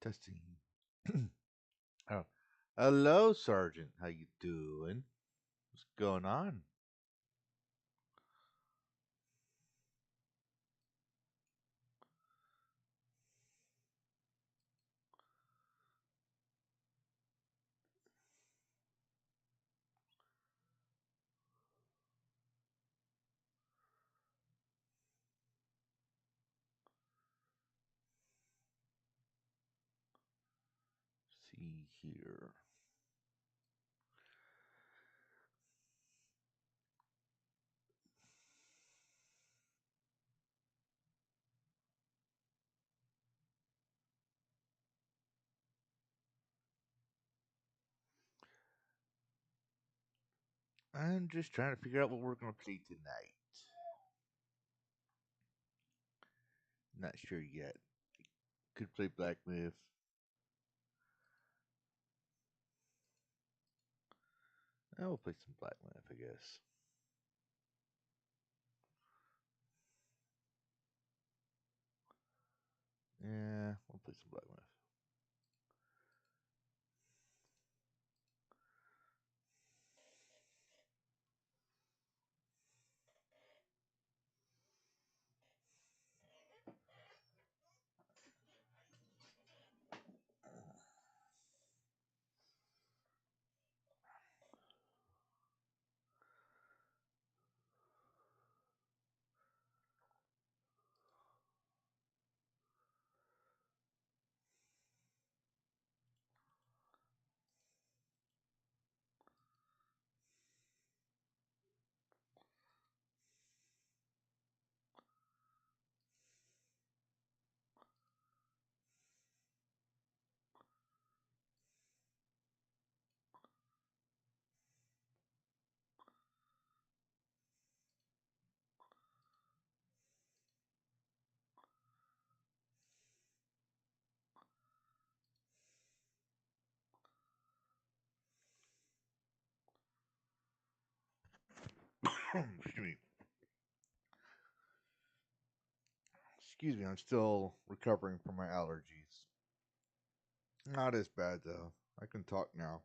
Testing. Oh, hello, Sergeant. How you doing? What's going on? See here. I'm just trying to figure out what we're gonna play tonight. Not sure yet. Could play Black Myth. I will play some Black Myth, I guess. Yeah, we'll play some Black Myth. Excuse me. Excuse me. I'm still recovering from my allergies. Not as bad though. I can talk now.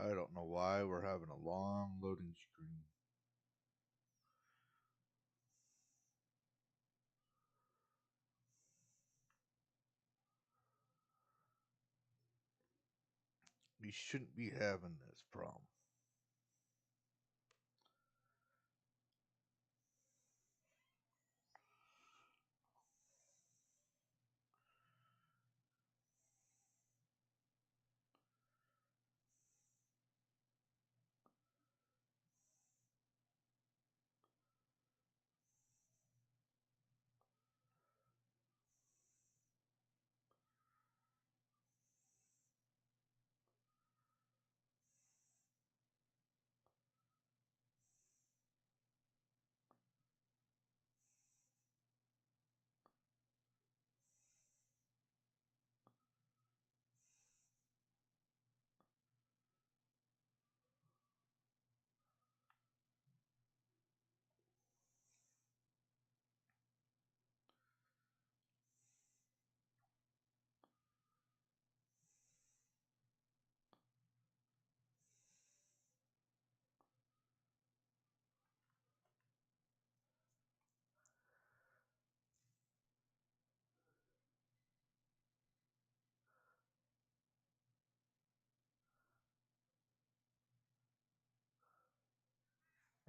I don't know why we're having a long loading screen. We shouldn't be having this problem.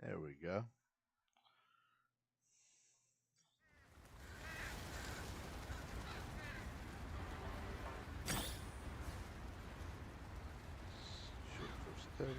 There we go. Shift for steady.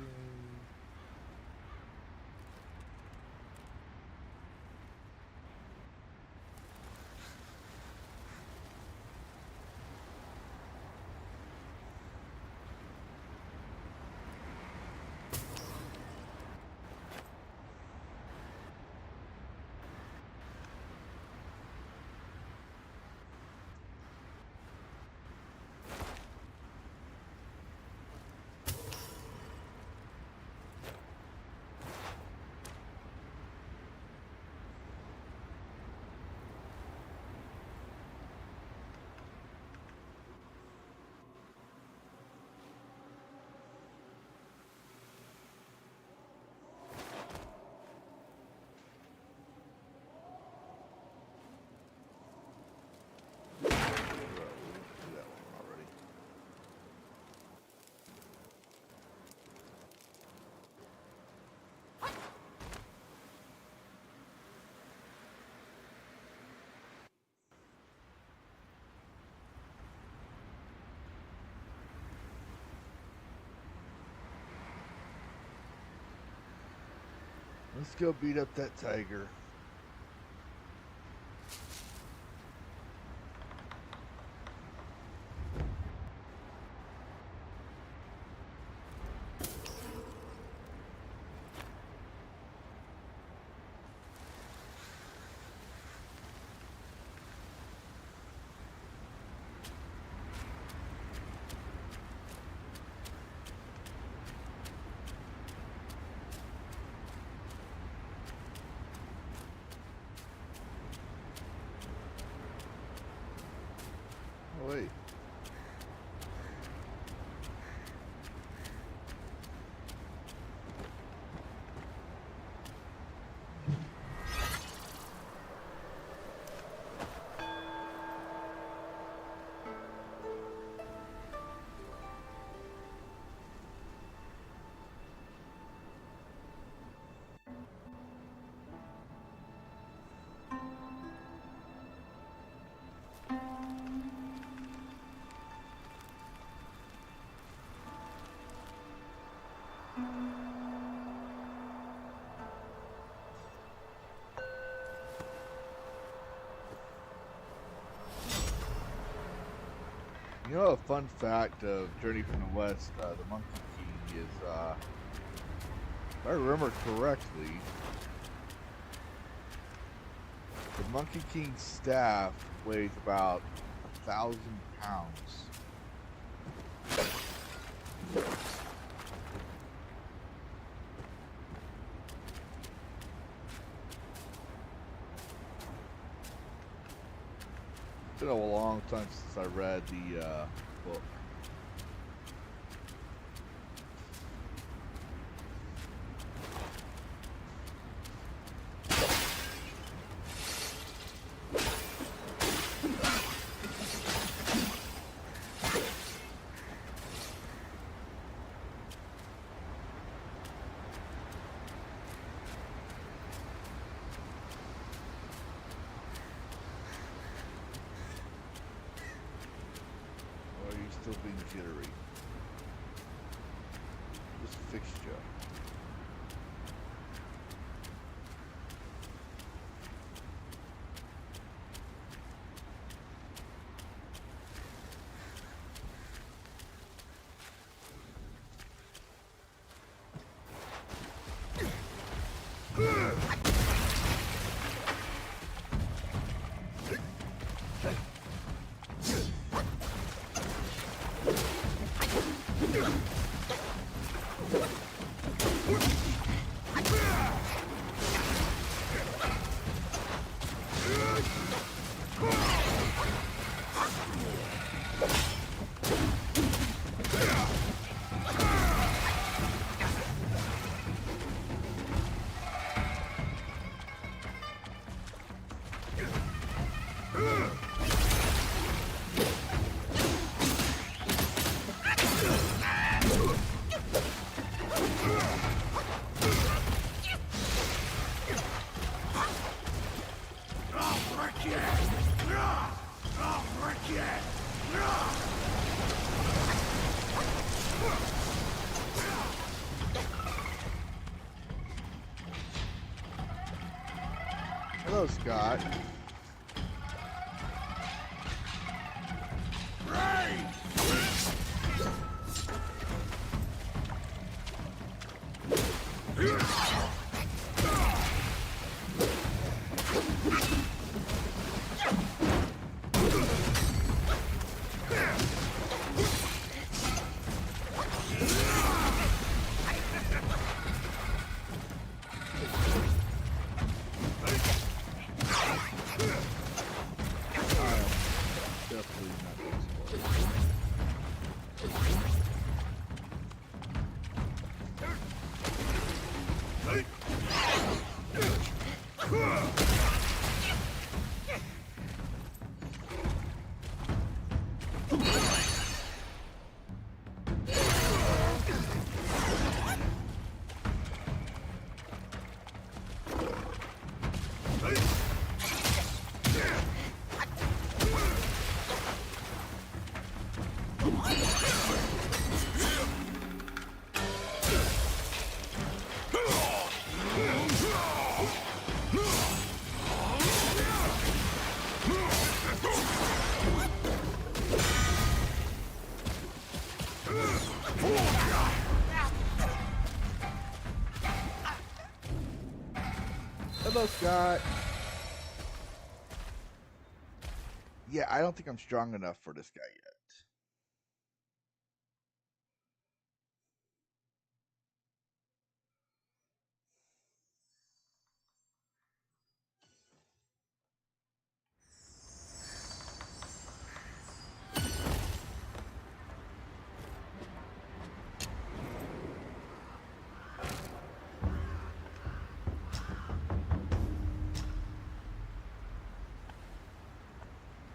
Let's go beat up that tiger. Oh, wait. You know, a fun fact of Journey from the West, the Monkey King is, if I remember correctly, the Monkey King's staff weighs about 1,000 pounds. It's been a long time since I read the book. jittery. Just fixed you. Hello, Scott. Hello, Scott. Yeah, I don't think I'm strong enough for this guy yet.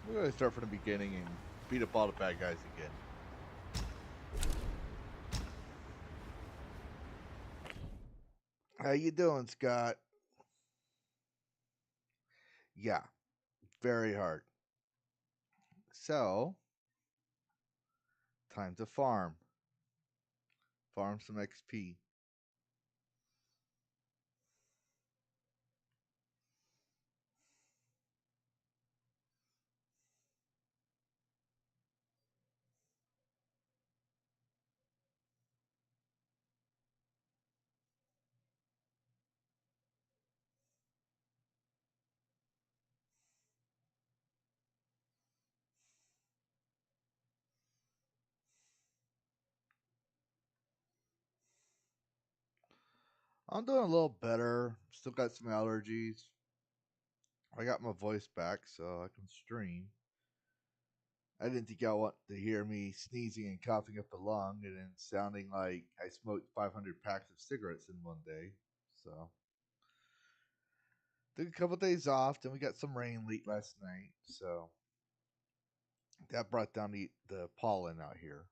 We're gonna start from the beginning and beat up all the bad guys again. How you doing, Scott? Yeah, very hard. So, time to farm. Farm some XP. I'm doing a little better. Still got some allergies. I got my voice back so I can stream. I didn't think y'all want to hear me sneezing and coughing up a lung and then sounding like I smoked 500 packs of cigarettes in one day. So, took a couple days off. Then we got some rain late last night. So, that brought down the pollen out here.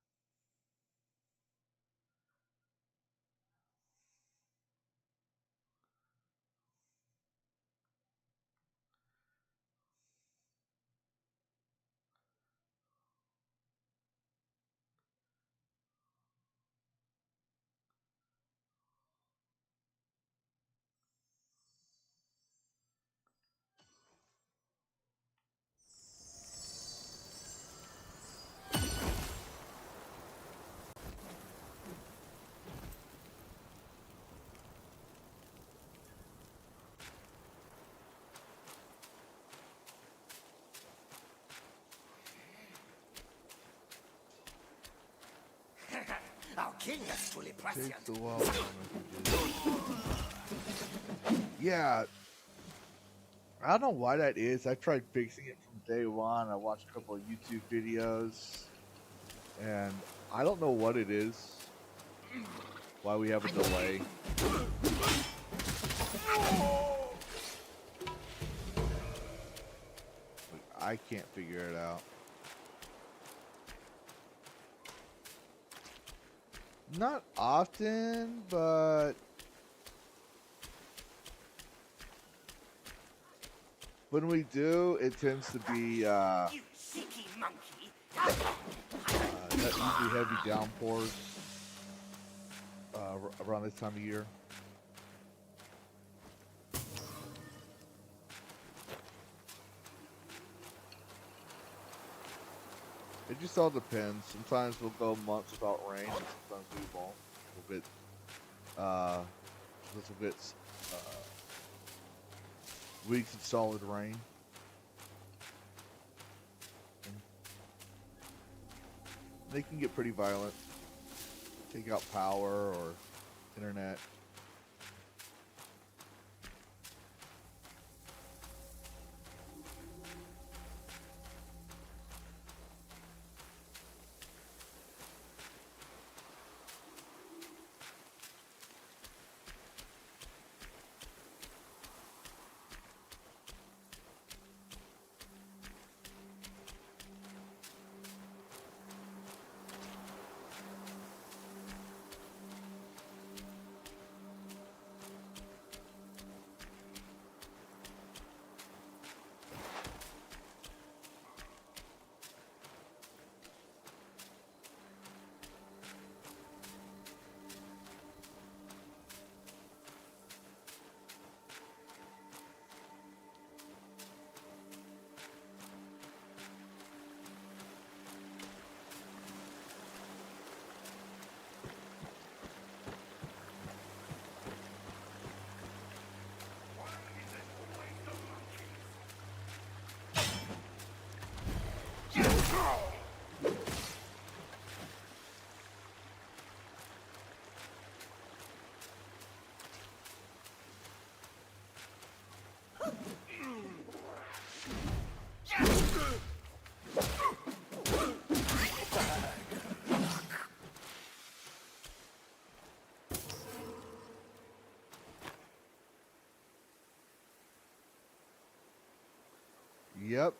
Takes a while to yeah, I don't know why that is. I tried fixing it from day one. I watched a couple of YouTube videos, and I don't know what it is. Why we have a delay. I can't figure it out. Not often, but when we do, it tends to be that usually heavy downpours around this time of year. It just all depends. Sometimes we'll go months without rain, and sometimes we won't. We'll get weeks of solid rain. They can get pretty violent. Take out power or internet. Yep.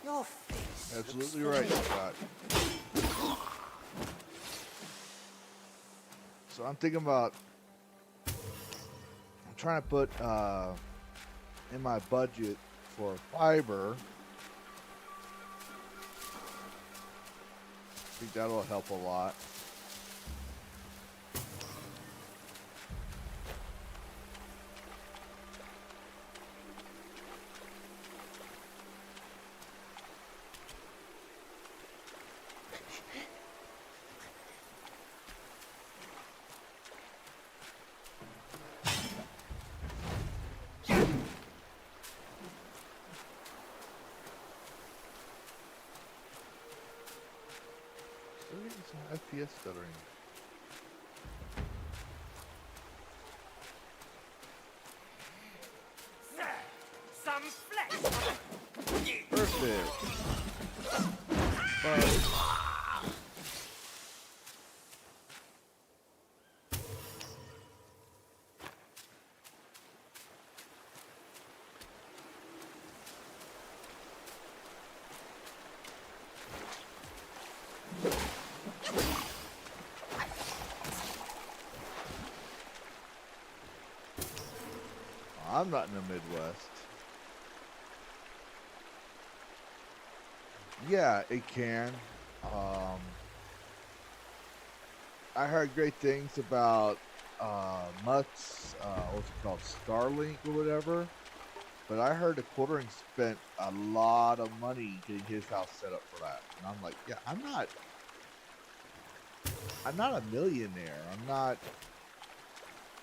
Your face. Absolutely right, Scott. So I'm thinking about I'm trying to put in my budget for fiber. I think that'll help a lot. FPS stuttering. Sir, some flesh. Perfect. But I'm not in the Midwest. Yeah, it can. I heard great things about Mutt's, what's it called, Starlink or whatever. But I heard that Quartering spent a lot of money getting his house set up for that. And I'm like, yeah, I'm not a millionaire. I'm not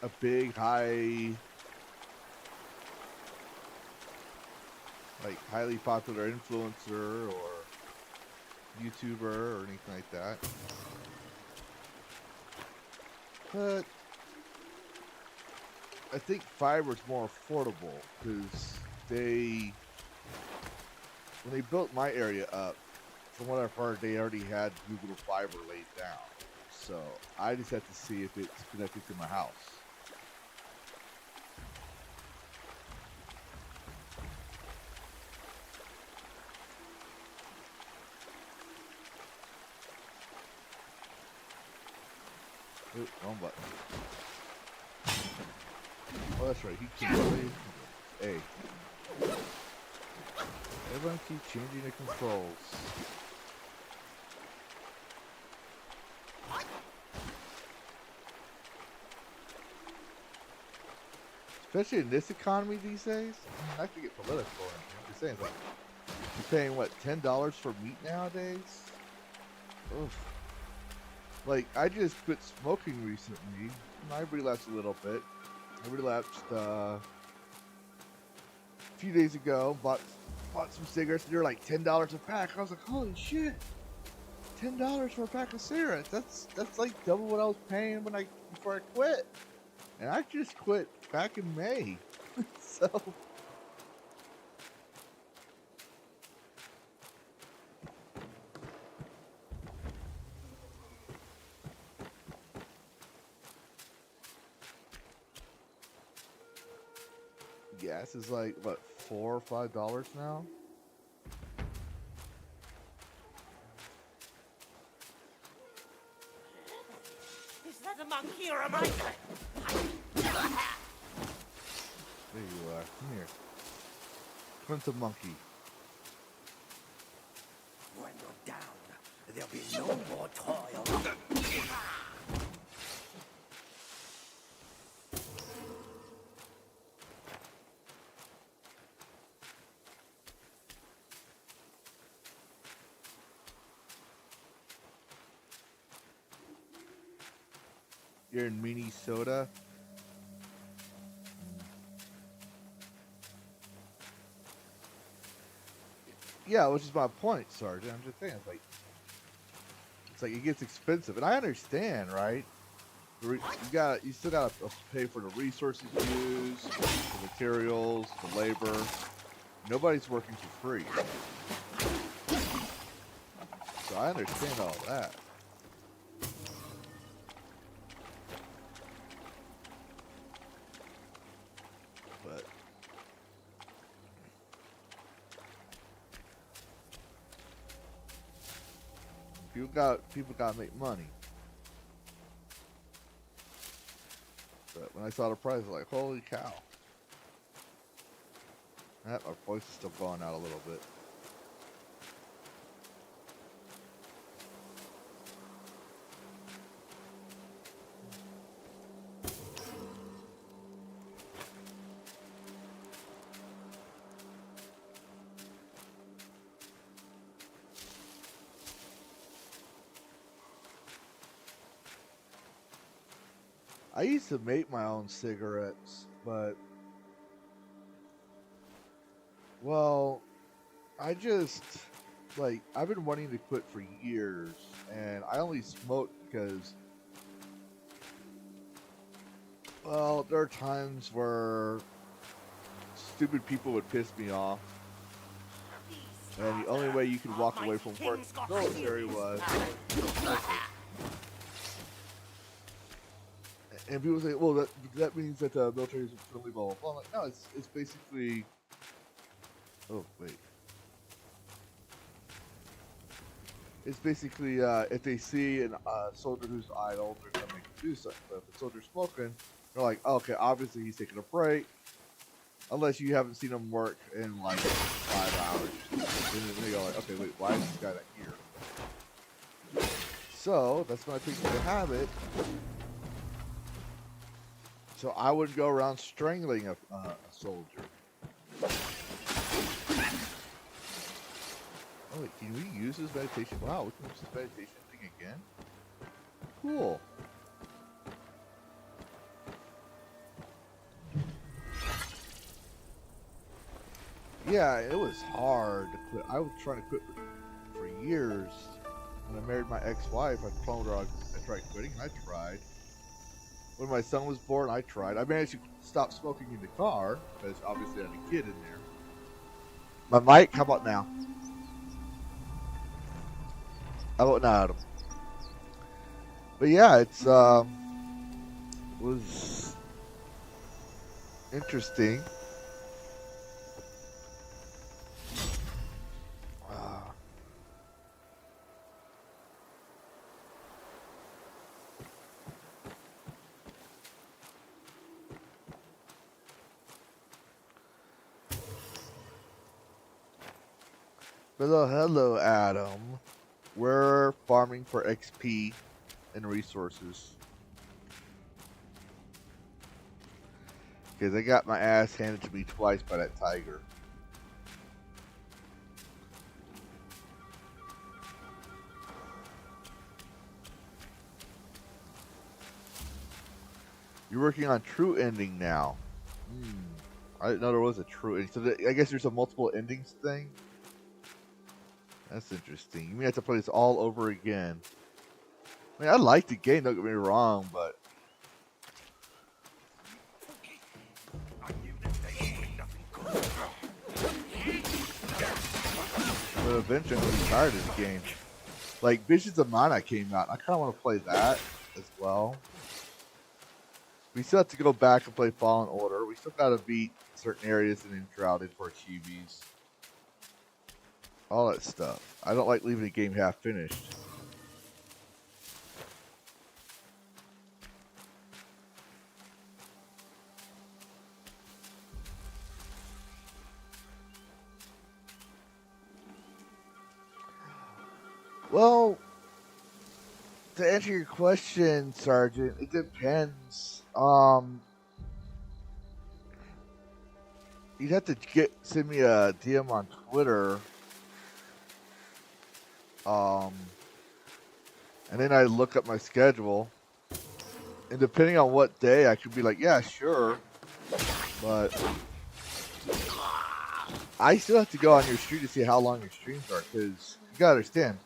a big high like highly popular influencer or YouTuber or anything like that. But I think fiber is more affordable because when they built my area up, from what I've heard, they already had Google Fiber laid down. So I just have to see if it's connected to my house. Ooh, wrong button. Oh, that's right. He keeps playing. Hey. Everyone keeps changing the controls. Especially in this economy these days. I mean, not to get political or anything. I'm just saying, like, you're paying, what, $10 for meat nowadays? Oof. Like, I just quit smoking recently. I relapsed a little bit. I relapsed a few days ago. Bought some cigarettes. They were like $10 a pack. I was like, holy shit! $10 for a pack of cigarettes. That's like double what I was paying before I quit. And I just quit back in May. So gas is like what, $4 or $5 now. Is that a monkey or a mice? There you are. Come here. Hunt a monkey. When you're down, there'll be no more toil. You're in Minnesota. Yeah, which is my point, Sergeant. I'm just saying, it's like it gets expensive, and I understand, right? You still gotta pay for the resources used, the materials, the labor. Nobody's working for free, so I understand all that. But people gotta make money. But when I saw the price, I was like, holy cow. My voice is still going out a little bit. I used to make my own cigarettes, but well, I just I've been wanting to quit for years, and I only smoke because there are times where stupid people would piss me off, and the only way you could walk away from work in the military was. And people say, well, that means that the military is friendly, blah, blah, blah. I'm like, no, it's basically... Oh, wait. It's basically, if they see a soldier who's idle, they're going to make him do something. But if the soldier's smoking, they're like, oh, okay, obviously he's taking a break. Unless you haven't seen him work in, 5 hours. And then they go like, okay, wait, why is this guy not here? So, that's when I picked up the habit. So I would go around strangling a soldier. Oh wait, can we use this meditation? Wow, we can use this meditation thing again? Cool. Yeah, it was hard to quit. I was trying to quit for years. When I married my ex-wife, I told her I tried quitting, and I tried. When my son was born, I tried. I managed to stop smoking in the car, because obviously I had a kid in there. My mic, how about now? How about now, Adam? But yeah, was interesting. Uh, hello, Adam. We're farming for XP and resources. Because I got my ass handed to me twice by that tiger. You're working on true ending now. I didn't know there was a true ending. So I guess there's a multiple endings thing? That's interesting. You may have to play this all over again. I mean, I like the game, don't get me wrong, but eventually I'm going to be tired of the game. Like, Visions of Mana came out. I kind of want to play that as well. We still have to go back and play Fallen Order. We still got to beat certain areas in Enshrouded for Chibi's. All that stuff. I don't like leaving the game half finished. Well, to answer your question, Sergeant, it depends. You'd have to send me a DM on Twitter. And then I look up my schedule. And depending on what day, I could be like, yeah, sure. But I still have to go on your stream to see how long your streams are, because you gotta understand.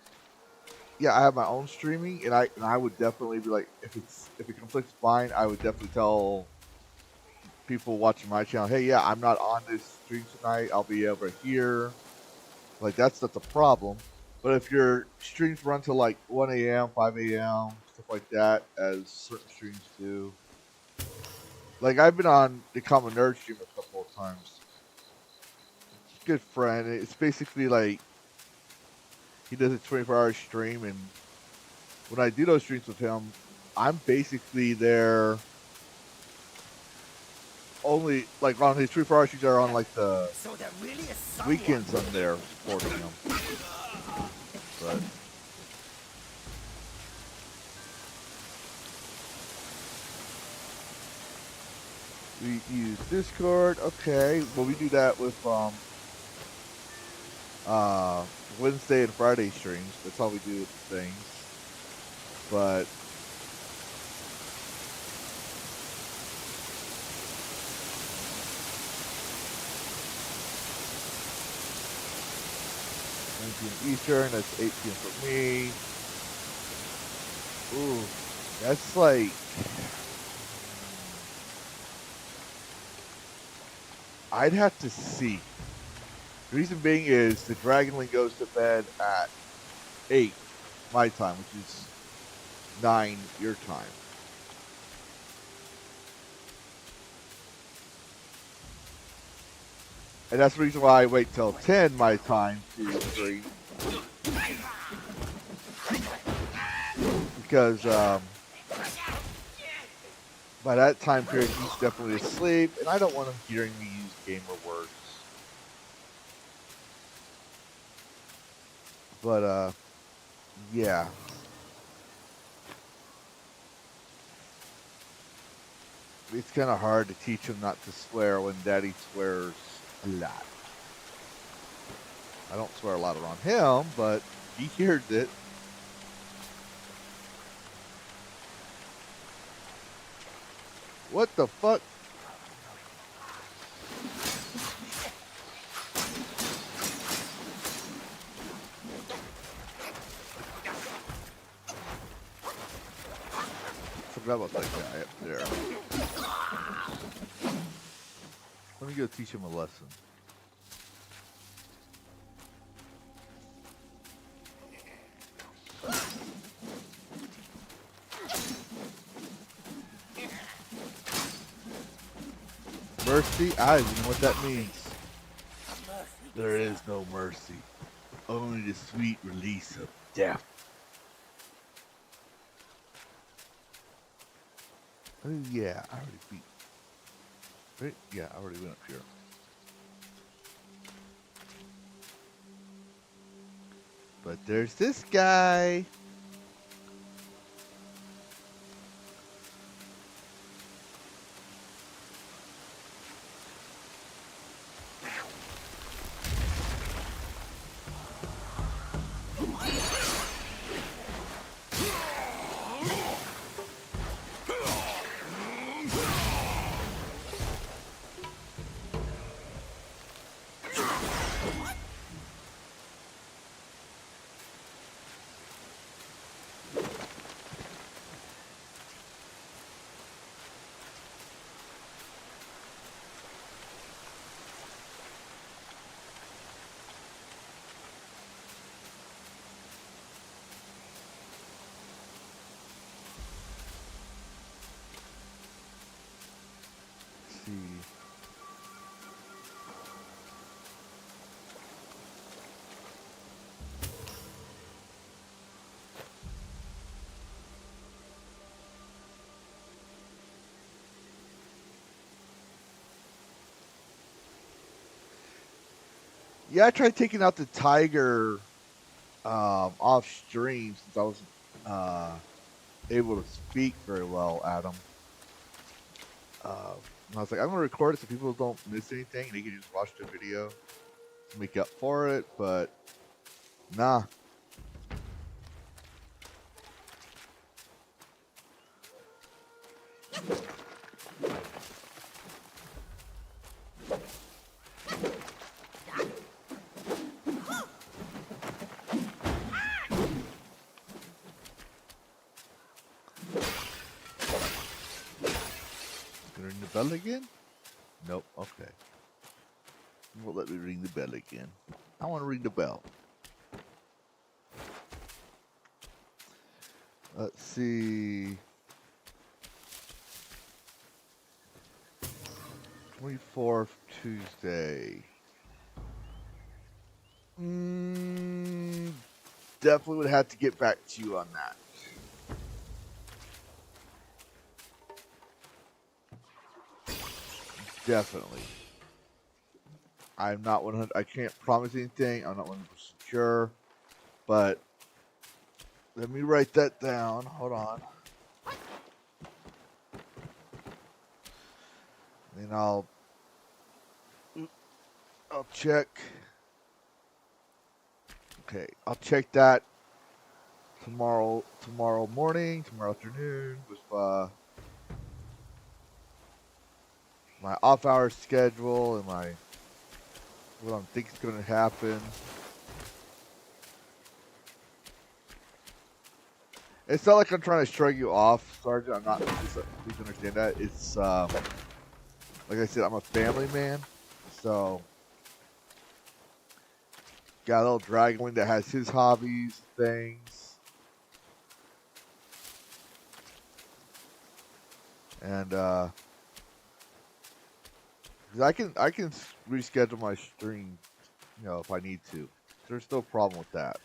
Yeah, I have my own streaming, and I would definitely be like, if it conflicts fine, I would definitely tell people watching my channel, hey, yeah, I'm not on this stream tonight. I'll be over here. Like, that's not the problem. But if your streams run to like 1 a.m., 5 a.m., stuff like that, as certain streams do. Like, I've been on the Common Nerd stream a couple of times. Good friend. It's basically like he does a 24-hour stream, and when I do those streams with him, I'm basically there only, like, on his 24-hour streams are on like the weekends I'm there supporting him. But we use Discord. Okay, well, we do that with Wednesday and Friday streams. That's how we do things. But Eastern, that's 8 p.m. for me. Ooh, that's like, I'd have to see. The reason being is the Dragonling goes to bed at 8 my time, which is 9 your time. And that's the reason why I wait till 10 my time to stream. Because by that time period, he's definitely asleep, and I don't want him hearing me use gamer words. But, yeah. It's kind of hard to teach him not to swear when Daddy swears a lot. I don't swear a lot around him, but he hears it. What the fuck? forgot about that guy up there. Let me go teach him a lesson. Mercy? I don't even know what that means. There is no mercy. Only the sweet release of death. Oh yeah, I already beat. Right? Yeah, I already went up here. But there's this guy. Let's see. Yeah, I tried taking out the tiger off stream since I wasn't able to speak very well at him. And I was like, I'm gonna record it so people don't miss anything, and they can just watch the video to make up for it. But nah. Gonna ring the bell again? Nope. Okay. Won't let me ring the bell again. I want to ring the bell. Let's see. 24th Tuesday. Definitely would have to get back to you on that. Definitely. I'm not 100. I can't promise anything. I'm not 100% sure. But let me write that down. Hold on. And I'll check. Okay, I'll check that tomorrow morning, tomorrow afternoon with my off hour schedule and my what I'm thinking is going to happen. It's not like I'm trying to shrug you off, Sergeant. I'm not. Please understand that. It's like I said, I'm a family man, so got a little dragon that has his hobbies, things, and I can reschedule my stream, if I need to. There's no problem with that.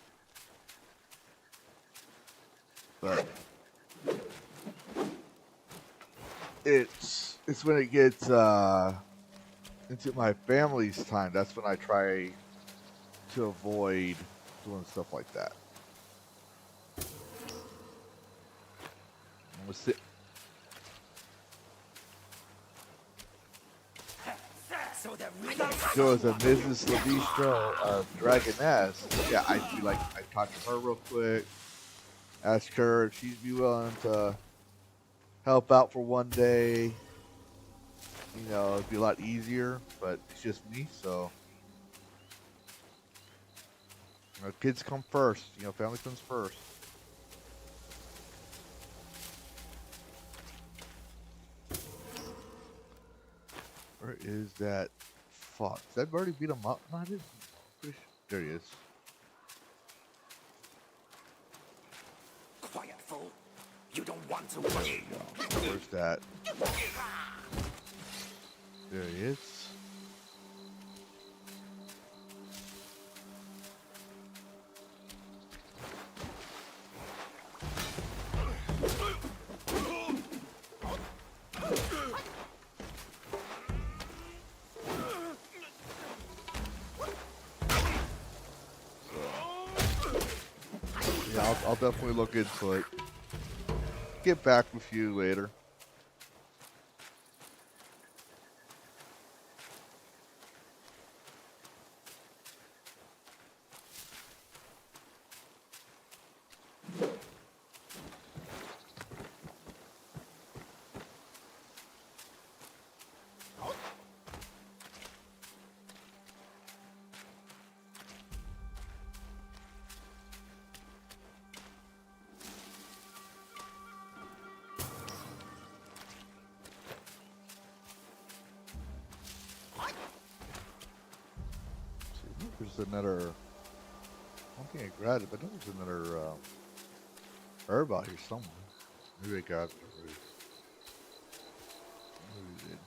But it's when it gets into my family's time. That's when I try to avoid doing stuff like that. I'm gonna sit. So as a Mrs. Lavistro, Dragoness, yeah, I'd be like, I'd talk to her real quick, ask her if she'd be willing to help out for one day. It'd be a lot easier, but it's just me, so kids come first. Family comes first. Where is that fox? Did I already beat him up? No, I didn't. Pretty sure. There he is. Quiet, fool. You don't want to win. Where's that? There he is. Yeah, I'll definitely look into it. Get back with you later. There's another. I don't think I grabbed it, but there's another herb out here somewhere. Maybe I got it already. Maybe we did.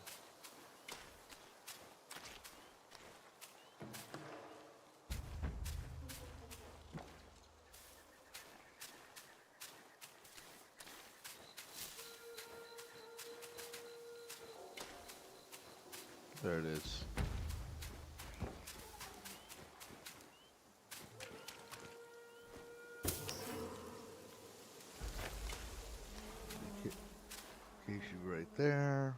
There it is. Keishu right there.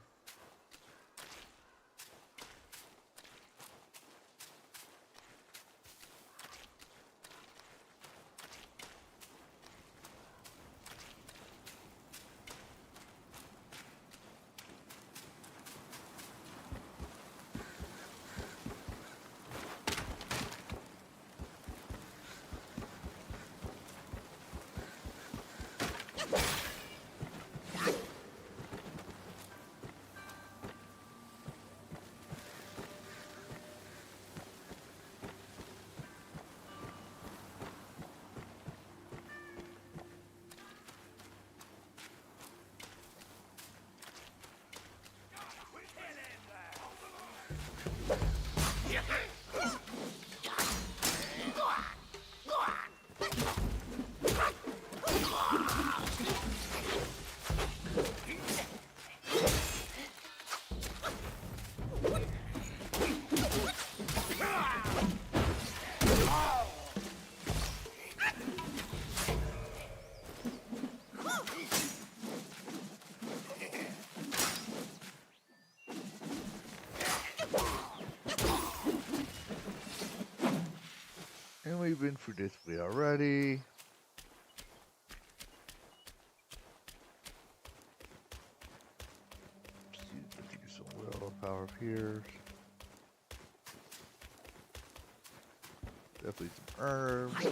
And we've been through this way already. Let's see if I can get some willpower up here. Definitely some herbs.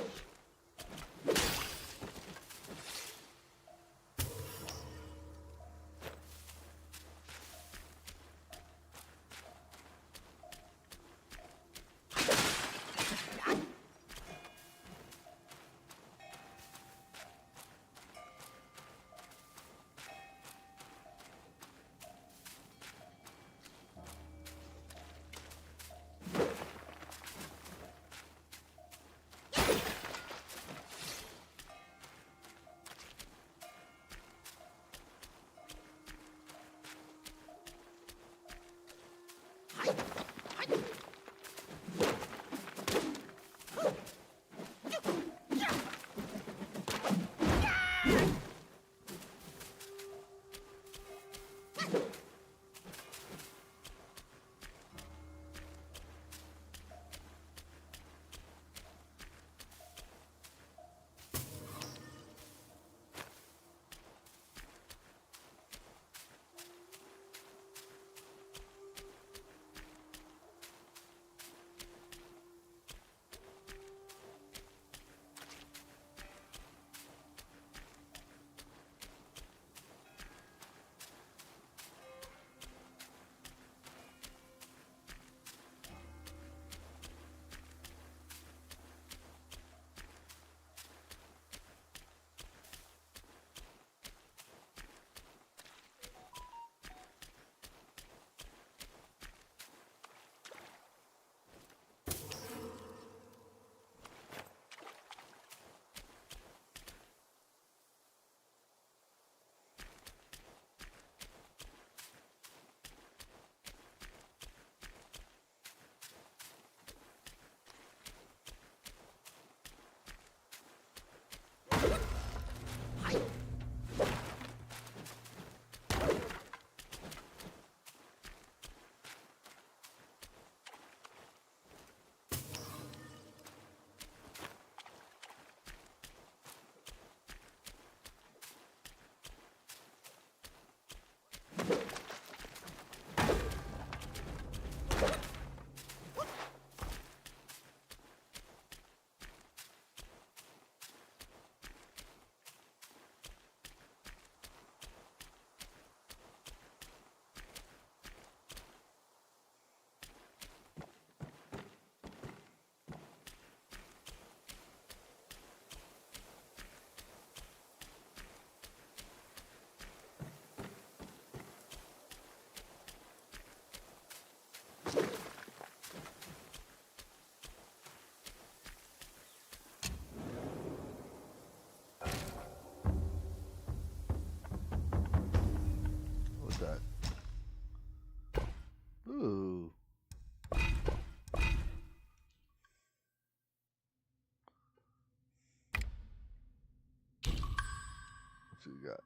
we got?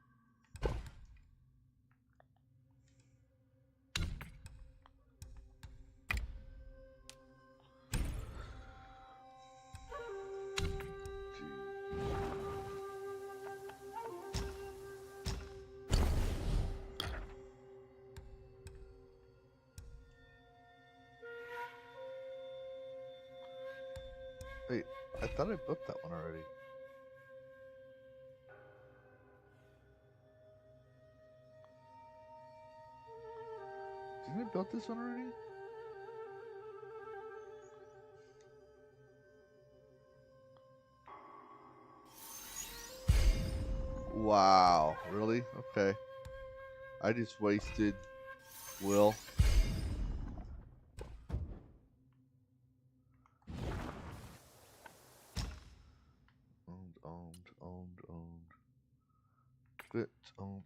Wait, I thought I built that one already. Didn't I build this one already? Wow, really? Okay. I just wasted will. Owned. Quit, owned.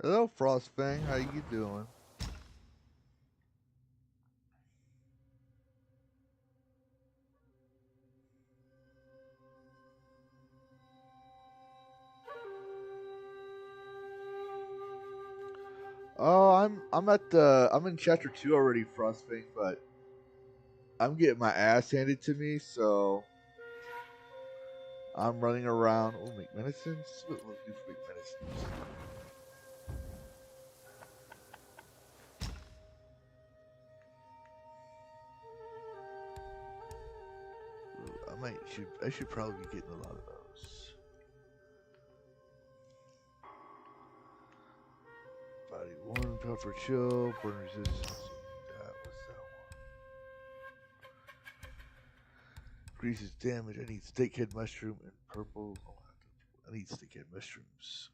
Hello, Frostfang. How you doing? Oh, I'm in chapter 2 already, Frostfang, but I'm getting my ass handed to me, so I'm running around. Oh, make medicines? What will do for make medicines? Ooh, I should probably be getting a lot of those. Body 1, power for chill, burn resistance. That was that one. Increases damage. I need snakehead mushroom and purple. I need snakehead mushrooms.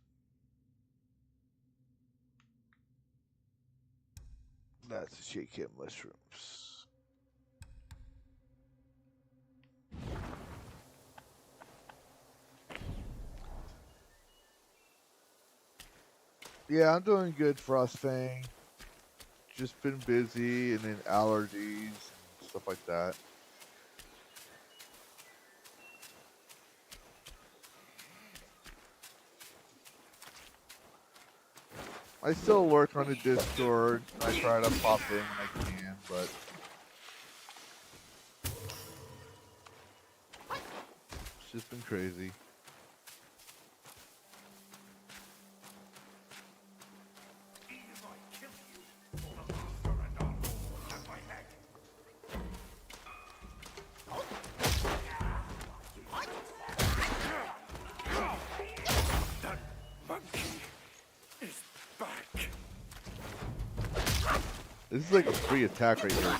That's the shakehead mushrooms. Yeah, I'm doing good, Frostfang. Just been busy, and then allergies and stuff like that. I still lurk on the Discord. I try to pop in when I can, but it's just been crazy. This is like a free attack right here.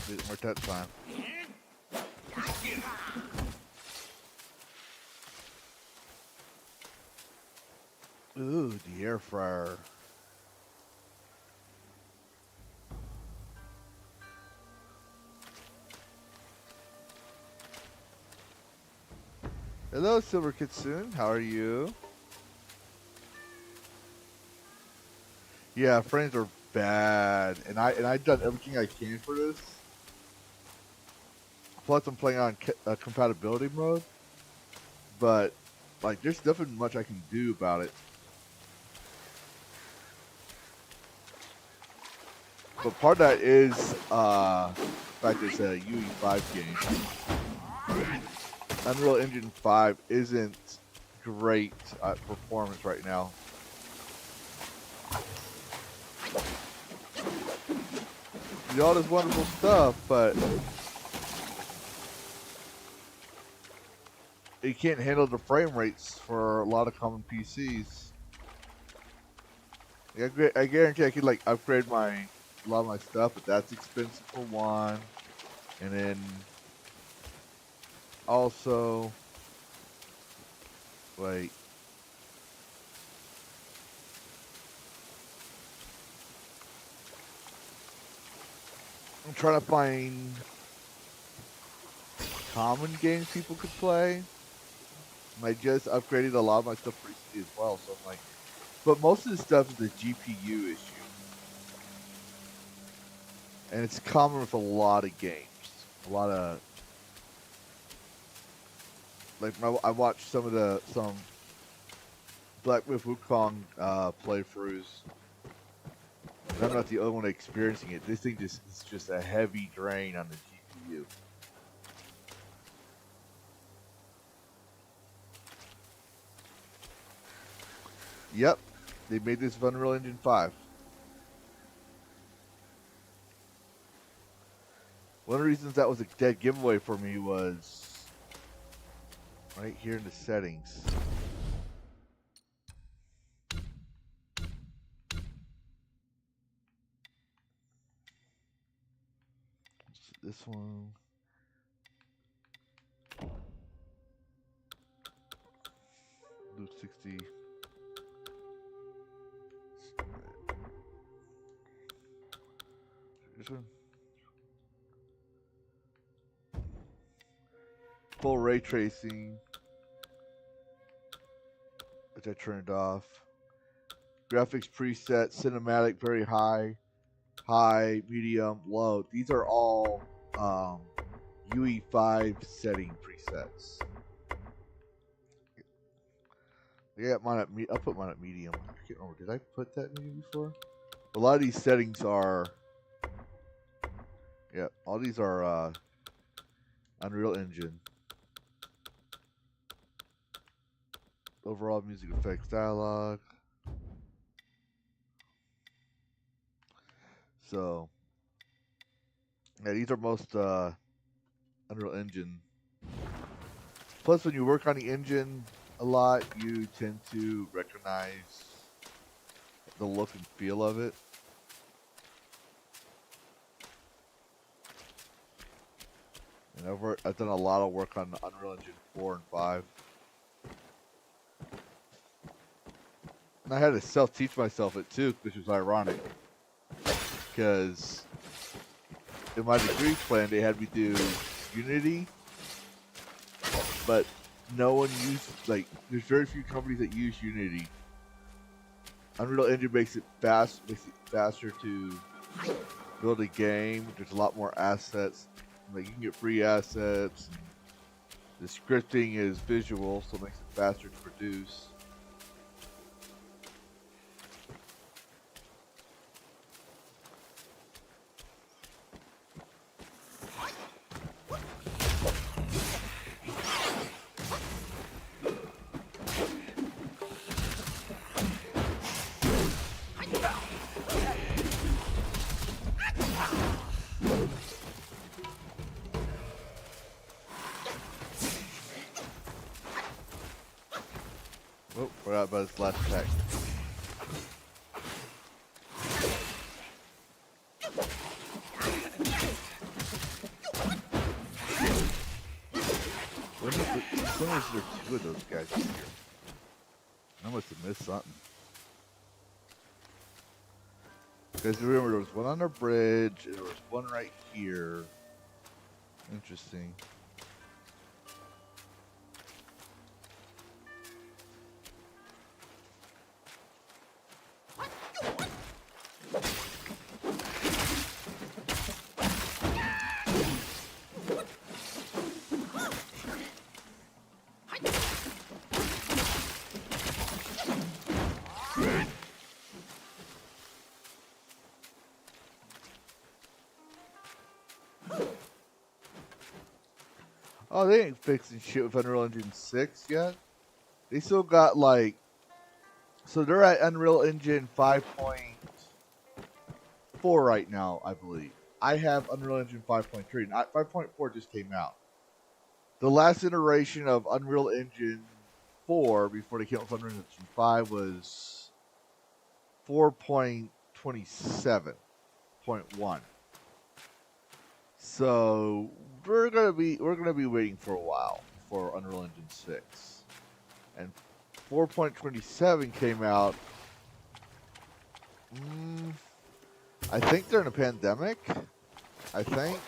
Didn't work that time. Ooh, the air fryer. Hello, Silver Kitsune. How are you? Yeah, frames are bad, and I've done everything I can for this. Plus, I'm playing on compatibility mode, but like, there's nothing much I can do about it. But part of that is the fact that it's a UE5 game. Unreal Engine 5 isn't great at performance right now. You do all this wonderful stuff, but it can't handle the frame rates for a lot of common PCs. I guarantee I could like upgrade a lot of my stuff, but that's expensive for one. And then also, like, I'm trying to find common games people could play. And I just upgraded a lot of my stuff recently as well, so I'm like, but most of the stuff is a GPU issue. And it's common with a lot of games. A lot of, like, I watched some Black Myth Wukong playthroughs. And I'm not the only one experiencing it. This thing is just a heavy drain on the GPU. Yep, they made this with Unreal Engine 5. One of the reasons that was a dead giveaway for me was right here in the settings. This one. Loop 60. This one. Full ray tracing, which I turned off. Graphics preset, cinematic, very high, medium, low. These are all UE5 setting presets. Yeah, I'll put mine at medium. I can't remember. Did I put that medium before? A lot of these settings are. Yeah, all these are Unreal Engine. Overall music effects dialogue. So, yeah, these are most Unreal Engine. Plus, when you work on the engine a lot, you tend to recognize the look and feel of it. And I've done a lot of work on Unreal Engine 4 and 5. And I had to self-teach myself it too, which was ironic. Because in my degree plan, they had me do Unity, but no one used, like, there's very few companies that use Unity. Unreal Engine makes it faster to build a game. There's a lot more assets. Like, you can get free assets. The scripting is visual, so it makes it faster to produce. Oh, forgot about his last attack. When was there two of those guys here? I must have missed something. Because remember, there was one on the bridge, and there was one right here. Interesting. Oh, they ain't fixing shit with Unreal Engine 6 yet. They still got like, so they're at Unreal Engine 5.4 right now, I believe. I have Unreal Engine 5.3. 5.4 just came out. The last iteration of Unreal Engine 4 before they came out with Unreal Engine 5 was 4.27.1. So we're gonna be waiting for a while for Unreal Engine 6. And 4.27 came out. I think during a pandemic. I think.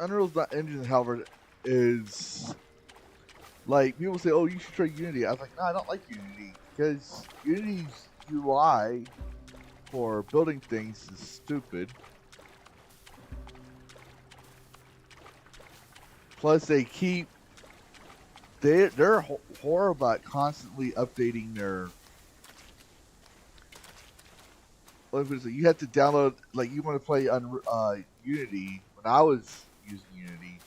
Unreal Engine, however, is like people say, "Oh, you should try Unity." I was like, "No, I don't like Unity because Unity's UI for building things is stupid. Plus, they're horrible at constantly updating their. You have to download, like, you want to play on Unity. When I was using Unity,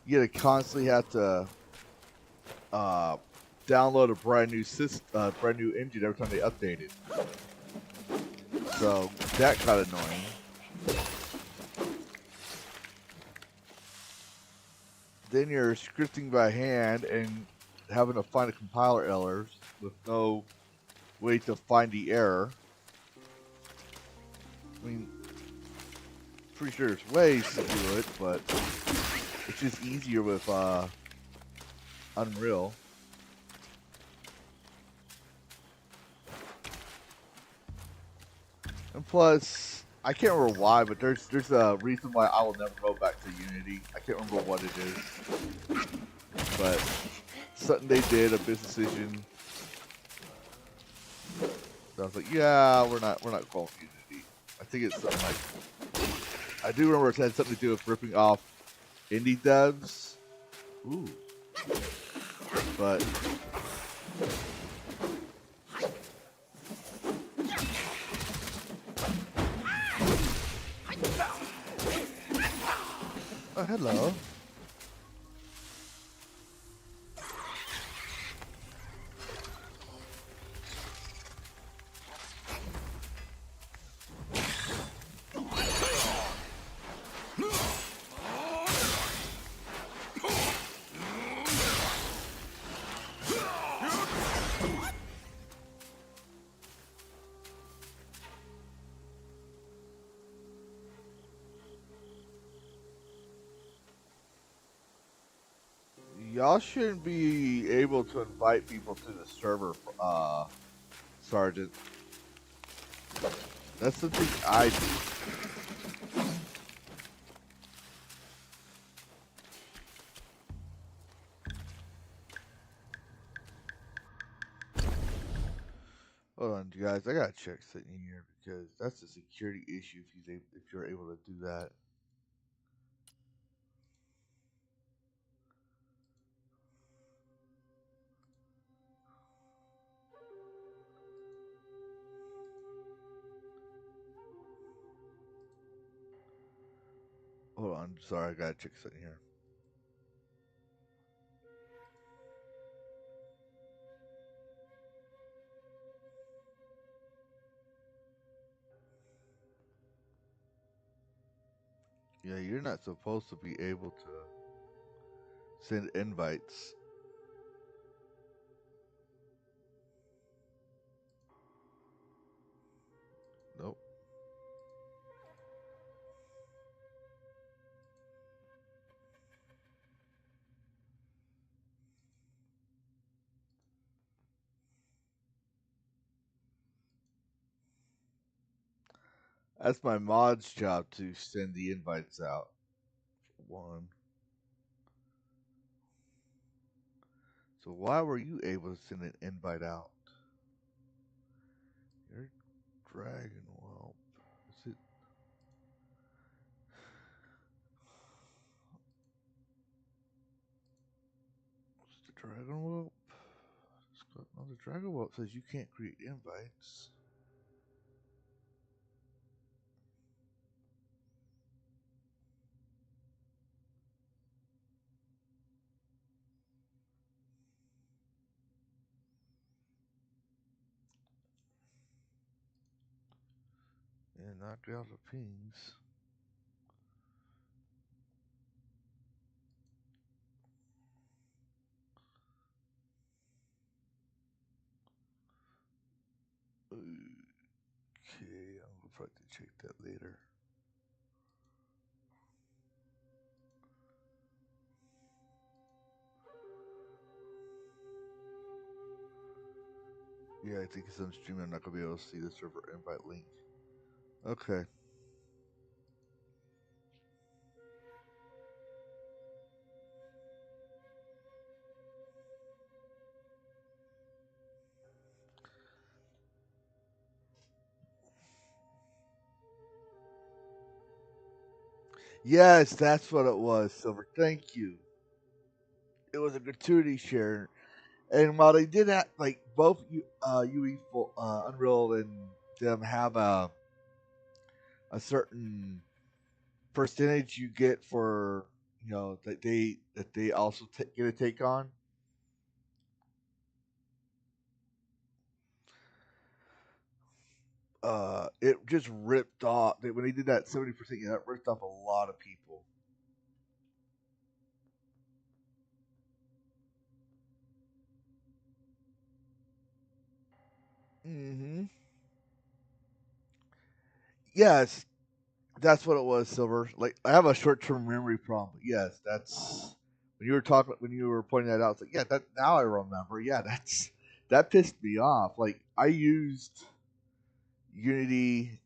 you had to constantly have to download a brand new engine every time they updated. So that got annoying. Then you're scripting by hand and having to find a compiler errors with no way to find the error. I mean, pretty sure there's ways to do it, but it's just easier with Unreal. And plus, I can't remember why, but there's a reason why I will never go back to Unity. I can't remember what it is, but something they did, a business decision. So I was like, yeah, we're not going with Unity. I think it's something like, I do remember it had something to do with ripping off indie devs. Ooh, but oh, hello. Y'all shouldn't be able to invite people to the server, Sergeant. That's the thing I do. Hold on, you guys. I gotta check something here because that's a security issue if you're able to do that. Hold on, sorry, I gotta check something here. Yeah, you're not supposed to be able to send invites. Nope. That's my mod's job to send the invites out. One. So why were you able to send an invite out? You're dragon whelp. Is it? What's the dragon whelp? No, the dragon whelp says you can't create invites. And knock out the pings. Okay, I'm gonna probably check that later. Yeah, I think it's on stream. I'm not gonna be able to see the server invite link. Okay. Yes, that's what it was, Silver. Thank you. It was a gratuity share, and while they did that, like both UE Unreal and them have a certain percentage you get for that they also get a take on. It just ripped off when they did that 70%. Yeah, that ripped off a lot of people. Mm-hmm. Yes, that's what it was, Silver. Like I have a short-term memory problem. But yes, that's when you were pointing that out. It's like, yeah, that now I remember. Yeah, that pissed me off. Like I used Unity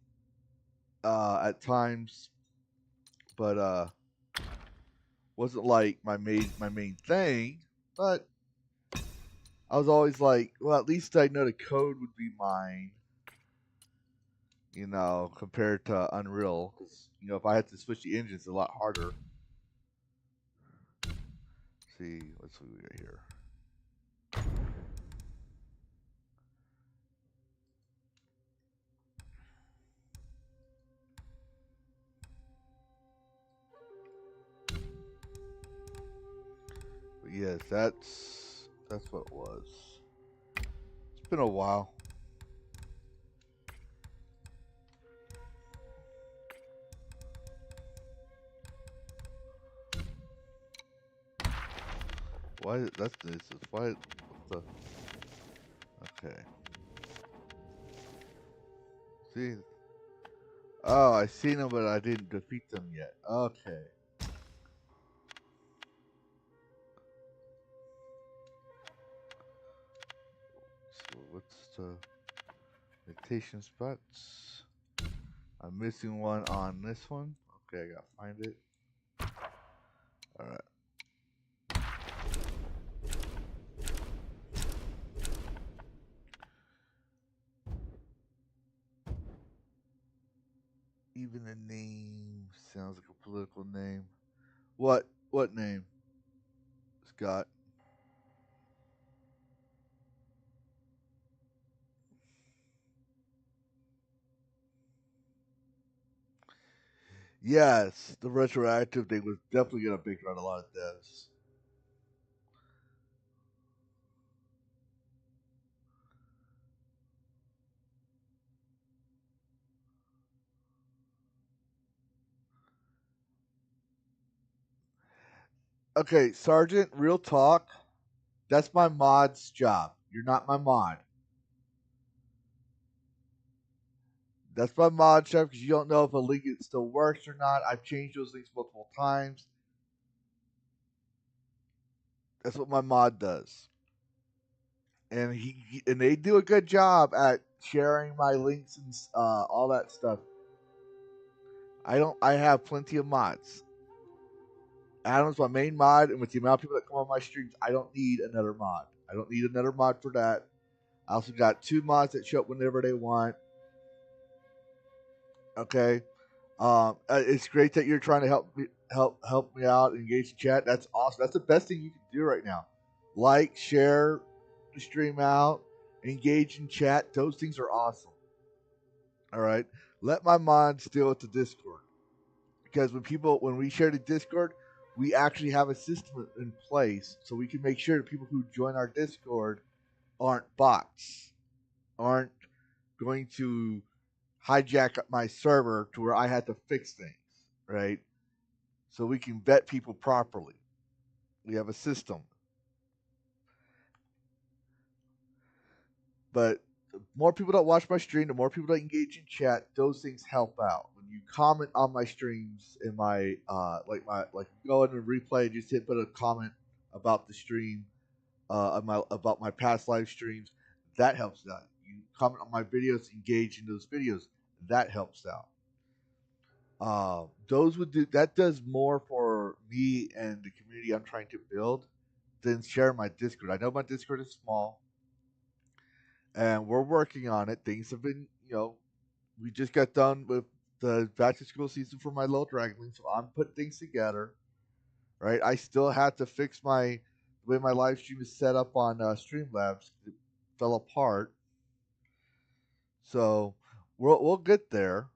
at times, but wasn't like my main thing. But I was always like, well, at least I know the code would be mine. Compared to Unreal, because if I had to switch the engines, it's a lot harder. See, what's we got here? But yes, that's what it was. It's been a while. Why? That's this. Why? What the? Okay. See. Oh, I seen them, but I didn't defeat them yet. Okay. So what's the meditation spots? I'm missing one on this one. Okay, I gotta find it. All right. Even the name sounds like a political name. What name? Scott. Yes, the retroactive thing was definitely gonna big on a lot of devs. Okay, Sergeant, real talk. That's my mod's job. You're not my mod. That's my mod job because you don't know if a link still works or not. I've changed those links multiple times. That's what my mod does, and and they do a good job at sharing my links and all that stuff. I have plenty of mods. Adam's my main mod, and with the amount of people that come on my streams, I don't need another mod. I don't need another mod for that. I also got 2 mods that show up whenever they want. Okay. It's great that you're trying to help me out, engage the chat. That's awesome. That's the best thing you can do right now. Like, share the stream out, engage in chat. Those things are awesome. All right. Let my mods deal with the Discord, because when we share the Discord, we actually have a system in place so we can make sure that people who join our Discord aren't bots, aren't going to hijack my server to where I had to fix things, right? So we can vet people properly. We have a system. But the more people that watch my stream, the more people that engage in chat, those things help out. When you comment on my streams in my like go in and replay, just put a comment about the stream, about my past live streams, that helps out. You comment on my videos, engage in those videos, that helps out. Those would do that does more for me and the community I'm trying to build than share my Discord. I know my Discord is small, and we're working on it. Things have been, we just got done with the back to school season for my little dragonling, so I'm putting things together. Right, I still had to fix the way my live stream is set up on Streamlabs. It fell apart, so we'll get there.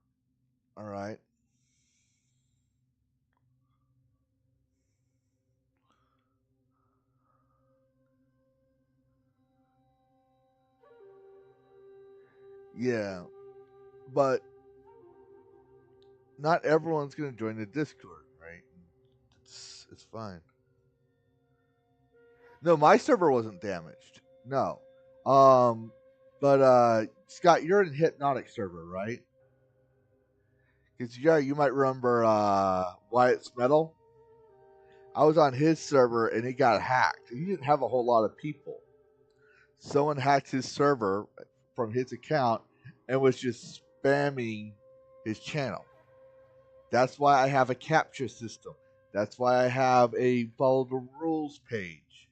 All right. Yeah, but not everyone's gonna join the Discord, right? It's fine. No, my server wasn't damaged. No. Um but Scott, you're in Hypnotic server, right? Because yeah, you might remember Wyatt's Metal. I was on his server and it got hacked. He didn't have a whole lot of people. Someone hacked his server from his account and was just spamming his channel. That's why I have a captcha system. That's why I have a follow the rules page.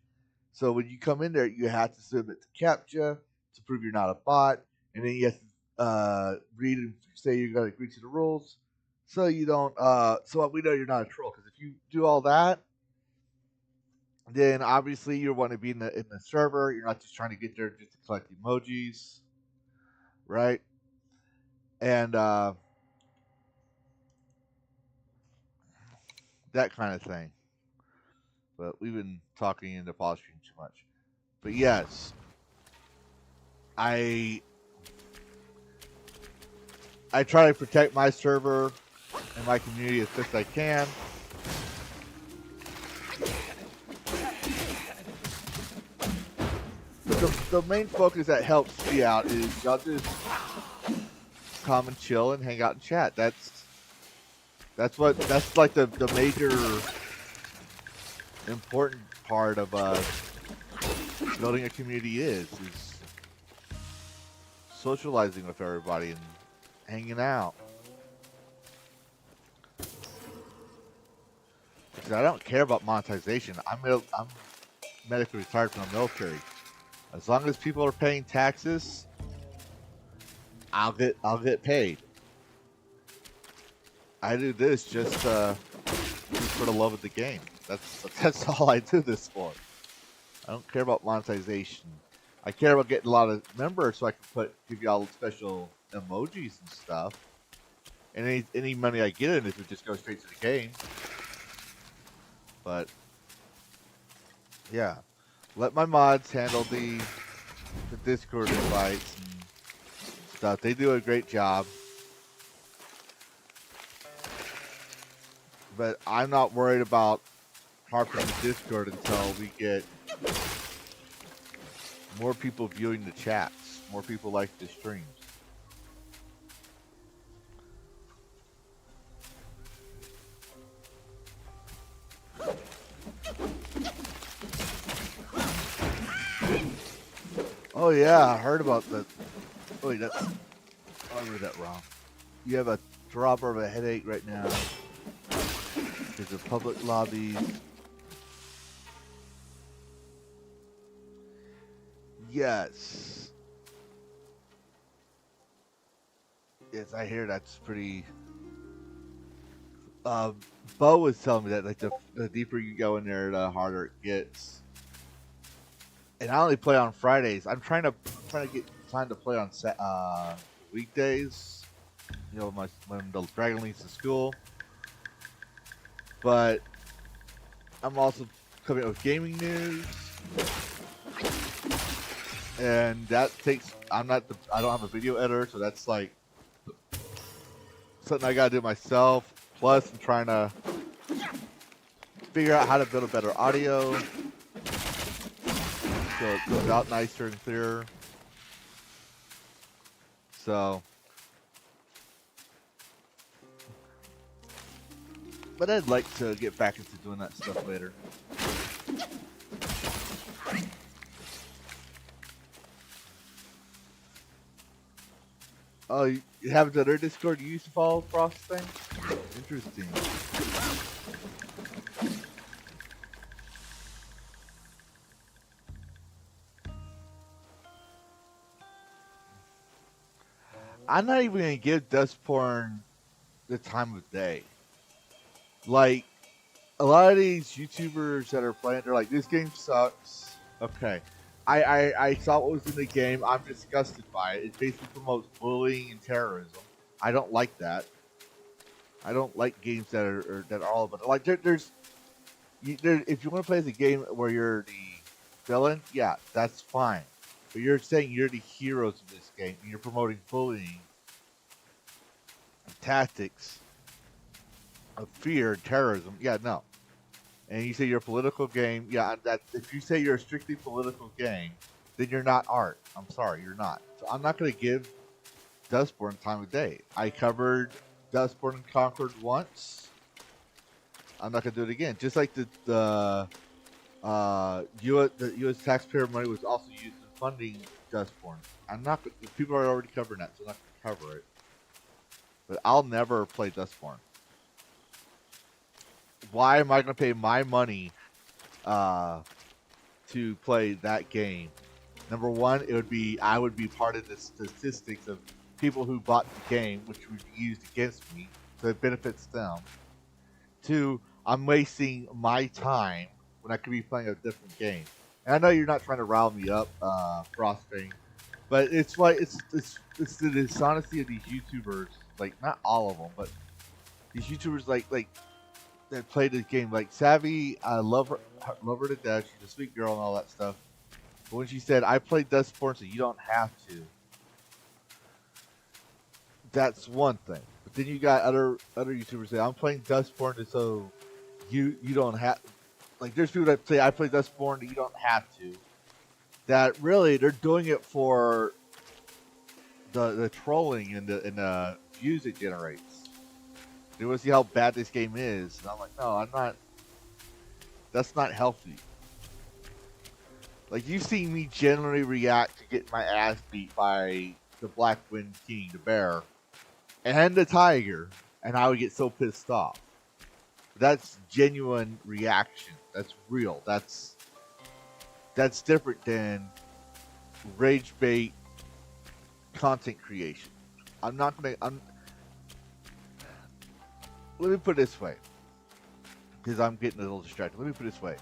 So when you come in there, you have to submit the captcha to prove you're not a bot, and then you have to read and say you're going to agree to the rules, so you don't. So we know you're not a troll. Because if you do all that, then obviously you want to be in the server. You're not just trying to get there just to collect emojis, right? And that kind of thing. But we've been talking into polishing too much. But yes, I try to protect my server and my community as best I can. But the main focus that helps me out is y'all just come and chill and hang out and chat. That's like the major important part of building a community is socializing with everybody and hanging out. Because I don't care about monetization. I'm medically retired from the military. As long as people are paying taxes, I'll get paid. I do this just for the love of the game. That's all I do this for. I don't care about monetization. I care about getting a lot of members so I can give y'all special emojis and stuff. And any money I get in it would just go straight to the game. But yeah, let my mods handle the Discord invites and stuff. They do a great job. But I'm not worried about harping the Discord until we get more people viewing the chats, more people like the streams. Oh yeah, I heard about that. Oh wait, I read that wrong. You have a drop of a headache right now because of public lobbies. Yes. Yes, I hear that's pretty. Uh, Bo was telling me that like the deeper you go in there, the harder it gets. And I only play on Fridays. I'm trying to get time to play on weekdays. You know, when the dragon leaves to school. But I'm also coming up with gaming news, and that takes. I don't have a video editor, so that's like something I gotta do myself. Plus, I'm trying to figure out how to build a better audio so it goes out nicer and clearer. So, but I'd like to get back into doing that stuff later. Oh, you have another Discord you used to follow Frost thing? Interesting. I'm not even gonna give dust porn the time of day. Like a lot of these YouTubers that are playing, they're like, "This game sucks." Okay, I saw what was in the game. I'm disgusted by it. It basically promotes bullying and terrorism. I don't like that. I don't like games that are all about it. Like if you want to play the game where you're the villain, yeah, that's fine. But you're saying you're the heroes of this game, and you're promoting bullying and tactics of fear and terrorism. Yeah, no. And you say you're a political game, yeah. That if you say you're a strictly political game, then you're not art. I'm sorry, you're not. So I'm not going to give Dustborn time of day. I covered Dustborn and Conquered once. I'm not going to do it again. Just like the U.S. taxpayer money was also used in funding Dustborn. I'm not. People are already covering that, so I'm not going to cover it. But I'll never play Dustborn. Why am I going to pay my money to play that game? Number one, I would be part of the statistics of people who bought the game, which would be used against me, so it benefits them. Two, I'm wasting my time when I could be playing a different game. And I know you're not trying to rile me up, Frostbane, but it's like it's the dishonesty of these YouTubers. Like not all of them, but these YouTubers like that play this game. Like Savvy, I love her to death. She's a sweet girl and all that stuff. But when she said, "I played Dustborn, so you don't have to," that's one thing. But then you got other YouTubers say, "I'm playing Dustborn, so you don't have." Like there's people that say, "I play Dustborn, and you don't have to." That really they're doing it for the trolling and the views it generates. They want to see how bad this game is, and I'm like, no, I'm not. That's not healthy. Like you've seen me generally react to getting my ass beat by the Black Wind King, the bear, and the tiger, and I would get so pissed off. That's genuine reaction. That's real. That's different than rage bait content creation. I'm not gonna. Let me put it this way, because I'm getting a little distracted. Let me put it this way.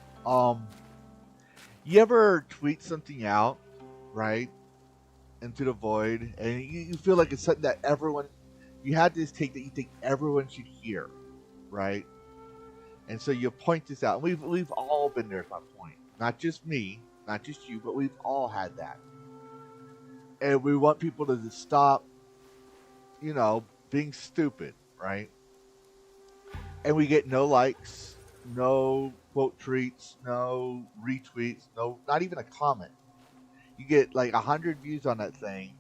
You ever tweet something out, right, into the void, and you feel like it's something that you had this take that you think everyone should hear, right? And so you point this out. We've all been there. Is my point. Not just me, not just you, but we've all had that. And we want people to stop, being stupid, right? And we get no likes, no quote tweets, no retweets, not even a comment. You get like 100 views on that thing,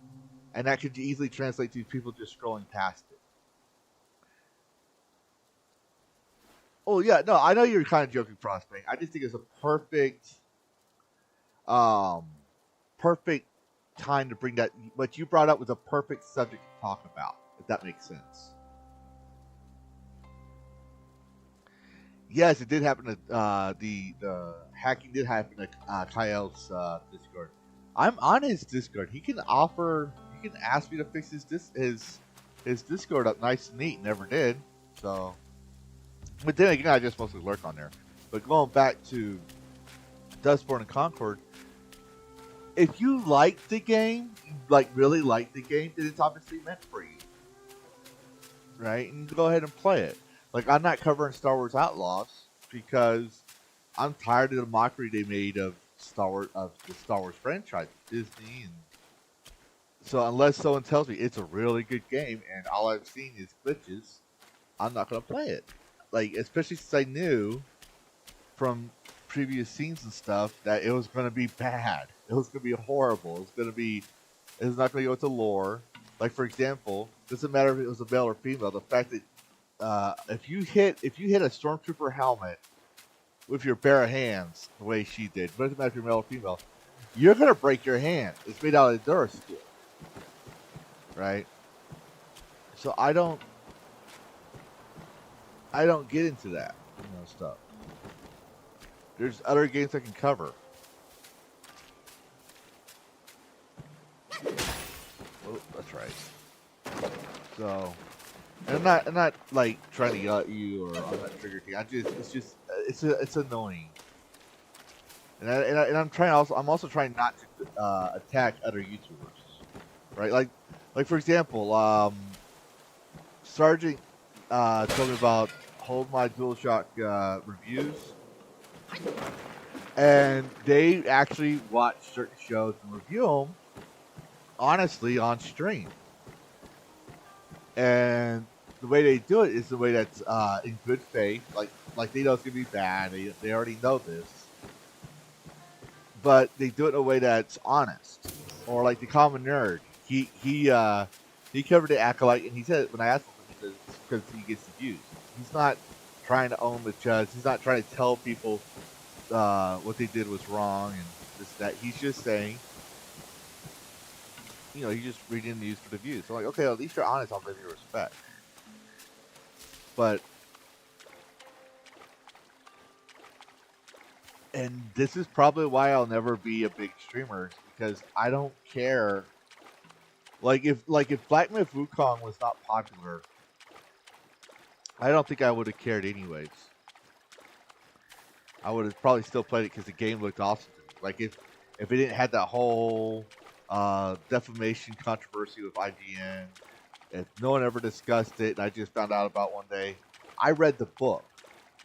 and that could easily translate to people just scrolling past it. Oh yeah, no, I know you're kind of joking, Prospect. I just think it's a perfect time to bring that. What you brought up was a perfect subject to talk about, if that makes sense. Yes, it did happen to the hacking did happen to Kyle's Discord. I'm on his Discord. He can ask me to fix his Discord up nice and neat. Never did. So, but then again, I just mostly lurk on there. But going back to Dustborn and Concord, if you like the game, like really like the game, then it's obviously meant for you, right? And go ahead and play it. Like I'm not covering Star Wars Outlaws because I'm tired of the mockery they made of the Star Wars franchise, Disney, and so unless someone tells me it's a really good game and all I've seen is glitches, I'm not gonna play it. Like especially since I knew from previous scenes and stuff that it was gonna be bad. It was gonna be horrible. It's not gonna go into lore. Like for example, doesn't matter if it was a male or female. The fact that if you hit a stormtrooper helmet with your bare hands, the way she did, doesn't matter if you're male or female, you're gonna break your hand. It's made out of Durasteel, right? So I don't get into that, stuff. There's other games I can cover. Oh, that's right. So, and I'm not like trying to yell at you or on that trigger thing. It's annoying. And I'm trying also. I'm also trying not to attack other YouTubers, right? Like for example, Sergeant told me about Hold My DualShock reviews, and they actually watch certain shows and review them honestly on stream. And the way they do it is the way that's in good faith. Like they know it's gonna be bad. They already know this, but they do it in a way that's honest. Or like the common nerd, he covered the acolyte, and he said when I asked him, he says because he gets the views. He's not trying to own the judge. He's not trying to tell people what they did was wrong and this that. He's just saying, he's just reading the news for the views. So I'm like, okay, well, at least you're honest. I'll give you respect. But and this is probably why I'll never be a big streamer because I don't care. Like if Black Myth Wukong was not popular, I don't think I would have cared anyways. I would have probably still played it because the game looked awesome to me. Like if it didn't have that whole defamation controversy with IGN, if no one ever discussed it, and I just found out about one day, I read the book.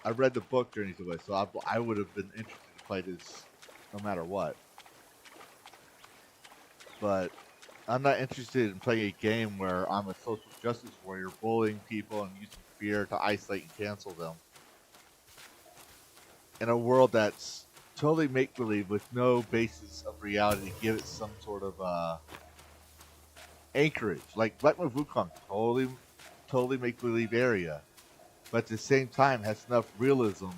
I read the book Journeys Away, so I would have been interested to play this no matter what. But I'm not interested in playing a game where I'm a social justice warrior bullying people and using fear to isolate and cancel them. In a world that's totally make-believe with no basis of reality to give it some sort of anchorage. Like Black Myth Wukong, totally make-believe area. But at the same time has enough realism,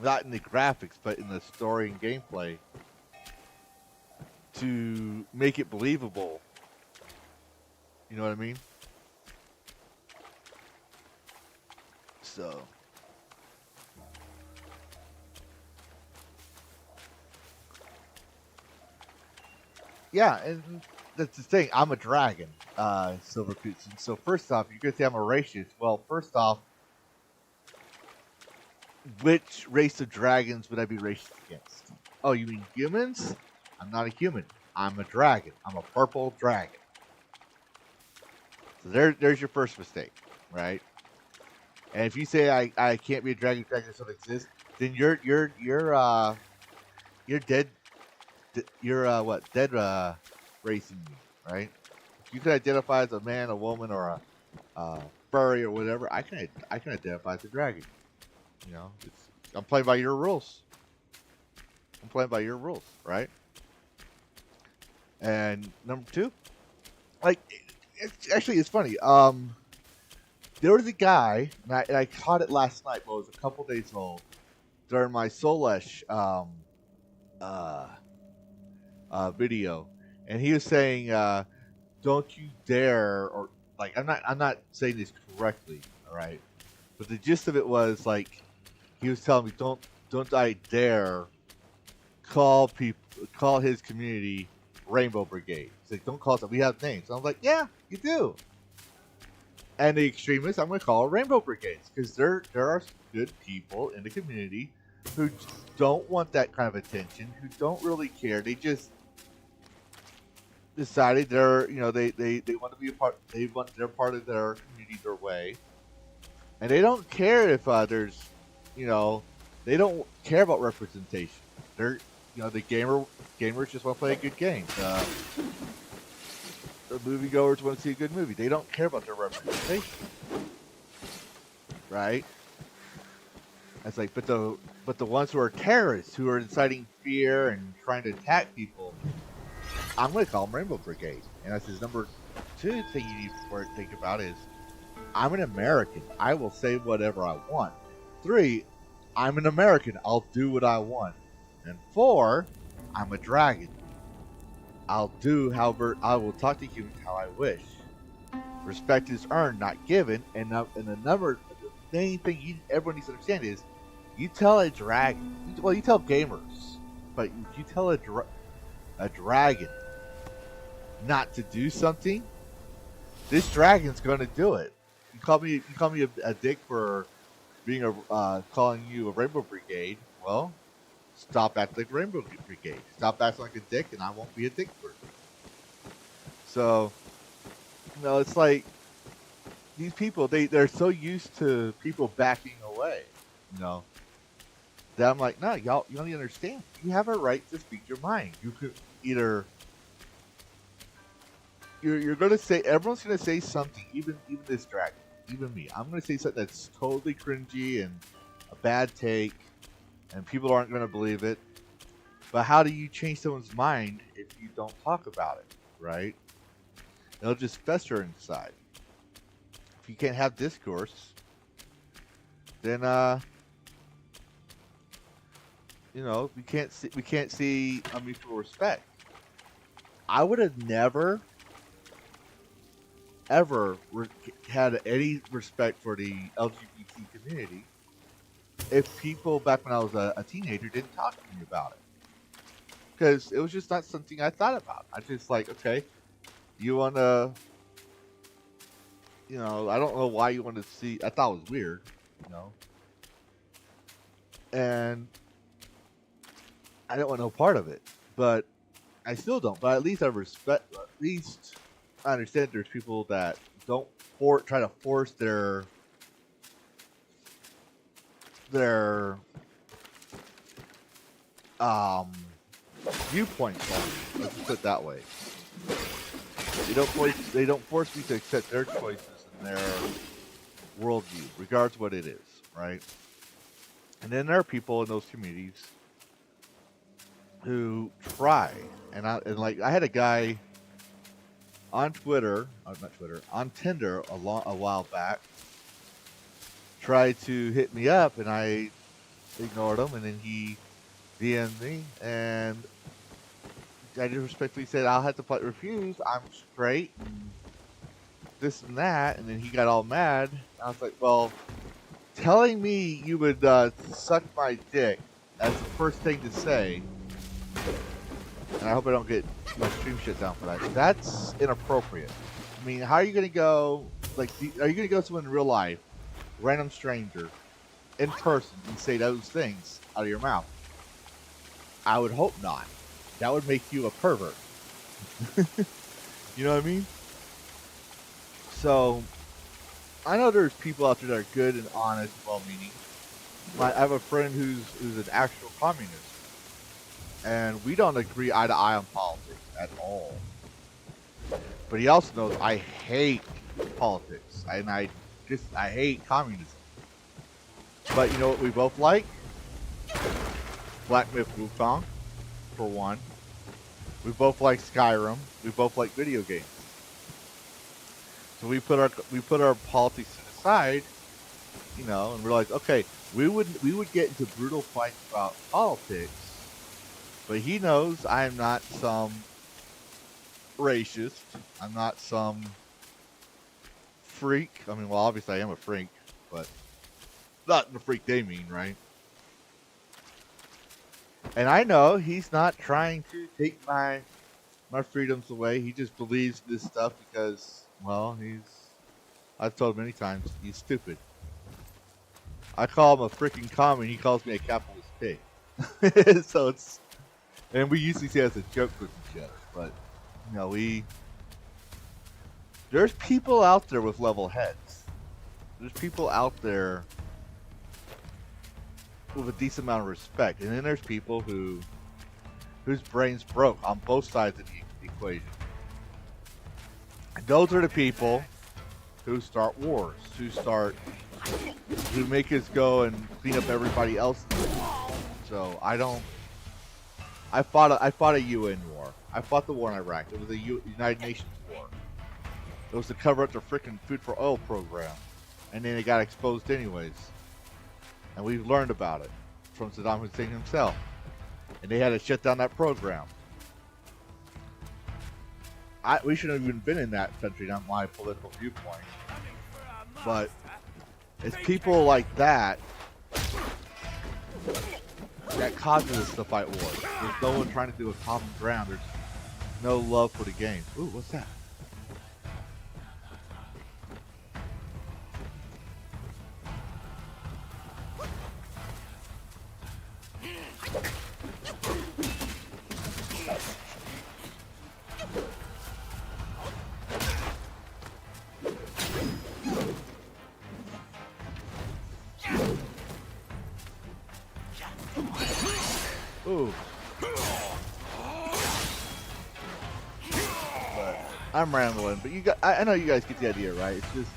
not in the graphics, but in the story and gameplay, to make it believable. You know what I mean? So, yeah, and that's the thing. I'm a dragon, Silver Boots. And so first off, you're going to say I'm a racist. Well, first off, which race of dragons would I be racist against? Oh, you mean humans? I'm not a human. I'm a dragon. I'm a purple dragon. So there's your first mistake, right? And if you say I can't be a dragon doesn't exist, then you're dead. You're what? Dead racing me, right? If you can identify as a man, a woman, or a furry or whatever, I can identify as a dragon. I'm playing by your rules. I'm playing by your rules, right? And number two, like, it's funny. There was a guy, and I caught it last night, but it was a couple days old during my Solesh video, and he was saying, "Don't you dare," or like, I'm not saying this correctly, all right, but the gist of it was like, he was telling me, don't I dare call his community Rainbow Brigade. He's like, don't call us. We have names. And I'm like, yeah, you do. And the extremists, I'm going to call Rainbow Brigades because there are good people in the community who don't want that kind of attention, who don't really care. They just decided they want to be a part. They're part of their community their way, and they don't care if there's you know they don't care about representation. They're the gamers just want to play a good game. The moviegoers want to see a good movie. They don't care about their representation, right? It's like, but the ones who are terrorists, who are inciting fear and trying to attack people, I'm going to call them Rainbow Brigade. And that's his number two thing you need to think about is, I'm an American. I will say whatever I want. 3, I'm an American. I'll do what I want. And 4, I'm a dragon. I will talk to humans how I wish. Respect is earned, not given. And the main thing everyone needs to understand is, you tell a dragon, you tell gamers, but you tell a dragon not to do something, this dragon's going to do it. You call me a dick for being calling you a Rainbow Brigade. Well, stop acting like Rainbow Brigade. Stop acting like a dick, and I won't be a dick for it. So, it's like these people, they're so used to people backing away, that I'm like, no, y'all, you don't understand. You have a right to speak your mind. You could either you're gonna say, everyone's gonna say something, even this dragon, even me. I'm gonna say something that's totally cringy and a bad take, and people aren't gonna believe it. But how do you change someone's mind if you don't talk about it, right? It'll just fester inside. If you can't have discourse, then we can't see a mutual respect. I would have never ever had any respect for the LGBT community if people back when I was a teenager didn't talk to me about it, because it was just not something I thought about. I just like, okay, you want to, I don't know why you want to see. I thought it was weird, and I don't want no part of it, but I still don't. But at least I respect. At least I understand there's people that don't try to force their viewpoints on me. Let's put it that way. They don't force me to accept their choices and their worldview, regardless of what it is, right? And then there are people in those communities who try, and I had a guy on on Tinder a while back, tried to hit me up, and I ignored him, and then he DM'd me, and I just respectfully said, I'll have to refuse. I'm straight, and this and that, and then he got all mad. I was like, well, telling me you would suck my dick as the first thing to say, and I hope I don't get my stream shit down for that. That's inappropriate. I mean, how are you gonna go? Are you gonna go to someone in real life, random stranger, in person, and say those things out of your mouth? I would hope not. That would make you a pervert. You know what I mean? So, I know there's people out there that are good and honest, well-meaning. I have a friend who's an actual communist, and we don't agree eye to eye on politics at all. But he also knows I hate politics, and I hate communism. But you know what we both like? Black Myth Wukong, for one. We both like Skyrim. We both like video games. So we put our politics to the side, and realize, okay, we would get into brutal fights about politics, but he knows I am not some racist. I'm not some freak. I mean, well, obviously I am a freak, but not the freak they mean, right? And I know he's not trying to take my freedoms away. He just believes this stuff because, well, I've told him many times, he's stupid. I call him a freaking commie, he calls me a capitalist pig. So and we usually say it as a joke with each other, but, there's people out there with level heads. There's people out there with a decent amount of respect, and then there's people whose brains broke on both sides of the equation. And those are the people who start wars, who make us go and clean up everybody else's. So I fought a UN war. I fought the war in Iraq. It was a United Nations war. It was to cover up the freaking food for oil program, and then it got exposed anyways. And we've learned about it from Saddam Hussein himself, and they had to shut down that program. We shouldn't have even been in that country, not my political viewpoint. But it's people like that that causes us to fight wars. There's no one trying to do a common ground. There's no love for the game. Ooh, what's that? Ooh. But I'm rambling, but I know you guys get the idea, right? It's just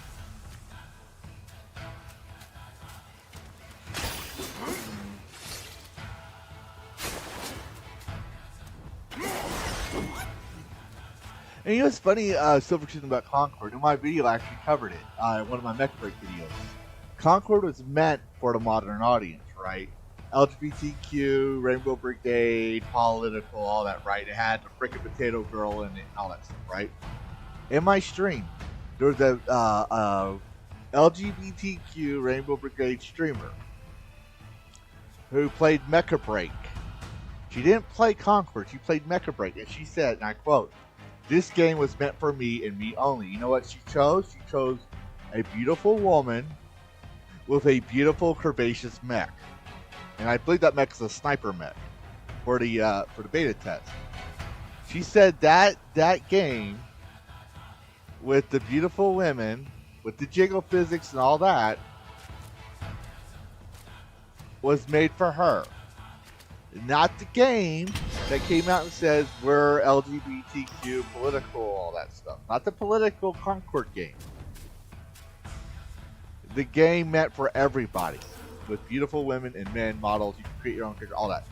and you know what's funny, Silver Choosing about Concord, in my video I actually covered it, one of my mech break videos. Concord was meant for the modern audience, right? LGBTQ, Rainbow Brigade, political, all that, right? It had the frickin' potato girl in it, all that stuff, right? In my stream, there was a LGBTQ Rainbow Brigade streamer who played Mecha Break. She didn't play Concord, she played Mecha Break, and she said, and I quote, "This game was meant for me and me only." You know what she chose? She chose a beautiful woman with a beautiful curvaceous mech. And I believe that mech is a sniper mech for the beta test. She said that game with the beautiful women, with the jiggle physics and all that, was made for her. Not the game that came out and says we're LGBTQ, political, all that stuff. Not the political Concord game. The game meant for everybody. With beautiful women and men models, you can create your own character, all that.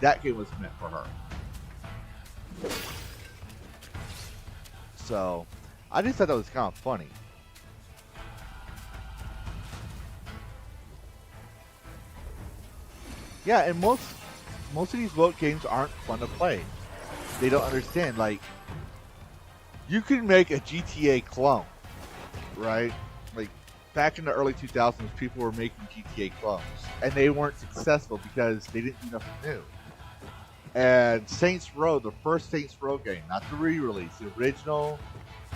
That game was meant for her. So, I just thought that was kind of funny. Yeah, and most of these vote games aren't fun to play. They don't understand. Like, you can make a GTA clone, right? Like, back in the early 2000s, people were making GTA clones, and they weren't successful because they didn't do nothing new. And Saints Row, the first Saints Row game, not the re-release, the original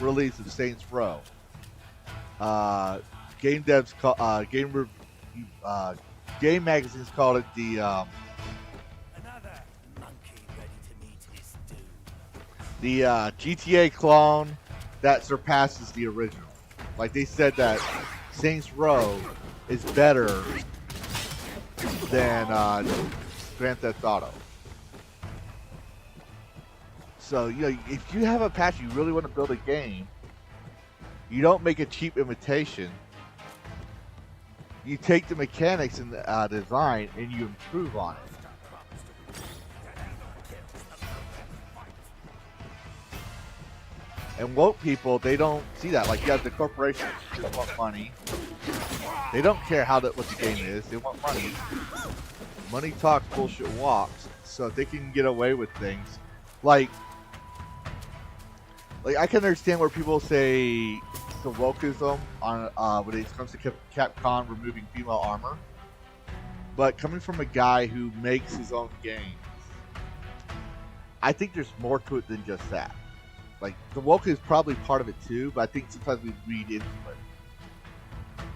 release of Saints Row. Game devs game magazines called it the Another monkey ready to meet his doom. the GTA clone that surpasses the original. Like, they said that Saints Row is better than Grand Theft Auto. So, if you have a passion, you really want to build a game, you don't make a cheap imitation. You take the mechanics and the design and you improve on it. And woke people, they don't see that. Like, you have the corporations that want money. They don't care what the game is. They want money. Money talks, bullshit walks. So they can get away with things. Like I can understand where people say the wokeism on when it comes to Capcom removing female armor. But coming from a guy who makes his own game I think there's more to it than just that. Like the woke is probably part of it too, but I think sometimes we read into it.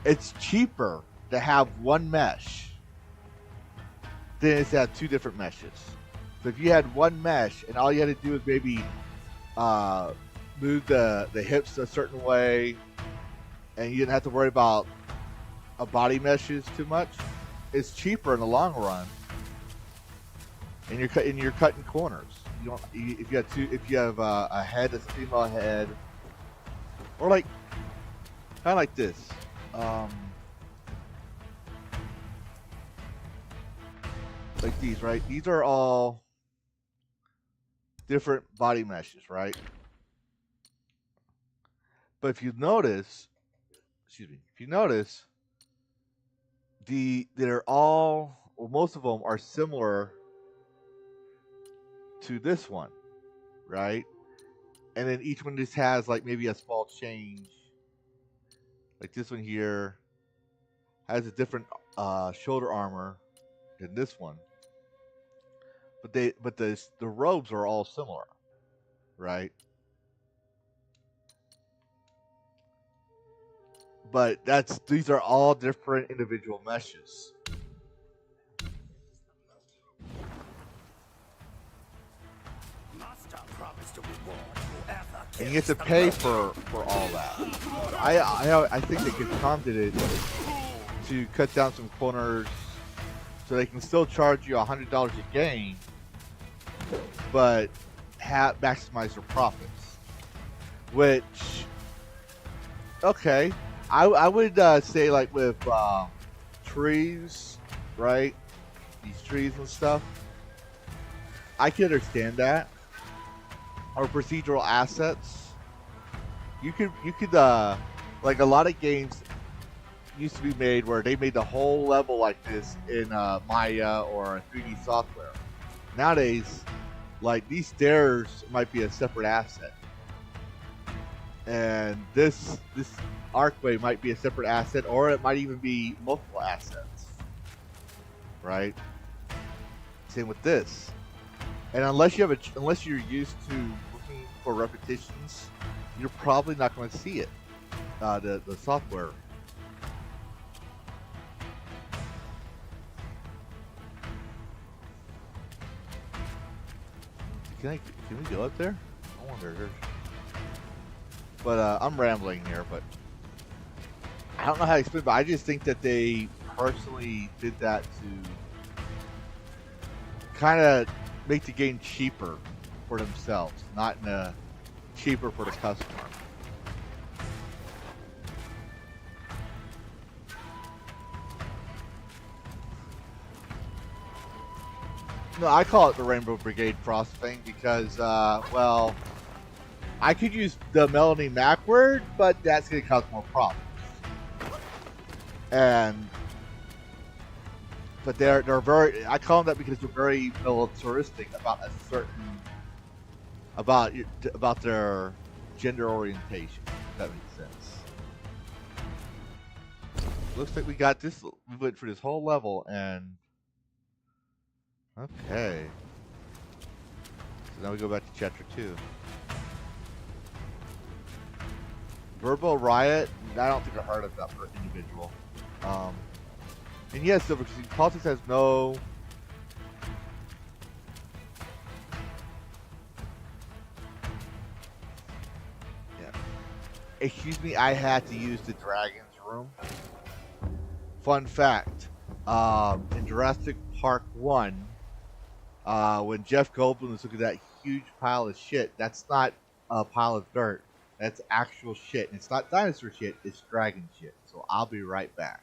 It's cheaper to have one mesh than it's to have two different meshes. So if you had one mesh and all you had to do was maybe uh, move the hips a certain way, and you didn't have to worry about a body meshes too much, it's cheaper in the long run. And you're cutting corners. If you have a head, a female head, or like kind of like this. Um, like these, right? These are all different body meshes, right? But if you notice, if you notice, they're all, well, most of them are similar to this one, right? And then each one just has like maybe a small change. Like this one here has a different shoulder armor than this one, but the robes are all similar, right? But these are all different individual meshes. Master promised to reward whoever And you have kills to the pay Loong. for all that. I think they Capcom did it to cut down some corners, so they can still charge you $100 a game, but maximize their profits. Which, okay, I would say like with trees, right? These trees and stuff, I can understand that. Or procedural assets. You could like a lot of games used to be made where they made the whole level like this in Maya or 3D software. Nowadays, like these stairs might be a separate asset, and this archway might be a separate asset, or it might even be multiple assets, right? Same with this. And unless you're used to looking for repetitions, you're probably not going to see it. The software. Can we go up there? I wonder. But I'm rambling here. But I don't know how to explain. But I just think that they personally did that to kind of make the game cheaper for themselves, not in a cheaper for the customer. No, I call it the Rainbow Brigade Frost thing because, well, I could use the Melanie Mac word, but that's going to cause more problems. But they're very. I call them that because they're very militaristic about a certain about their gender orientation. If that makes sense. Looks like we got this. We went through this whole level and okay. So now we go back to chapter 2. Verbal Riot. I don't think I heard of that for individual. And yes, so because politics has no. Yeah. Excuse me, I had to use the dragon's room. Fun fact: in Jurassic Park 1, when Jeff Goldblum was looking at that huge pile of shit, that's not a pile of dirt. That's actual shit. And it's not dinosaur shit. It's dragon shit. So I'll be right back.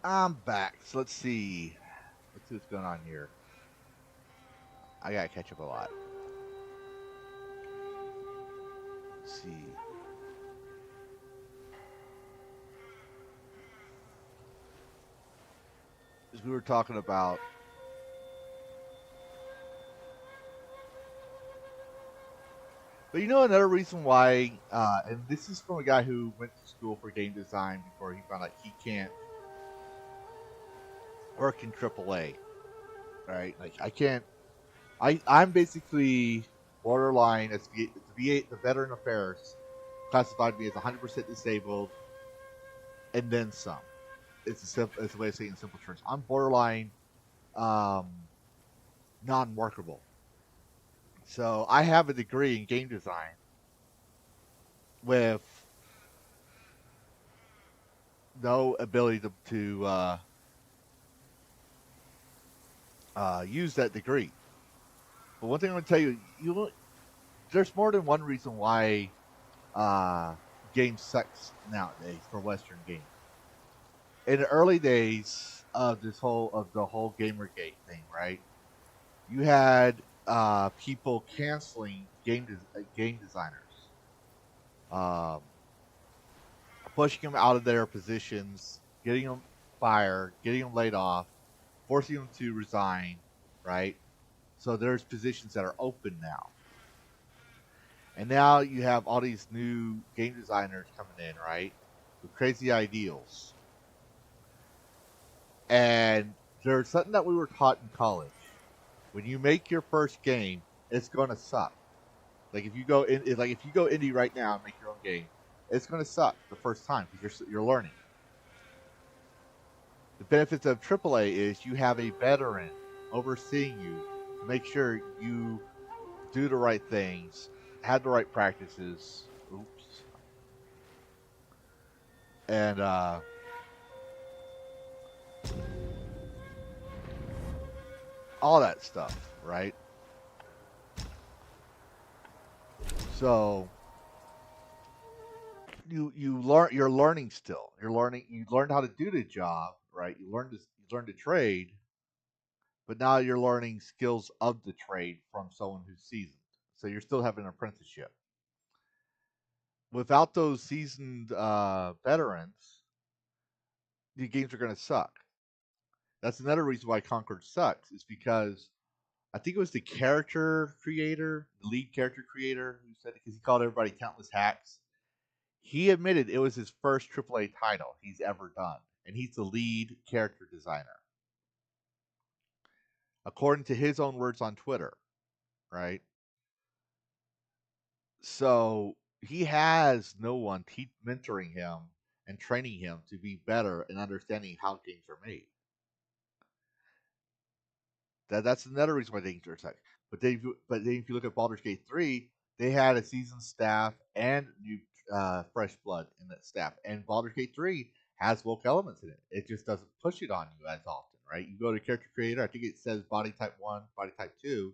I'm back. So let's see. Let's see what's going on here. I gotta catch up a lot. Let's see. As we were talking about. But you know another reason why, and this is from a guy who went to school for game design before he found out he can't work in AAA, right? Like I can't. I'm basically borderline as the Veteran Affairs classified me as 100% disabled, and then some. It's a way of saying in simple terms. I'm borderline um, non-workable. So I have a degree in game design with no ability to use that degree. But one thing I'm going to tell you, there's more than one reason why uh, games sucks nowadays for Western games. In the early days of the whole GamerGate thing, right? You had people canceling game designers, um, pushing them out of their positions, getting them fired, getting them laid off, forcing them to resign, right? So there's positions that are open now. And now you have all these new game designers coming in, right? With crazy ideals. And there's something that we were taught in college. When you make your first game, it's gonna suck. Like if you go indie right now and make your own game, it's gonna suck the first time because you're learning. The benefits of AAA is you have a veteran overseeing you to make sure you do the right things, have the right practices. Oops. And all that stuff, right? So you're learning still. You learned how to do the job, right? You learned to trade, but now you're learning skills of the trade from someone who's seasoned. So you're still having an apprenticeship. Without those seasoned veterans, the games are going to suck. That's another reason why Concord sucks. Is because I think it was the character creator, the lead character creator, who said it because he called everybody countless hacks. He admitted it was his first AAA title he's ever done, and he's the lead character designer, according to his own words on Twitter. Right, so he has no one mentoring him and training him to be better and understanding how games are made. That's another reason why games are suck. But then if you look at Baldur's Gate 3, they had a seasoned staff and new fresh blood in that staff. And Baldur's Gate 3 has woke elements in it. It just doesn't push it on you as often, right? You go to character creator, I think it says body type 1, body type 2.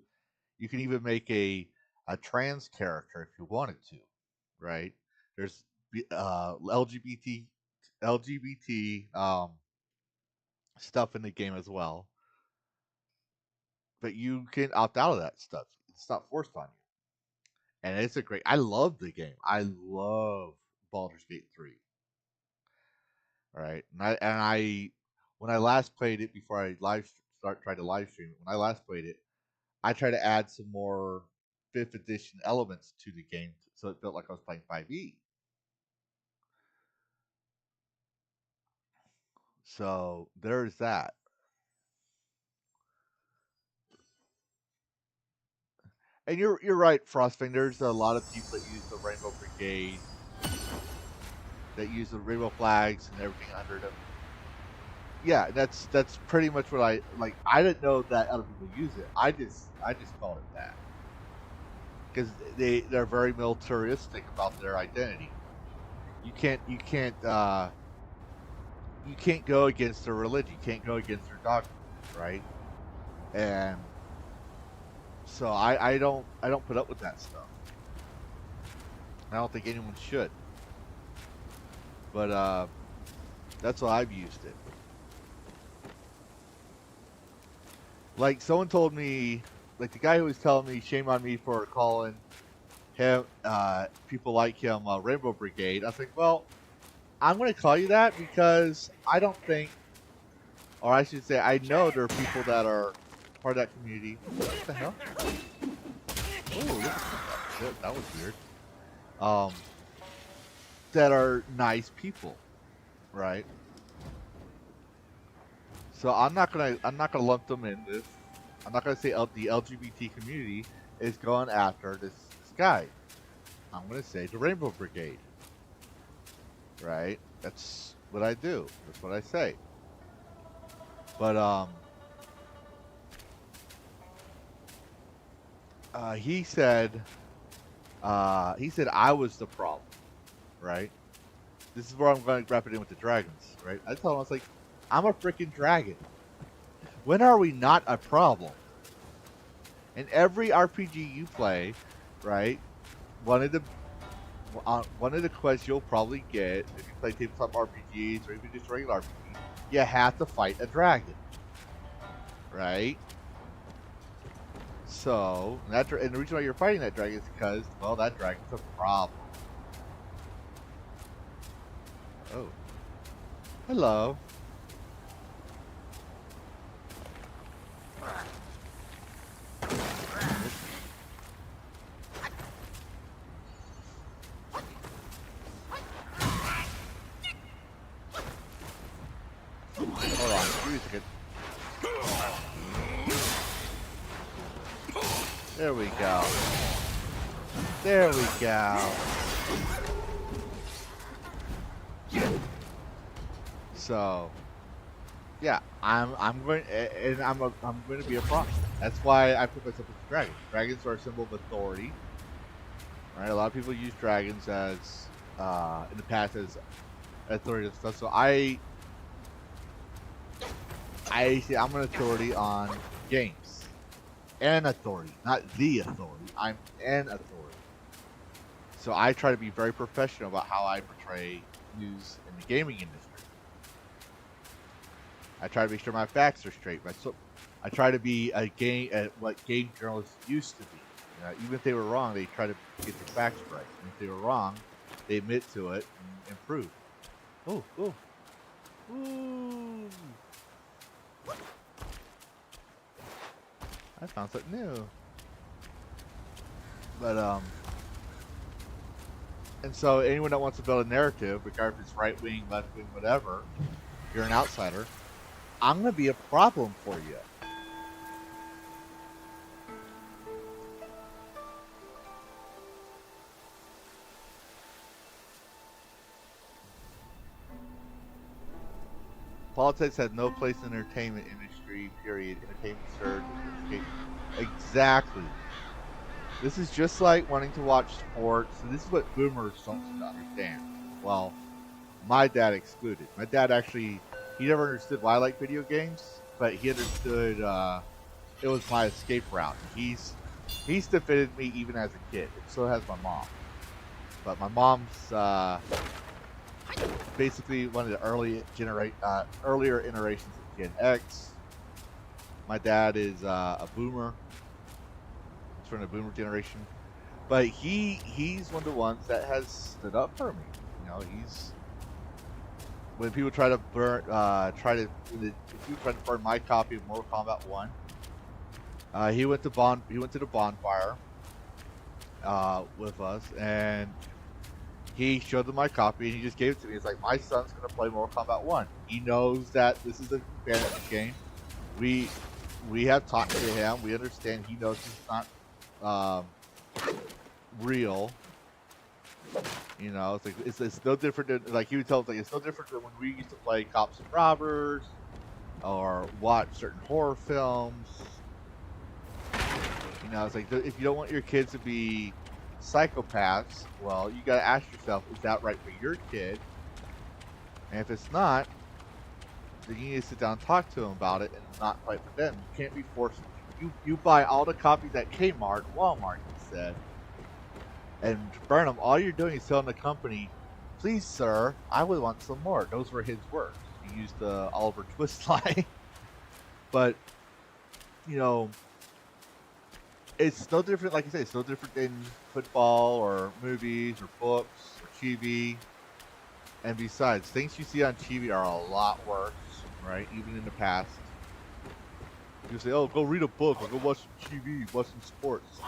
You can even make a trans character if you wanted to, right? There's LGBT stuff in the game as well, but you can opt out of that stuff. It's not forced on you, and it's a great. I love the game. I love Baldur's Gate 3. All right, and I when I last played it before I tried to live stream it. When I last played it, I tried to add some more fifth edition elements to the game, so it felt like I was playing 5e. So there's that. And you're right, Frostfang. There's a lot of people that use the Rainbow Brigade, that use the rainbow flags and everything under them. Yeah, that's pretty much what I like. I didn't know that other people use it. I just called it that because they're very militaristic about their identity. You can't go against their religion. You can't go against their dogma, right? And so I don't put up with that stuff. I don't think anyone should. But that's why I've used it. Like someone told me, like the guy who was telling me, shame on me for calling him, people like him, Rainbow Brigade. I was like, well, I'm going to call you that because I don't think, or I should say, I know there are people that are part of that community. What the hell? Oh, look at that. That was weird. Um, that are nice people, right? So I'm not gonna lump them in this. I'm not gonna say the LGBT community is going after this guy. I'm gonna say the Rainbow Brigade, right? That's what I do. That's what I say. But he said I was the problem, right? This is where I'm going to wrap it in with the dragons, right? I told him I was like, I'm a freaking dragon. When are we not a problem? In every RPG you play, right? One of the quests you'll probably get if you play tabletop RPGs or even just regular RPGs, you have to fight a dragon, right? So, and the reason why you're fighting that dragon is because, well, that dragon's a problem. Oh, hello. Hold on, give me a second. There we go. There we go. So, yeah, I'm going to be a problem. That's why I put myself as a dragon. Dragons are a symbol of authority. Right? A lot of people use dragons as in the past as authoritative stuff. So I say I'm an authority on games. An authority, not the authority. I'm an authority. So I try to be very professional about how I portray news in the gaming industry. I try to make sure my facts are straight. I try to be what game journalists used to be. You know, even if they were wrong, they try to get their facts right. And if they were wrong, they admit to it and improve. Oh, oh, ooh! I found something new. But and so anyone that wants to build a narrative, regardless if it's right wing, left wing, whatever, you're an outsider. I'm gonna be a problem for you. Politics has no place in the entertainment industry, period. Entertainment serves. Exactly. This is just like wanting to watch sports. And this is what boomers don't understand. Well, my dad excluded. My dad actually, he never understood why I like video games, but he understood it was my escape route. He's defended me even as a kid. And so has my mom. But my mom's basically one of the earlier iterations of Gen X. My dad is a boomer. He's from the boomer generation, but he's one of the ones that has stood up for me. You know, he's when people try to burn my copy of Mortal Kombat 1. He went to the bonfire with us, and he showed them my copy, and he just gave it to me. It's like, my son's going to play Mortal Kombat 1. He knows that this is a fantasy game. We have talked to him. We understand he knows it's not real. You know, it's like it's no different than, like, he would tell us, like, it's no different than when we used to play Cops and Robbers or watch certain horror films. You know, it's like, if you don't want your kids to be psychopaths, well, you gotta ask yourself, is that right for your kid? And if it's not, then you need to sit down and talk to them about it and not fight for them. You can't be forced. You buy all the copies at Kmart, Walmart, he said, and burn them. All you're doing is telling the company, please, sir, I would want some more. Those were his words. He used the Oliver Twist line. But you know, it's no different. Like I say, it's no different than football or movies or books or TV. And besides, things you see on TV are a lot worse, right? Even in the past. You say, "Oh, go read a book or go watch some TV, watch some sports."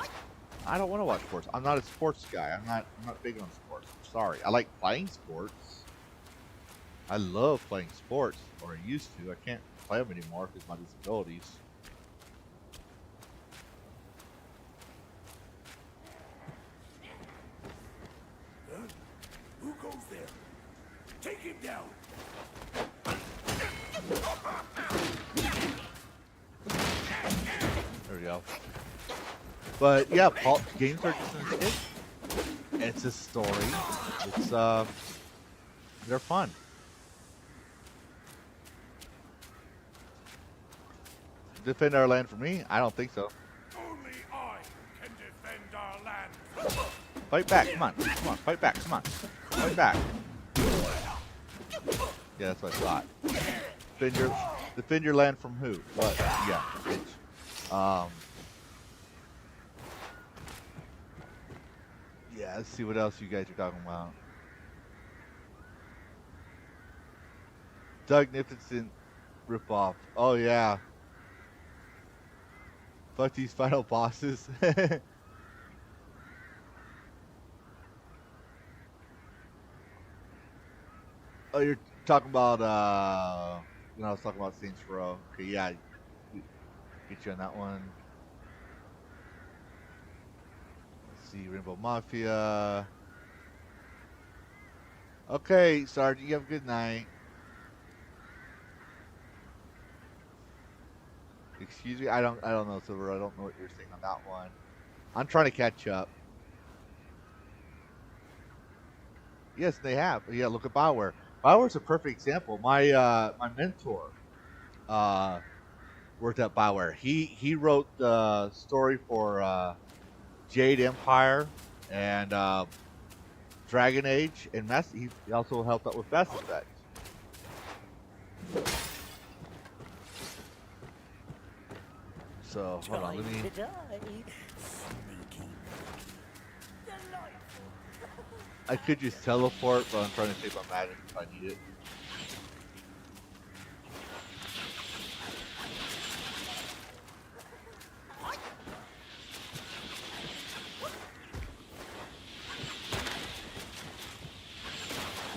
I don't want to watch sports. I'm not a sports guy. I'm not big on sports. I'm sorry. I like playing sports. I love playing sports, or I used to. I can't play them anymore because of my disabilities. Huh? Who goes there? Take him down. There we go. But yeah, games are just an escape. It's a story. It's they're fun. Defend our land for me? I don't think so. Only I can defend our land. Fight back, come on, fight back, come on, fight back. Yeah, that's what I thought. Defend your land from who? What? Yeah, bitch. Yeah, let's see what else you guys are talking about. Magnificent ripoff. Oh yeah. Fuck these final bosses. Oh, you're talking about when I was talking about Saints Row. Okay, yeah, get you on that one. Let's see, Rainbow Mafia. Okay, Sergeant, you have a good night. Excuse me, I don't know, Silver. I don't know what you're saying on that one. I'm trying to catch up. Yes, they have. Yeah, look at Bioware. Bioware's a perfect example. My mentor worked at Bioware. He wrote the story for Jade Empire and Dragon Age, and he also helped out with Mass Effect. So hold on, let me. I could just teleport, but I'm trying to save my magic if I need it.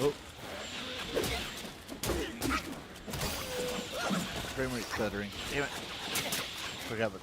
Oh. Frame rate stuttering. Damn it. Forgot it.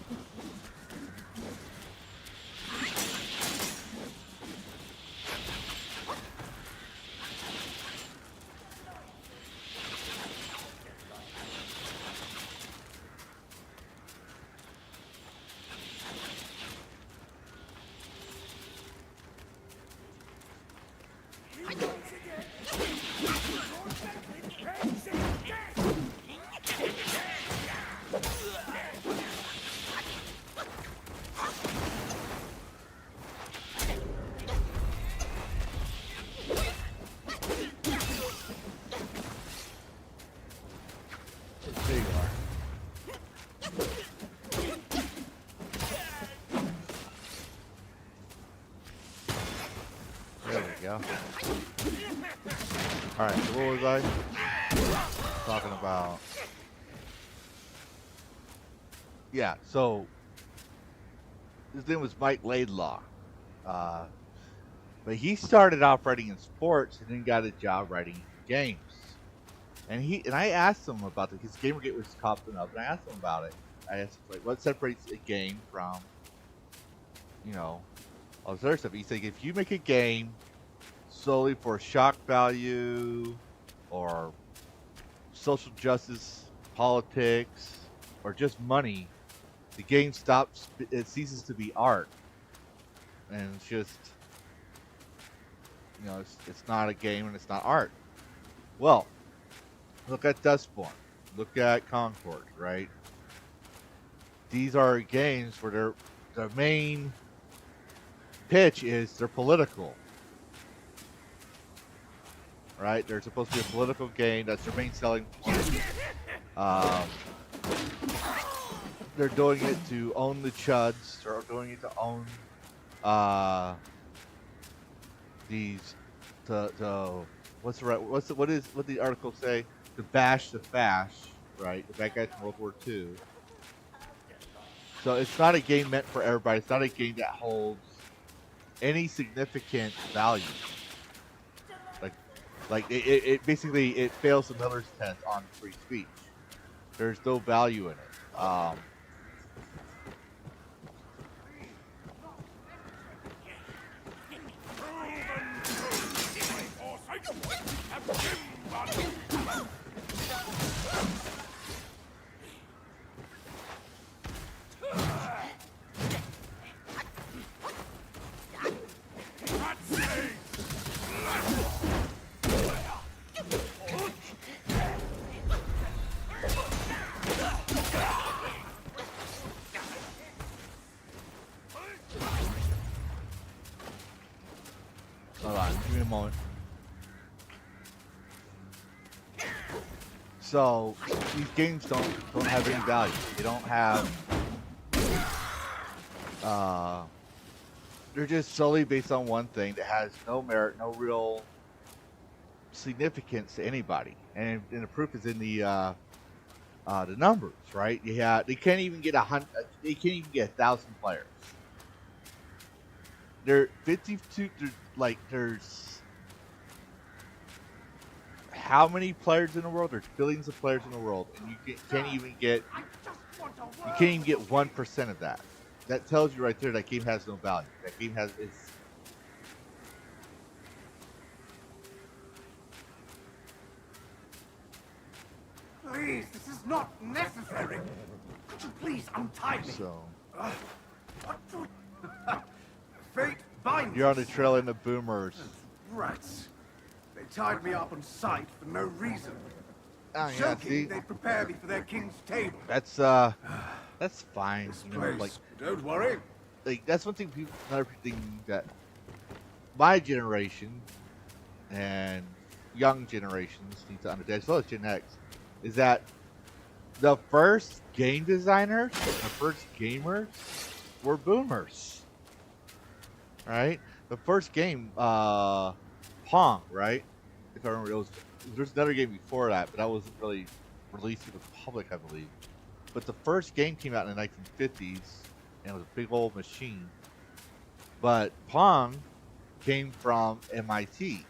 Alright, so what was I talking about? Yeah, so his name was Mike Laidlaw. But he started off writing in sports and then got a job writing in games. And I asked him about it because Gamergate was popping up, and I asked him about it. I asked him, like, what separates a game from, you know, all this other stuff. He said, if you make a game solely for shock value or social justice, politics, or just money, the game stops. It ceases to be art, and it's just, you know, it's not a game and it's not art. Well, look at Dustborn, look at Concord, right? These are games where their main pitch is they're political. Right? They're supposed to be a political game. That's their main selling point. they're doing it to own the chuds. They're doing it to own uh these what the article say? To bash the fash, right? The bad guys from World War II. So it's not a game meant for everybody. It's not a game that holds any significant value. Like it basically it fails the Miller's test on free speech. There's no value in it. Hold on, give me a moment. So these games don't have any value. They don't have. They're just solely based on one thing that has no merit, no real significance to anybody, and the proof is in the numbers, right? Yeah, they can't even get 100. They can't even get 1,000 players. There 52. There's how many players in the world? There's billions of players in the world, and you can't even get 1% of that. That tells you right there that game has no value. That game has is. Please, this is not necessary. Could you please untie me? So. Fate binds. You're on the trail in the boomers. Rats. They tied me up on sight for no reason. Oh yeah, Joking, see, they prepared me for their king's table. that's fine. This You know, place, like don't worry. that's one thing people, another thing that my generation and young generations need to understand, as well as Gen X, is that the first game designers, the first gamers, were boomers. Right? The first game, Pong, right? If I remember, there's another game before that, but that wasn't really released to the public, I believe. But the first game came out in the 1950s, and it was a big old machine. But Pong came from MIT,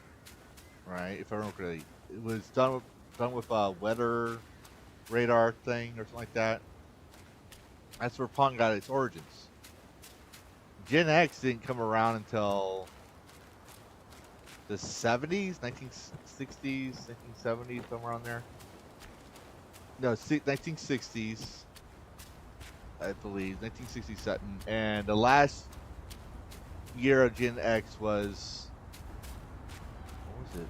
right? If I remember correctly, it was done with a weather radar thing or something like that. That's where Pong got its origins. Gen X didn't come around until the 70s, 1960s, 1970s, somewhere around there. No, 1960s, I believe, 1967. And the last year of Gen X was, what was it?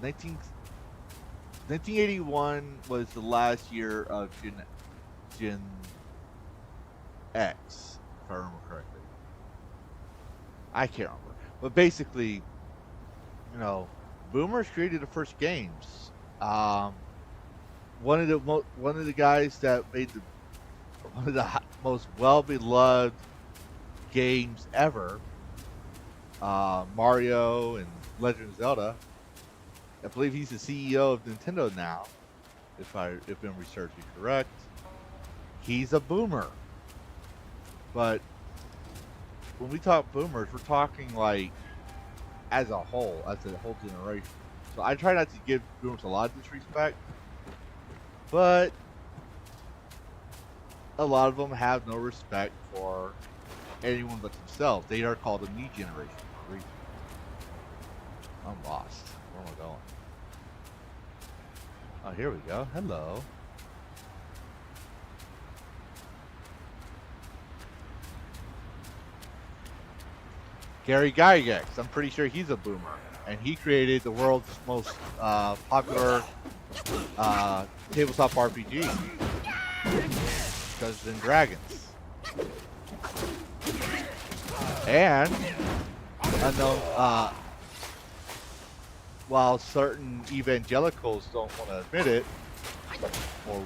1981 was the last year of Gen X, if I remember correctly. I can't remember, but basically, you know, boomers created the first games. One of the guys that made one of the most well-beloved games ever, Mario and Legend of Zelda. I believe he's the CEO of Nintendo now, if my research is correct. He's a boomer. But when we talk boomers, we're talking like as a whole generation. So I try not to give boomers a lot of disrespect, but a lot of them have no respect for anyone but themselves. They are called the me generation for a reason. I'm lost. Where am I going? Oh, here we go. Hello. Gary Gygax. I'm pretty sure he's a boomer, and he created the world's most popular tabletop RPG, Dungeons and Dragons. And unknown, while certain evangelicals don't want to admit it, or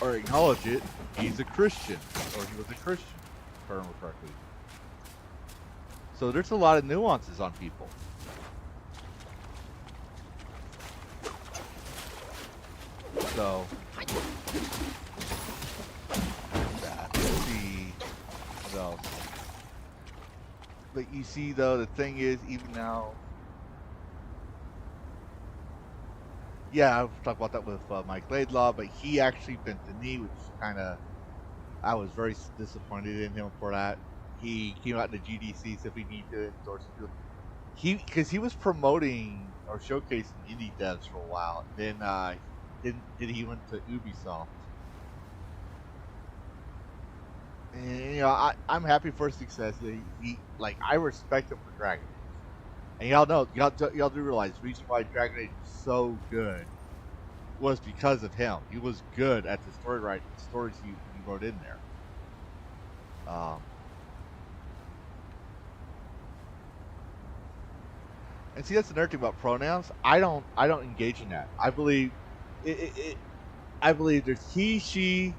or acknowledge it, he's a Christian, or he was a Christian, if I remember correctly. So there's a lot of nuances on people. So, let's see what else. But you see, though, the thing is, even now, yeah, I've talked about that with Mike Laidlaw, but he actually bent the knee, which kind of, I was very disappointed in him for that. He came out in the GDC, said we need to endorse him. Because he was promoting or showcasing indie devs for a while. Then he went to Ubisoft. And, you know, I'm happy for his success. I respect him for Dragon Age. And y'all know, y'all do realize the reason why Dragon Age was so good was because of him. He was good at the stories he wrote in there. And see, that's another thing about pronouns. I don't engage in that. I believe I believe there's he, she,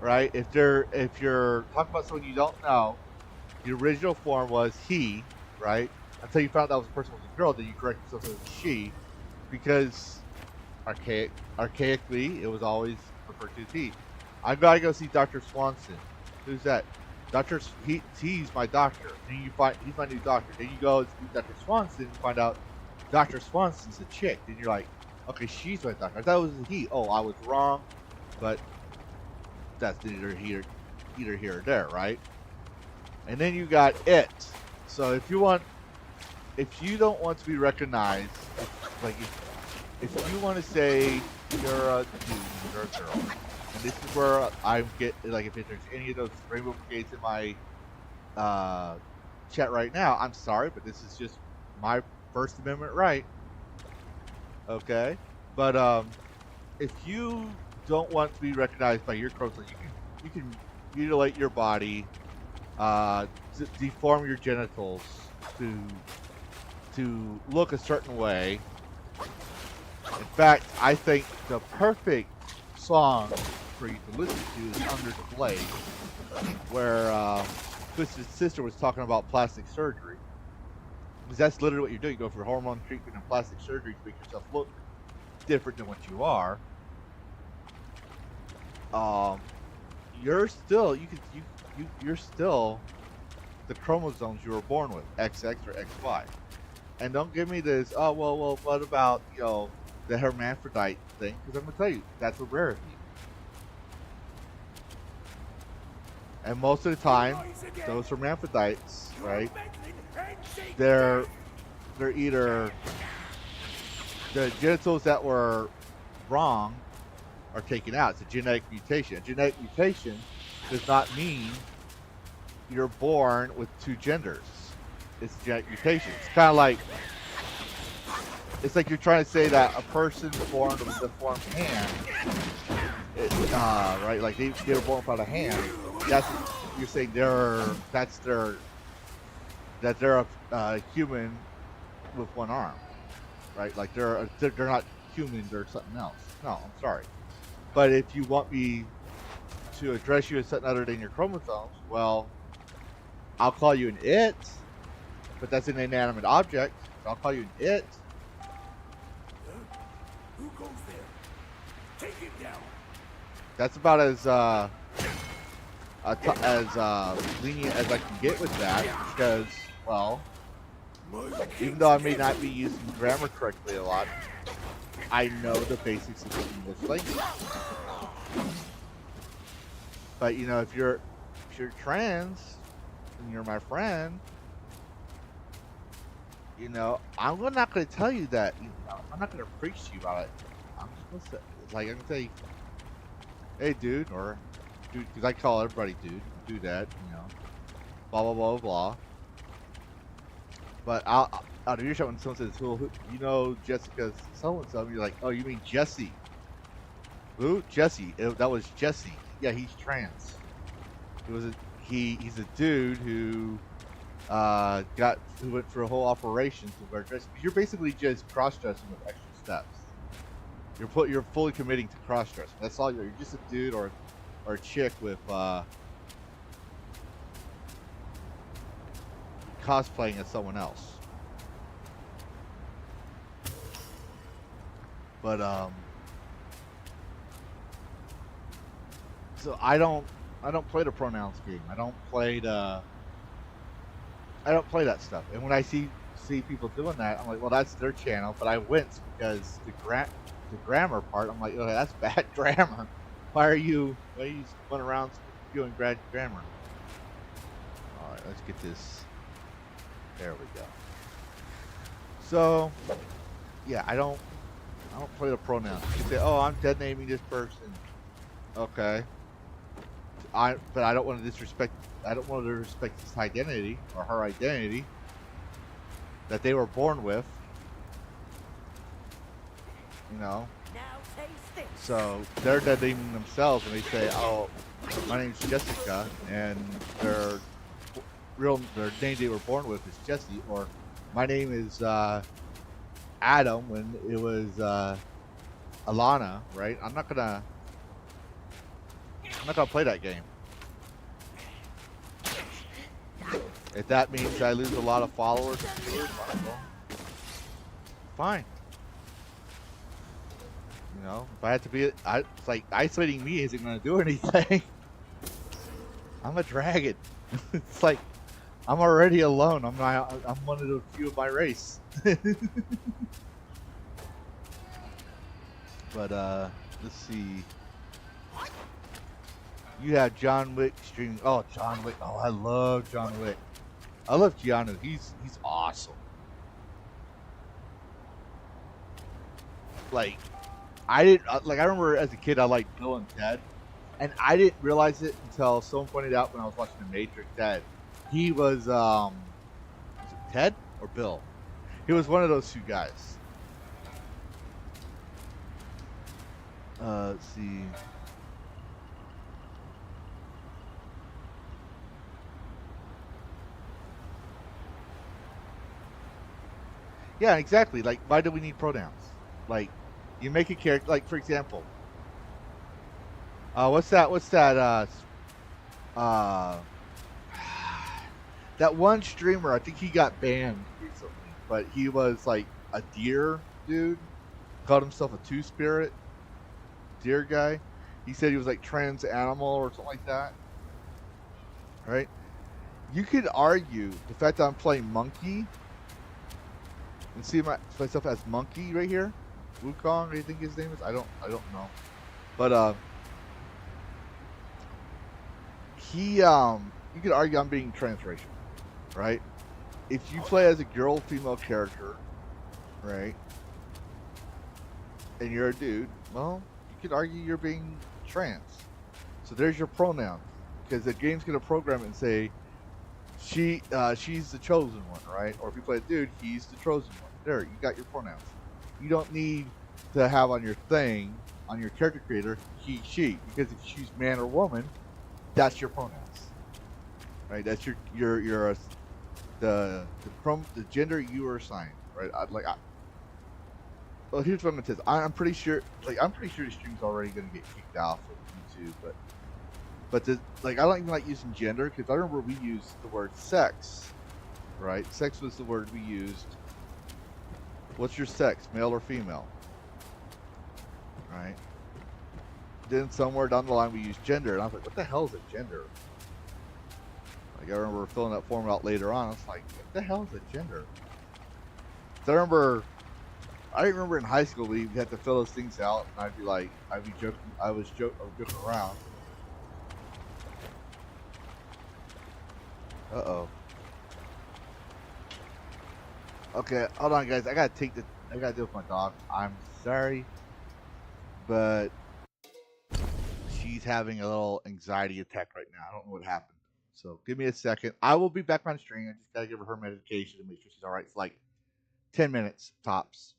right? If you're talking about someone you don't know, the original form was he, right? Until you found out that was a person was a girl, then you correct yourself as she, because archaically it was always referred to as he. I gotta go see Dr. Swanson. Who's that? He's my doctor. Then you find he's my new doctor. Then you go and see Dr. Swanson and find out Dr. Swanson's a chick. Then you're like, okay, she's my doctor. I thought it was a he. Oh, I was wrong, but that's neither here or there, right? And then you got it. So if you don't want to be recognized, if you want to say you're a dude, you're a girl, and this is where I get like if there's any of those rainbow brigades in my chat right now, I'm sorry, but this is just my First Amendment right. Okay, but if you don't want to be recognized by your clothes, you can mutilate your body, deform your genitals to look a certain way. In fact, I think the perfect song for you to listen to is Under the Blade, where Twisted Sister was talking about plastic surgery. Because that's literally what you're doing. You go for hormone treatment and plastic surgery to make yourself look different than what you are. You're still you're still the chromosomes you were born with, XX or XY. And don't give me this, oh well what about, you know, the hermaphrodite thing, because I'm gonna tell you that's a rarity. And most of the time, those hermaphrodites, right? They're either the genitals that were wrong are taken out. It's a genetic mutation. A genetic mutation does not mean you're born with two genders. It's a genetic mutation. It's kind of like, it's like you're trying to say that a person born with a deformed hand, right? Like they were born without a hand. That's, you're saying they're a human with one arm, right? Like they're not human. They're something else. No, I'm sorry. But if you want me to address you as something other than your chromosomes, well, I'll call you an it, but that's an inanimate object. So I'll call you an it. Who goes there? Take it down. That's about as lenient as I can get with that, because, well, even though I may not be using grammar correctly a lot, I know the basics of the English language. But you know, if you're trans and you're my friend, you know, I'm not going to tell you that. You know, I'm not going to preach to you about it. I'm just going to say, like, I'm going to say, hey, dude, or dude, because I call everybody dude. Do that, you know, blah blah blah blah. But out of your shot, when someone says, "Well, you know, Jessica's so and so," you're like, "Oh, you mean Jesse?" Who? Jesse? That was Jesse. Yeah, he's trans. He's a dude who who went through a whole operation to wear dress. You're basically just cross dressing with extra steps. You're fully committing to cross dressing. That's all. You're just a dude or a chick with cosplaying as someone else. But so I don't play the pronouns game. I don't play that stuff. And when I see people doing that, I'm like, well, that's their channel. But I wince because the grammar part, I'm like, oh, that's bad grammar. Why are you going around spewing bad grammar? All right, let's get this. There we go. So, yeah, I don't play the pronouns. You say, oh, I'm dead naming this person. Okay. But I don't want to disrespect. I don't want to respect his identity or her identity that they were born with. You know. So they're dead naming themselves, and they say, "Oh, my name's Jessica," and their name they were born with is Jesse, or my name is Adam when it was Alana, right? I'm not gonna play that game. If that means I lose a lot of followers, fine. You know, if I had to be, it's like isolating me isn't gonna do anything. I'm a dragon. It's like I'm already alone. I'm one of the few of my race. But let's see. You have John Wick streaming. Oh, John Wick. Oh, I love John Wick. I love Keanu. He's awesome. Like, I didn't like. I remember as a kid, I liked Bill and Ted, and I didn't realize it until someone pointed out when I was watching The Matrix that he was it Ted or Bill? He was one of those two guys. Let's see. Yeah, exactly. Like, why do we need pronouns? Like, you make a character. Like, for example, what's that? Uh, that one streamer. I think he got banned recently, but he was like a deer dude. Called himself a two-spirit deer guy. He said he was like trans animal or something like that. Right? You could argue the fact that I'm playing monkey and see myself as monkey right here. Wukong, do you think his name is? I don't know. But he you could argue I'm being transracial, right? If you play as a girl female character, right? And you're a dude, well, you could argue you're being trans. So there's your pronoun. Because the game's gonna program it and say she's the chosen one, right? Or if you play a dude, he's the chosen one. There, you got your pronouns. You don't need to have on your thing, on your character creator, he, she, because if you choose man or woman, that's your pronouns, right? That's the gender you are assigned, right? Well, here's what I'm gonna tell you. I'm pretty sure the stream's already gonna get kicked off of YouTube, but I don't even like using gender because I remember we used the word sex, right? Sex was the word we used. What's your sex, male or female? Right? Then somewhere down the line we used gender, and I was like, what the hell is a gender? Like, I remember filling that form out later on. I was like, what the hell is a gender? So I remember in high school we had to fill those things out, and I'd be joking. I was joking around. Uh-oh. Okay, hold on, guys. I gotta deal with my dog. I'm sorry, but she's having a little anxiety attack right now. I don't know what happened. So give me a second. I will be back on stream. I just gotta give her medication to make sure she's all right. It's like 10 minutes tops.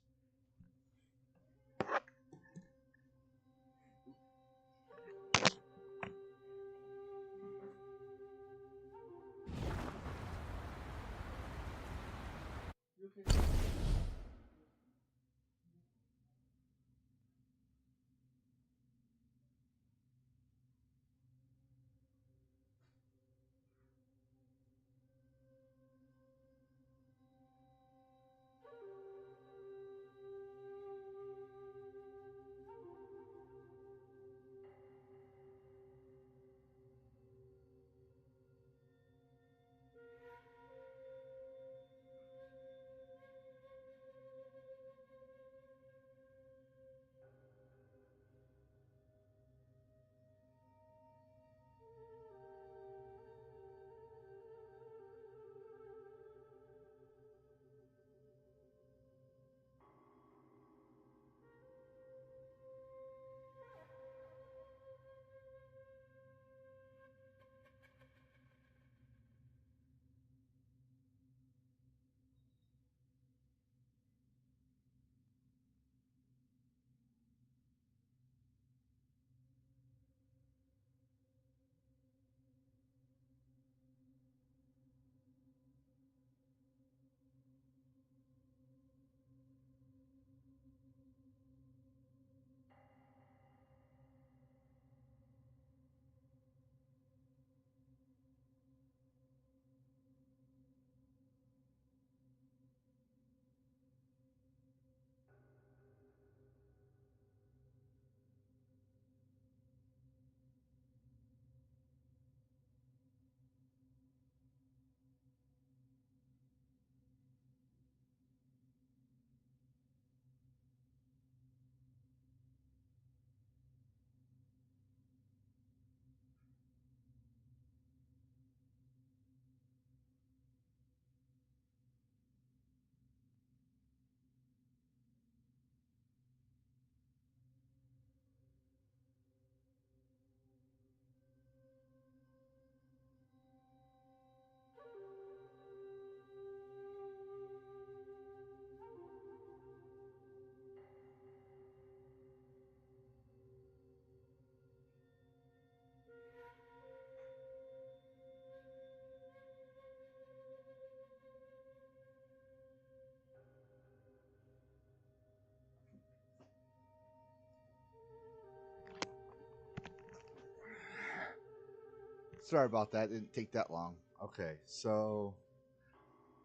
Sorry about that. It didn't take that long. Okay, so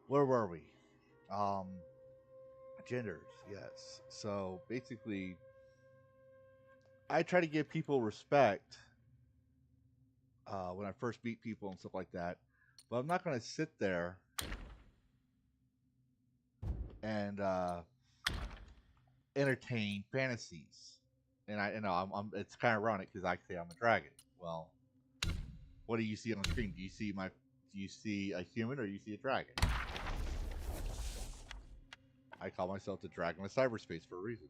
where were we? Um, genders, yes. So basically, I try to give people respect when I first meet people and stuff like that. But I'm not going to sit there and entertain fantasies. And I, you know, it's kind of ironic because I say I'm a dragon. Well, what do you see on the screen? Do you see a human or do you see a dragon? I call myself the dragon of cyberspace for a reason.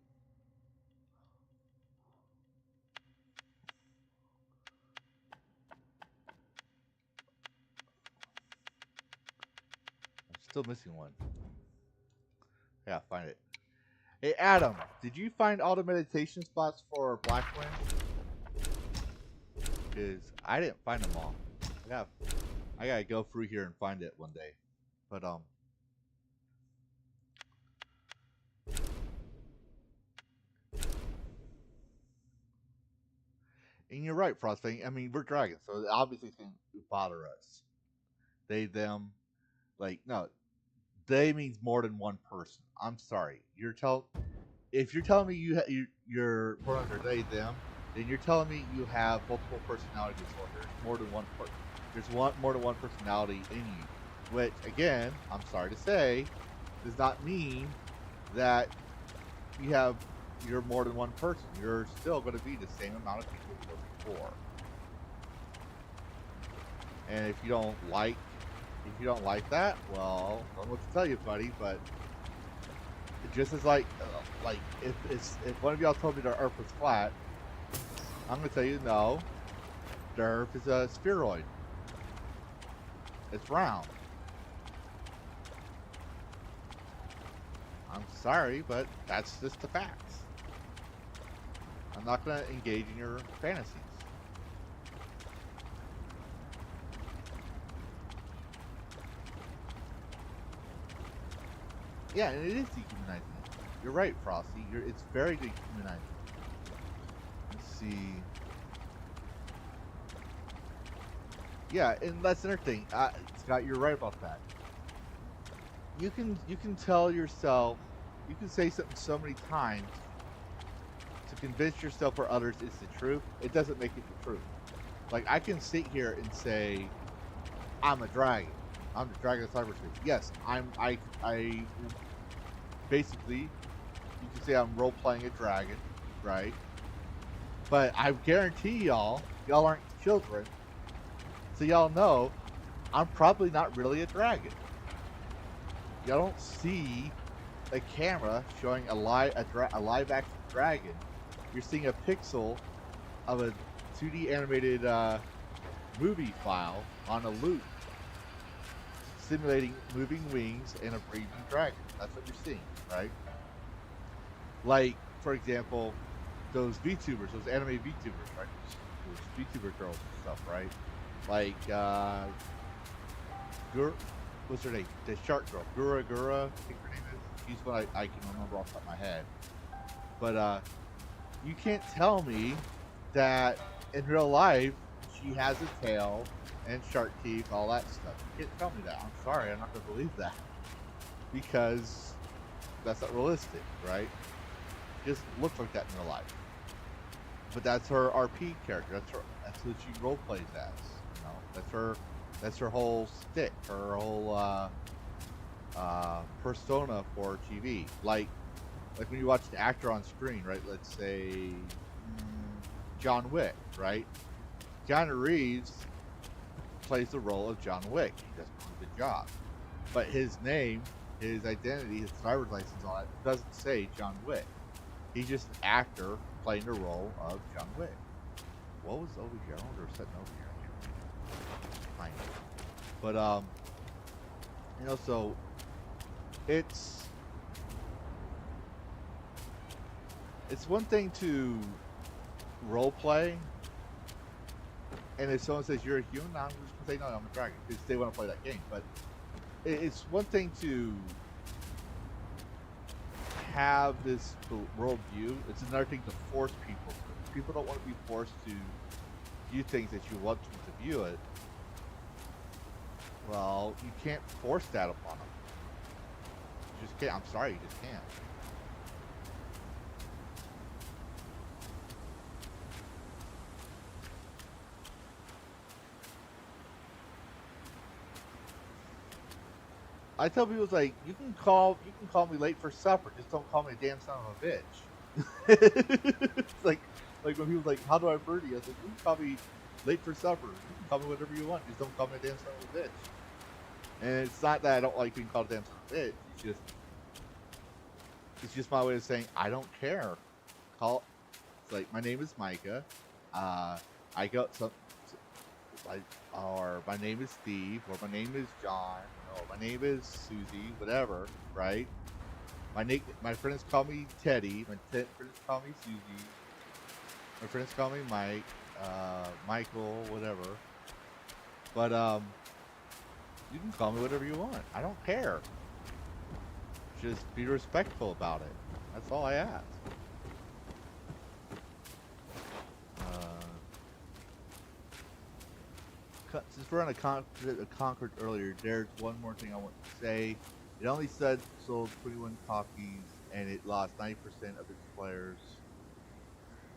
I'm still missing one. Yeah, find it. Hey Adam, did you find all the meditation spots for Blackwind? Because I didn't find them all. I gotta go through here and find it one day. But and you're right, Frostbang. I mean, we're dragons, so obviously it's gonna bother us. They, them, like no, they means more than one person. I'm sorry. If you're telling me you're pronouns are they them, then you're telling me you have multiple personality disorders. More than one person. More than one personality in you. Which again, I'm sorry to say, does not mean that you're more than one person. You're still going to be the same amount of people you were before. And if you don't like that, well, I don't know what to tell you, buddy. But just as like if one of y'all told me the Earth was flat, I'm going to tell you no. The Earth is a spheroid. It's round. I'm sorry, but that's just the facts. I'm not going to engage in your fantasies. Yeah, and it is dehumanizing. You're right, Frosty. It's very dehumanizing. Let's see. Yeah, and that's another thing. Scott, you're right about that. You can tell yourself, you can say something so many times to convince yourself or others it's the truth. It doesn't make it the truth. Like I can sit here and say, I'm a dragon. I'm the dragon of cyberspace. Yes, I basically, you can say I'm role playing a dragon, right? But I guarantee y'all aren't children, so y'all know I'm probably not really a dragon. Y'all don't see a camera showing a live action dragon. You're seeing a pixel of a 2D animated movie file on a loop, simulating moving wings and a breathing dragon. That's what you're seeing, right? Like, for example, those VTubers, those anime VTubers, right? Those VTuber girls and stuff, right? Like, what's her name? The shark girl, Gura, I think her name is. She's what I can remember off the top of my head. But you can't tell me that in real life she has a tail and shark teeth, all that stuff. You can't tell me that. I'm sorry, I'm not gonna believe that because that's not realistic, right? It just looks like that in real life. But that's her RP character. That's what she role plays as. You know, that's her whole stick, her whole persona for TV. Like when you watch an actor on screen, right? Let's say John Wick, right? Keanu Reeves plays the role of John Wick. He does a good job. But his name, his identity, his driver's license, all that doesn't say John Wick. He's just an actor playing the role of John Wick. What was over here? I wonder if setting over here. Fine. But you know, so it's one thing to role play, and if someone says you're a human, I'm just gonna say no, I'm a dragon because they want to play that game. But it's one thing to have this worldview. It's another thing to force people. People don't want to be forced to view things that you want them to view it, well, you can't force that upon them. You just can't. I'm sorry, you just can't. I tell people it's like you can call me late for supper, just don't call me a damn son of a bitch. It's like when people's like, how do I murder you? I was like, you can call me late for supper. You can call me whatever you want, just don't call me a damn son of a bitch. And it's not that I don't like being called a damn son of a bitch. It's just my way of saying I don't care. It's like my name is Micah. I got some like, or my name is Steve, or my name is John, or my name is Susie, whatever, right? My friends call me Teddy. My friends call me Susie. My friends call me Mike, Michael, whatever. But you can call me whatever you want. I don't care. Just be respectful about it. That's all I ask. Since we're on a Concord earlier, there's one more thing I want to say. It only sold 21 copies, and it lost 90% of its players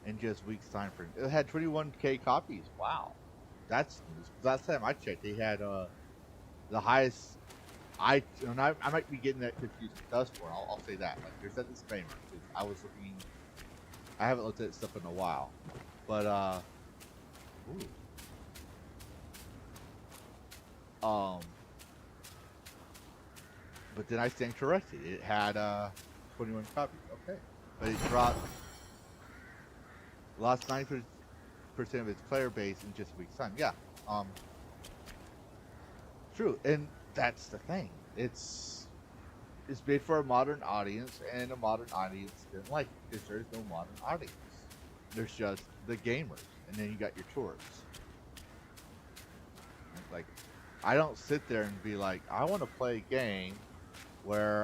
in just weeks' time frame. It had 21k copies. Wow, that's news. Last time I checked, they had the highest. I might be getting that confused with Dustborn. I'll say that. Like, there's that disclaimer because I was looking. I haven't looked at stuff in a while, but ooh. But then I stand corrected. It had 21 copies. Okay, but it lost 90% of its player base in just a week's time. Yeah, true, and that's the thing. It's made for a modern audience, and a modern audience didn't like it because there's no modern audience. There's just the gamers, and then you got your tourists. Like, I don't sit there and be like, I want to play a game where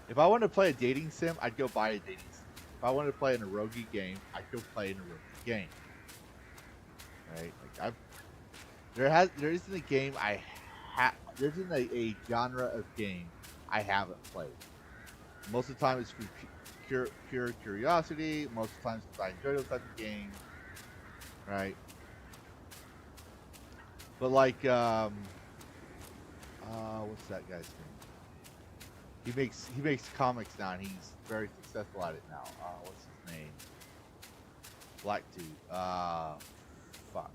if I want to play a dating sim, I'd go buy a dating sim. If I want to play an eroge game, I'd go play an eroge game. Right? Like there isn't a game there isn't a genre of game I haven't played. Most of the time it's for pure curiosity. Most of the time it's I enjoy those types of games. Right? But like, what's that guy's name? He makes comics now, and he's very successful at it now. What's his name? Blacktooth. Fuck.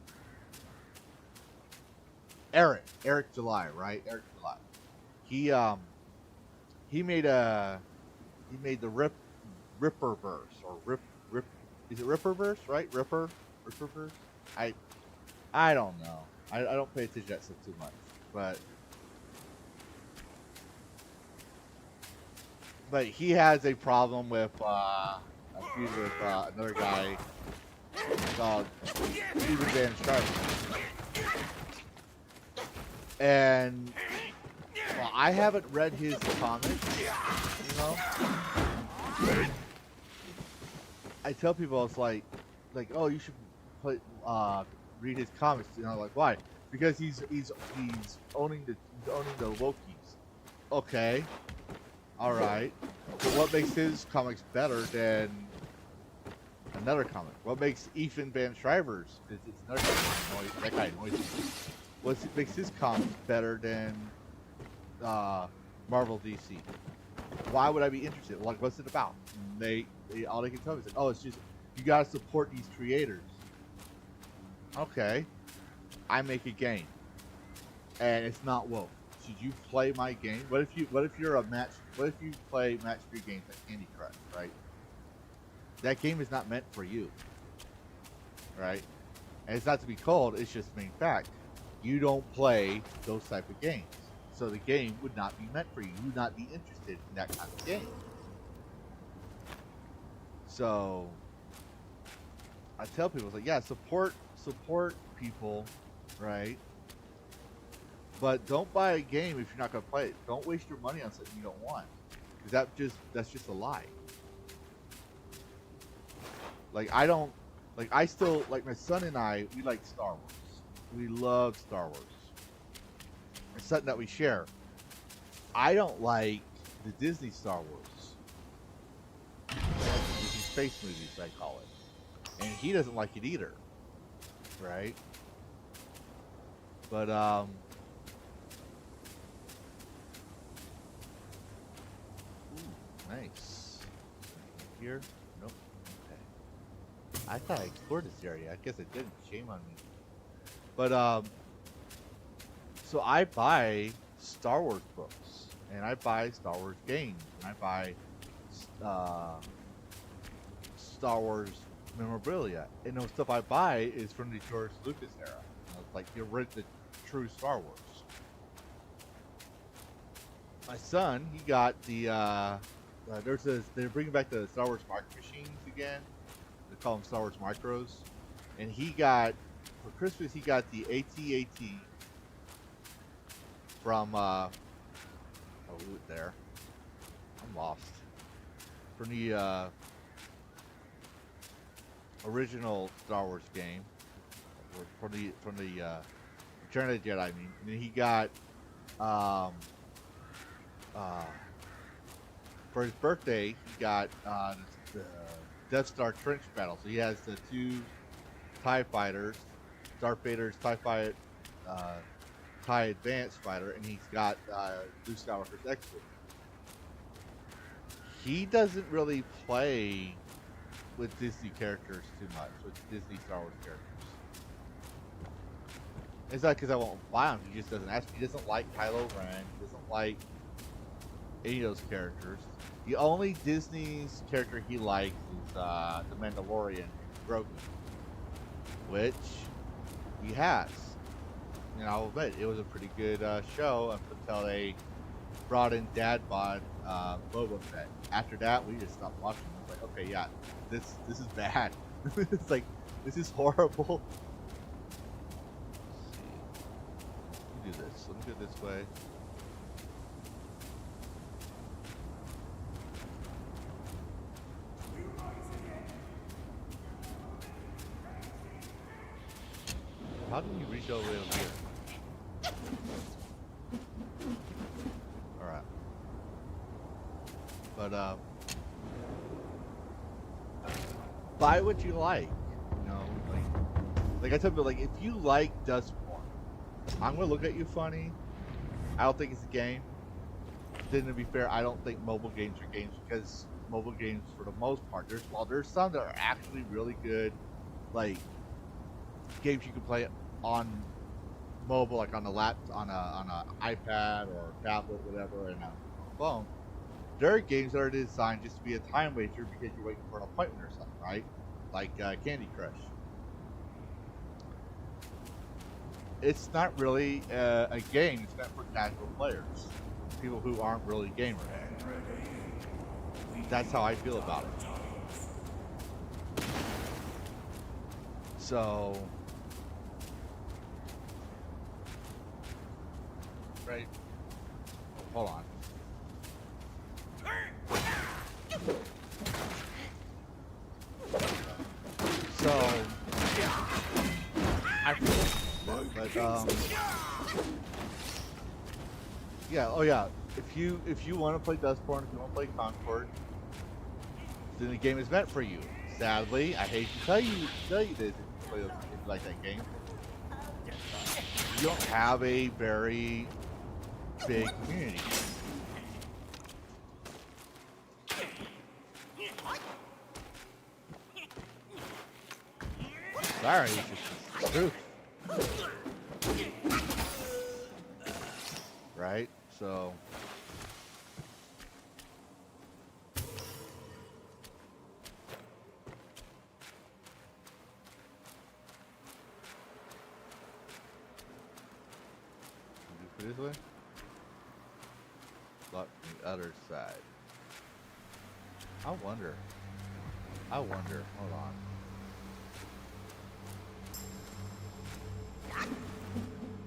Eric July, right? Eric July. He made the Ripperverse or Rip. Is it Ripperverse, right? Ripperverse. I don't know. I don't pay attention to that stuff too much, but he has a problem with a feud with another guy called Steven Van Sharp. And well, I haven't read his comics, you know. I tell people it's like, oh, you should read his comics, you know, like why? Because he's owning the Lokis. Okay, all right. But what makes his comics better than another comic? What makes Ethan Van Shriver's? It's another comic. That guy annoys me. What makes his comics better than Marvel DC? Why would I be interested? Like, what's it about? They all they can tell me is like, oh, it's just you gotta support these creators. Okay, I make a game, and it's not woke. Should you play my game? What if you play match 3 games like Candy Crush, right? That game is not meant for you, right? And it's not to be cold. It's just main fact. You don't play those type of games, so the game would not be meant for you. You would not be interested in that kind of game. So I tell people, it's like, yeah, support people, right? But don't buy a game if you're not going to play it. Don't waste your money on something you don't want, because that's just a lie. Like, I don't Like I still like my son and I. We like Star Wars. We love Star Wars. It's something that we share. I don't like the Disney Star Wars, Disney space movies, I call it, and he doesn't like it either, right? But ooh, nice. Here, nope. Okay. I thought I explored this area. I guess I didn't. Shame on me. But so I buy Star Wars books, and I buy Star Wars games, and I buy uh, Star Wars memorabilia. And the stuff I buy is from the George Lucas era. It's like the true Star Wars. My son, he got the they're bringing back the Star Wars micro machines again. They call them Star Wars micros, and he got for Christmas he got the AT-AT from there. I'm lost. From the original Star Wars game, or from the Return of the Jedi. I mean, and then he got um, uh, for his birthday, he got the Death Star trench battle. So he has the two TIE fighters, Darth Vader's uh, TIE Advanced fighter, and he's got Luke Skywalker's X-Wing. He doesn't really play with Disney characters too much, with Disney Star Wars characters. It's not because I won't buy him. He just doesn't ask me. He doesn't like Kylo Ren. He doesn't like any of those characters. The only Disney's character he likes is the Mandalorian, Grogu, which he has. And I'll admit, it was a pretty good show until they brought in Dad Bod Boba Fett. After that, we just stopped watching. I was like, okay, yeah, this is bad. It's like, this is horrible. Let's see. Let me do this. Let me do it this way. How can you reach all the way over here? Alright. But, buy what you like. You know, like I tell people, like, if you like Dustborn, I'm gonna look at you funny. I don't think it's a game. Then to be fair, I don't think mobile games are games because mobile games, for the most part, there's some that are actually really good, like games you can play on mobile, like on a on a iPad or tablet, whatever, and a phone. There are games that are designed just to be a time waster because you're waiting for an appointment or something, right? Like Candy Crush. It's not really a game. It's meant for casual players, people who aren't really gamers. That's how I feel about it. So, right? Hold on. So, but yeah, oh yeah. If you want to play Dustborn, if you want to play Concord, then the game is meant for you. Sadly, I hate to tell you this, if you play if you like that game, you don't have a very big community. Sorry, it's just the truth. Right? So this way? Look, the other side. I wonder. Hold on.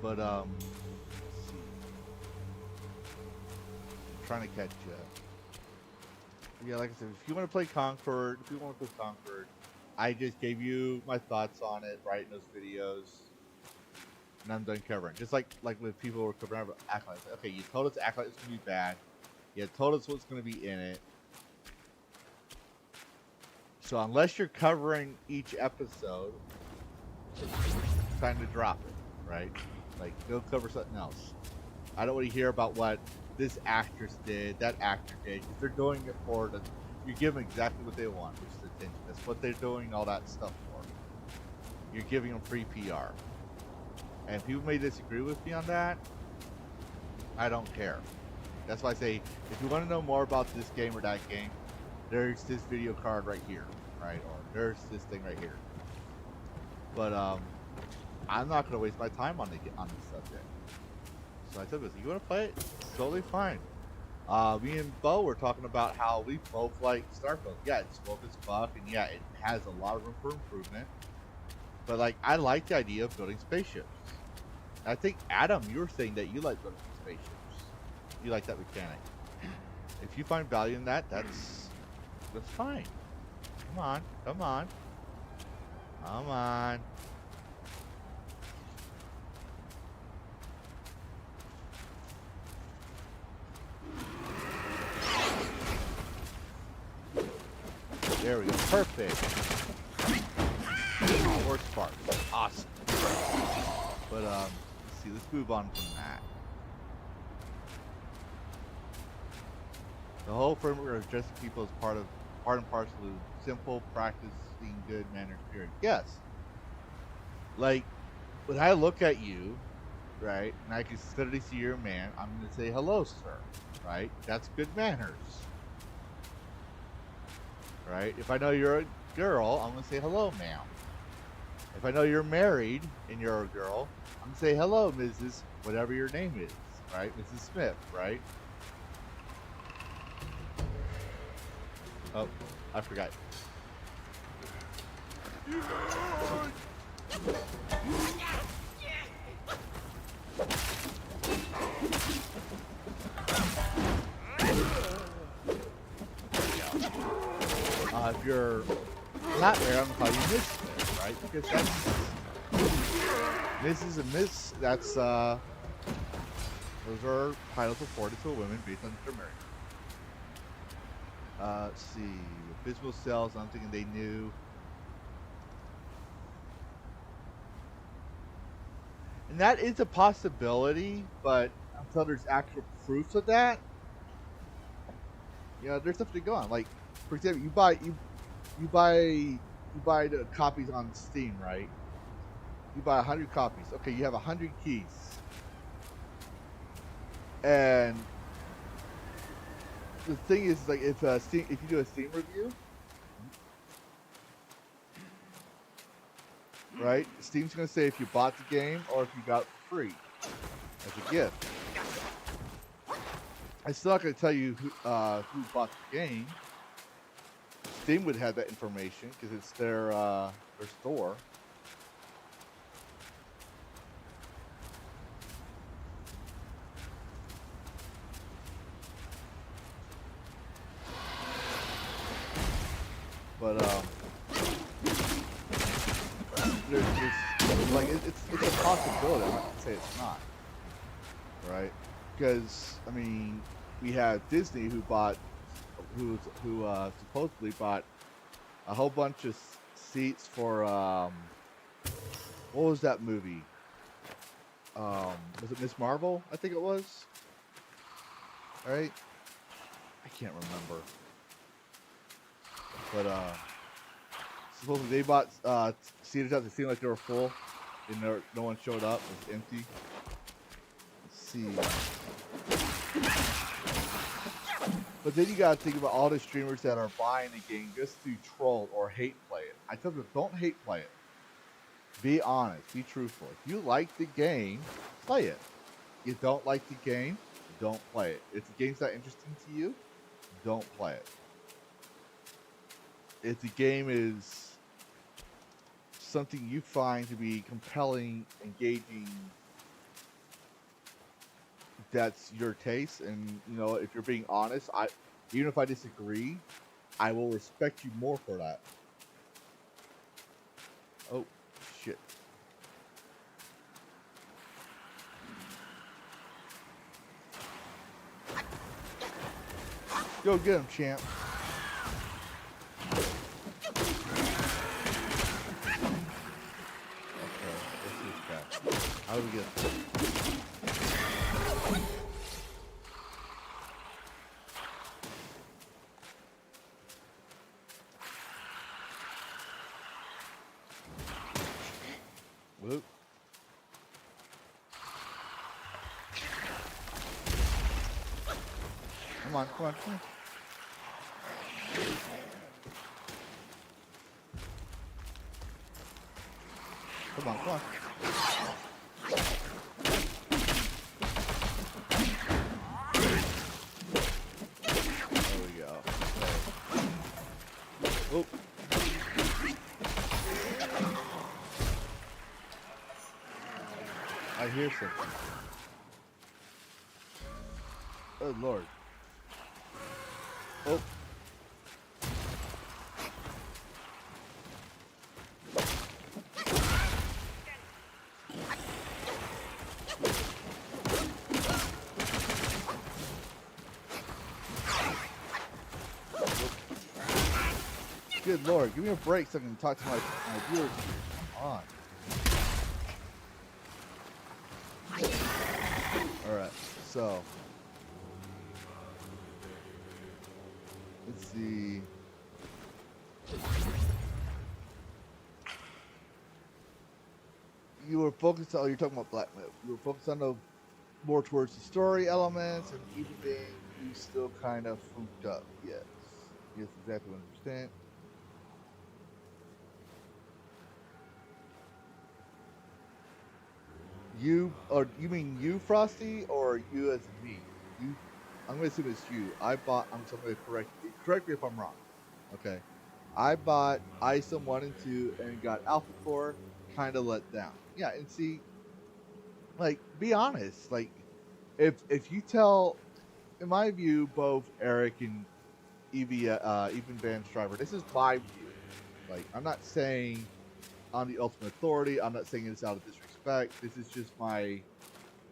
But let's see. I'm trying to catch you. Yeah, like I said, if you want to play Concord, I just gave you my thoughts on it, right, in those videos, and I'm done covering. Just like when people were covering Acolyte. Like, okay, you told us Acolyte was gonna be bad. You told us what's gonna be in it. So unless you're covering each episode, it's time to drop it, right? Like, go cover something else. I don't want to hear about what this actress did, that actor did, because they're doing it for the. You give them exactly what they want, which is attention. That's what they're doing all that stuff for. You're giving them free PR. And people may disagree with me on that. I don't care. That's why I say, if you want to know more about this game or that game, there's this video card right here, right? Or there's this thing right here. But I'm not going to waste my time on this subject. So I told him, you want to play it? It's totally fine. Me and Bo were talking about how we both like Starfield. Yeah, it's woke as fuck, and yeah, it has a lot of room for improvement. But like, I like the idea of building spaceships. I think Adam, you were saying that you like building spaceships. You like that mechanic. If you find value in that, that's fine. Come on, come on, come on. There we go. Perfect. More sparks. Awesome. But let's see. Let's move on from that. The whole framework of addressing people is part and parcel of simple practicing good manners. Period. Yes. Like when I look at you, right, and I can steadily see you're a man, I'm gonna say hello, sir. Right? That's good manners. Right? If I know you're a girl, I'm gonna say hello, ma'am. If I know you're married and you're a girl, I'm gonna say hello, Mrs. Whatever your name is, right? Mrs. Smith, right? Oh, I forgot. If you're not married, I'm gonna call you Miss Smith, right? Because that's Mrs. and Miss. That's those are titles afforded to women based on their marriage. Let's see. Abysmal cells. I'm thinking they knew. And that is a possibility, but until there's actual proofs of that, there's stuff to go on. Like, for example, you buy the copies on Steam, right? You buy 100 copies. Okay, you have 100 keys, and the thing is, like, if you do a Steam review, right? Steam's gonna say if you bought the game or if you got it for free as a gift. I'm still not gonna tell you who bought the game. Steam would have that information because it's their store. But there's like it's a possibility. I'm not gonna say it's not, right? Because I mean, we have Disney who supposedly bought a whole bunch of seats for what was that movie? Was it Miss Marvel? I think it was. Right? I can't remember. But supposedly they bought seats out. They seemed like they were full, and no one showed up. It was empty. Let's see. But then you gotta think about all the streamers that are buying the game just to troll or hate play it. I tell them, don't hate play it. Be honest. Be truthful. If you like the game, play it. You don't like the game, don't play it. If the game's not interesting to you, don't play it. If the game is something you find to be compelling, engaging, that's your taste, and if you're being honest, even if I disagree, I will respect you more for that. shit. Go get him, champ. Okay, let's see this guy. How do we get this? Whoop. Come on, come on, come on. Come on, come on. There we go. Okay. Oh. I hear something. Oh, Lord. Oh. Good Lord, give me a break so I can talk to my viewers. Come on. Alright, so let's see. You were focused on, you're talking about Black Myth. You were focused on the more towards the story elements, and even being you still kind of funked up. Yes. Yes, exactly what I understand. You, or you mean you, Frosty, or you as in me? You, I'm gonna assume it's you. I'm gonna correct me if I'm wrong. Okay. I bought ISOM 1 and 2 and got Alpha Core, kind of let down. Yeah, and see, like, be honest. Like, if you tell, in my view, both Eric and even Van Striver, this is my view. Like, I'm not saying I'm the ultimate authority. I'm not saying it's out of disrespect. This is just my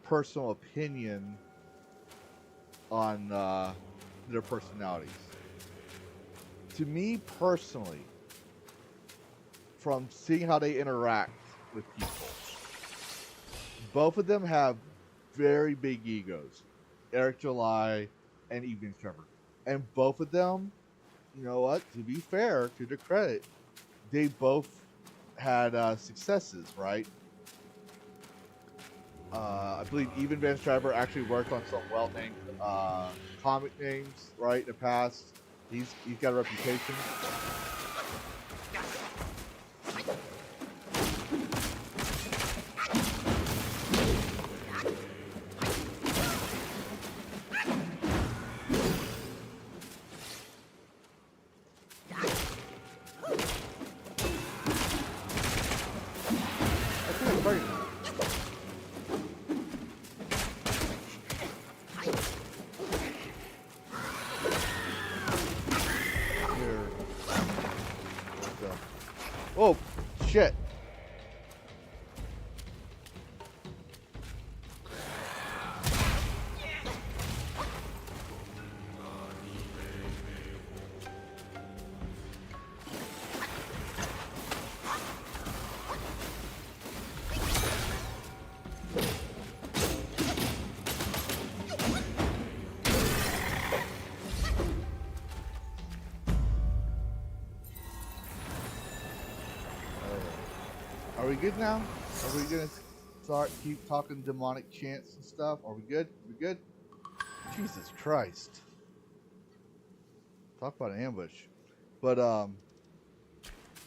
personal opinion on their personalities. To me personally, from seeing how they interact with people, both of them have very big egos. Eric July and Evening Trevor. And both of them, you know what, to be fair, to their credit, they both had successes, right? I believe even Van Striver actually worked on some well-named comic names, right, in the past. He's got a reputation. Oh, shit. Are we good now? Are we gonna keep talking demonic chants and stuff? Are we good? We good? Jesus Christ. Talk about an ambush. But what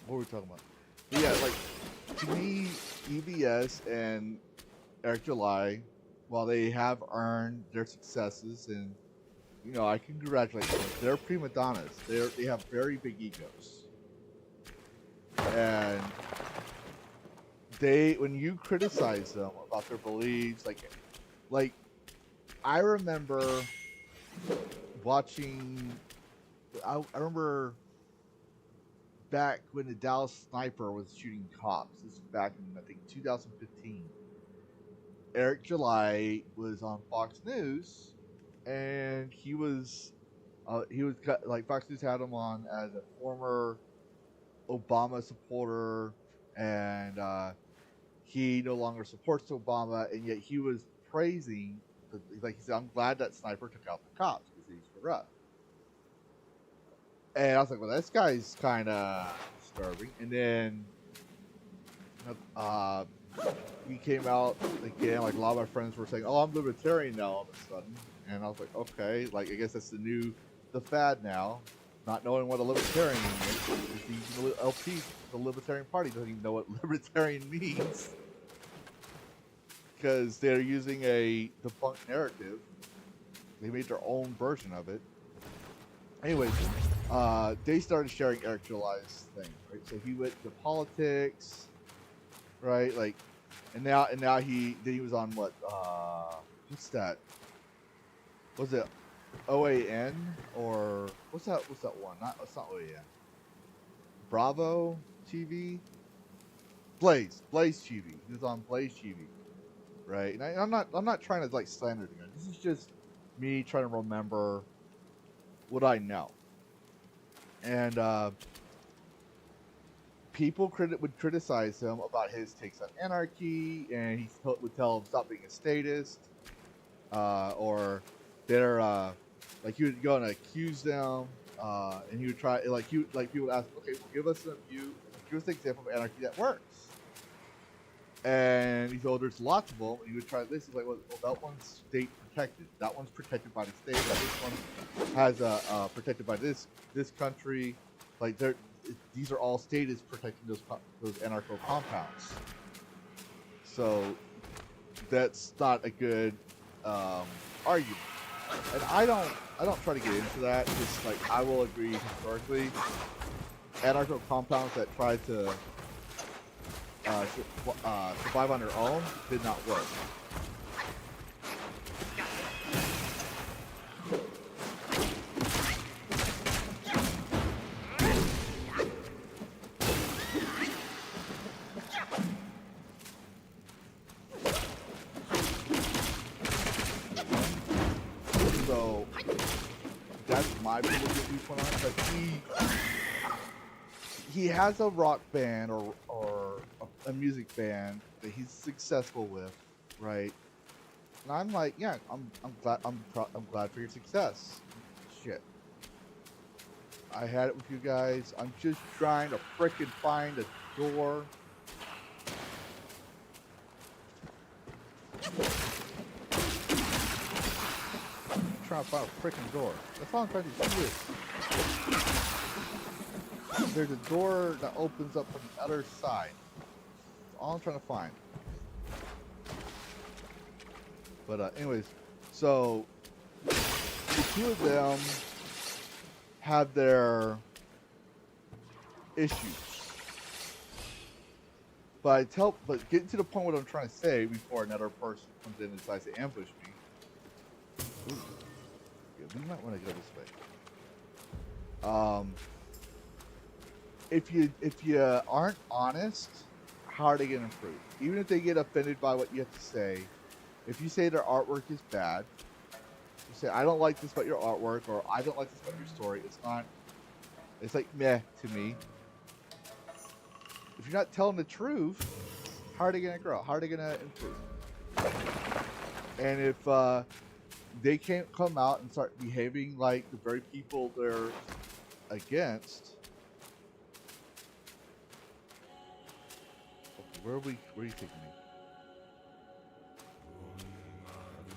were we talking about? But yeah, like, to me, EVS and Eric July, while they have earned their successes, and you know, I congratulate them. They're prima donnas. They have very big egos, and when you criticize them about their beliefs, like I remember watching. I remember back when the Dallas Sniper was shooting cops. This was back in I think 2015. Eric July was on Fox News, and he was like Fox News had him on as a former Obama supporter, and he no longer supports Obama, and yet he was praising, like he said, I'm glad that Sniper took out the cops because he's corrupt. And I was like, well, this guy's kind of disturbing. And then uh, he came out again. Like a lot of my friends were saying, "Oh, I'm libertarian now." All of a sudden, and I was like, "Okay, like I guess that's the fad now." Not knowing what a libertarian is, the LP, the Libertarian Party, doesn't even know what libertarian means because they're using a defunct narrative. They made their own version of it. Anyways, they started sharing Eric July's thing, right? So he went to politics, right? Like, and now he was on what? What's that? Was it OAN or what's that? What's that one? It's not OAN. Bravo TV. Blaze TV. He was on Blaze TV, right? And I'm not trying to like slander the guy. This is just me trying to remember what I know. And people would criticize him about his takes on anarchy, and he would tell them stop being a statist, or they're like he would go and accuse them, and he would try like people would ask, okay, well, give us an example of anarchy that works. And he said, oh, there's lots of them. And he would try this. He's like, well, that one's state protected. That one's protected by the state. This one has protected by this country. Like these are all states protecting those anarcho compounds. So that's not a good argument. And I don't try to get into that. Just like I will agree historically, anarcho compounds that try to survive on their own did not work. So that's my political viewpoint on it. But he has a rock band or a music band that he's successful with, right? And I'm like, yeah, I'm glad for your success. Shit, I had it with you guys. I'm just trying to frickin' find a door. I'm trying to find a frickin' door. That's all I'm trying to do. There's a door that opens up from the other side. That's all I'm trying to find. But anyways, so the two of them have their issues. But getting to the point what I'm trying to say before another person comes in and decides to ambush me. Ooh, yeah, we might want to go this way. If you aren't honest, how are they going to improve? Even if they get offended by what you have to say, if you say their artwork is bad, you say I don't like this about your artwork, or I don't like this about your story. It's like meh to me. If you're not telling the truth, how are they going to grow? How are they going to improve? And if they can't come out and start behaving like the very people they're against. Where are you taking me?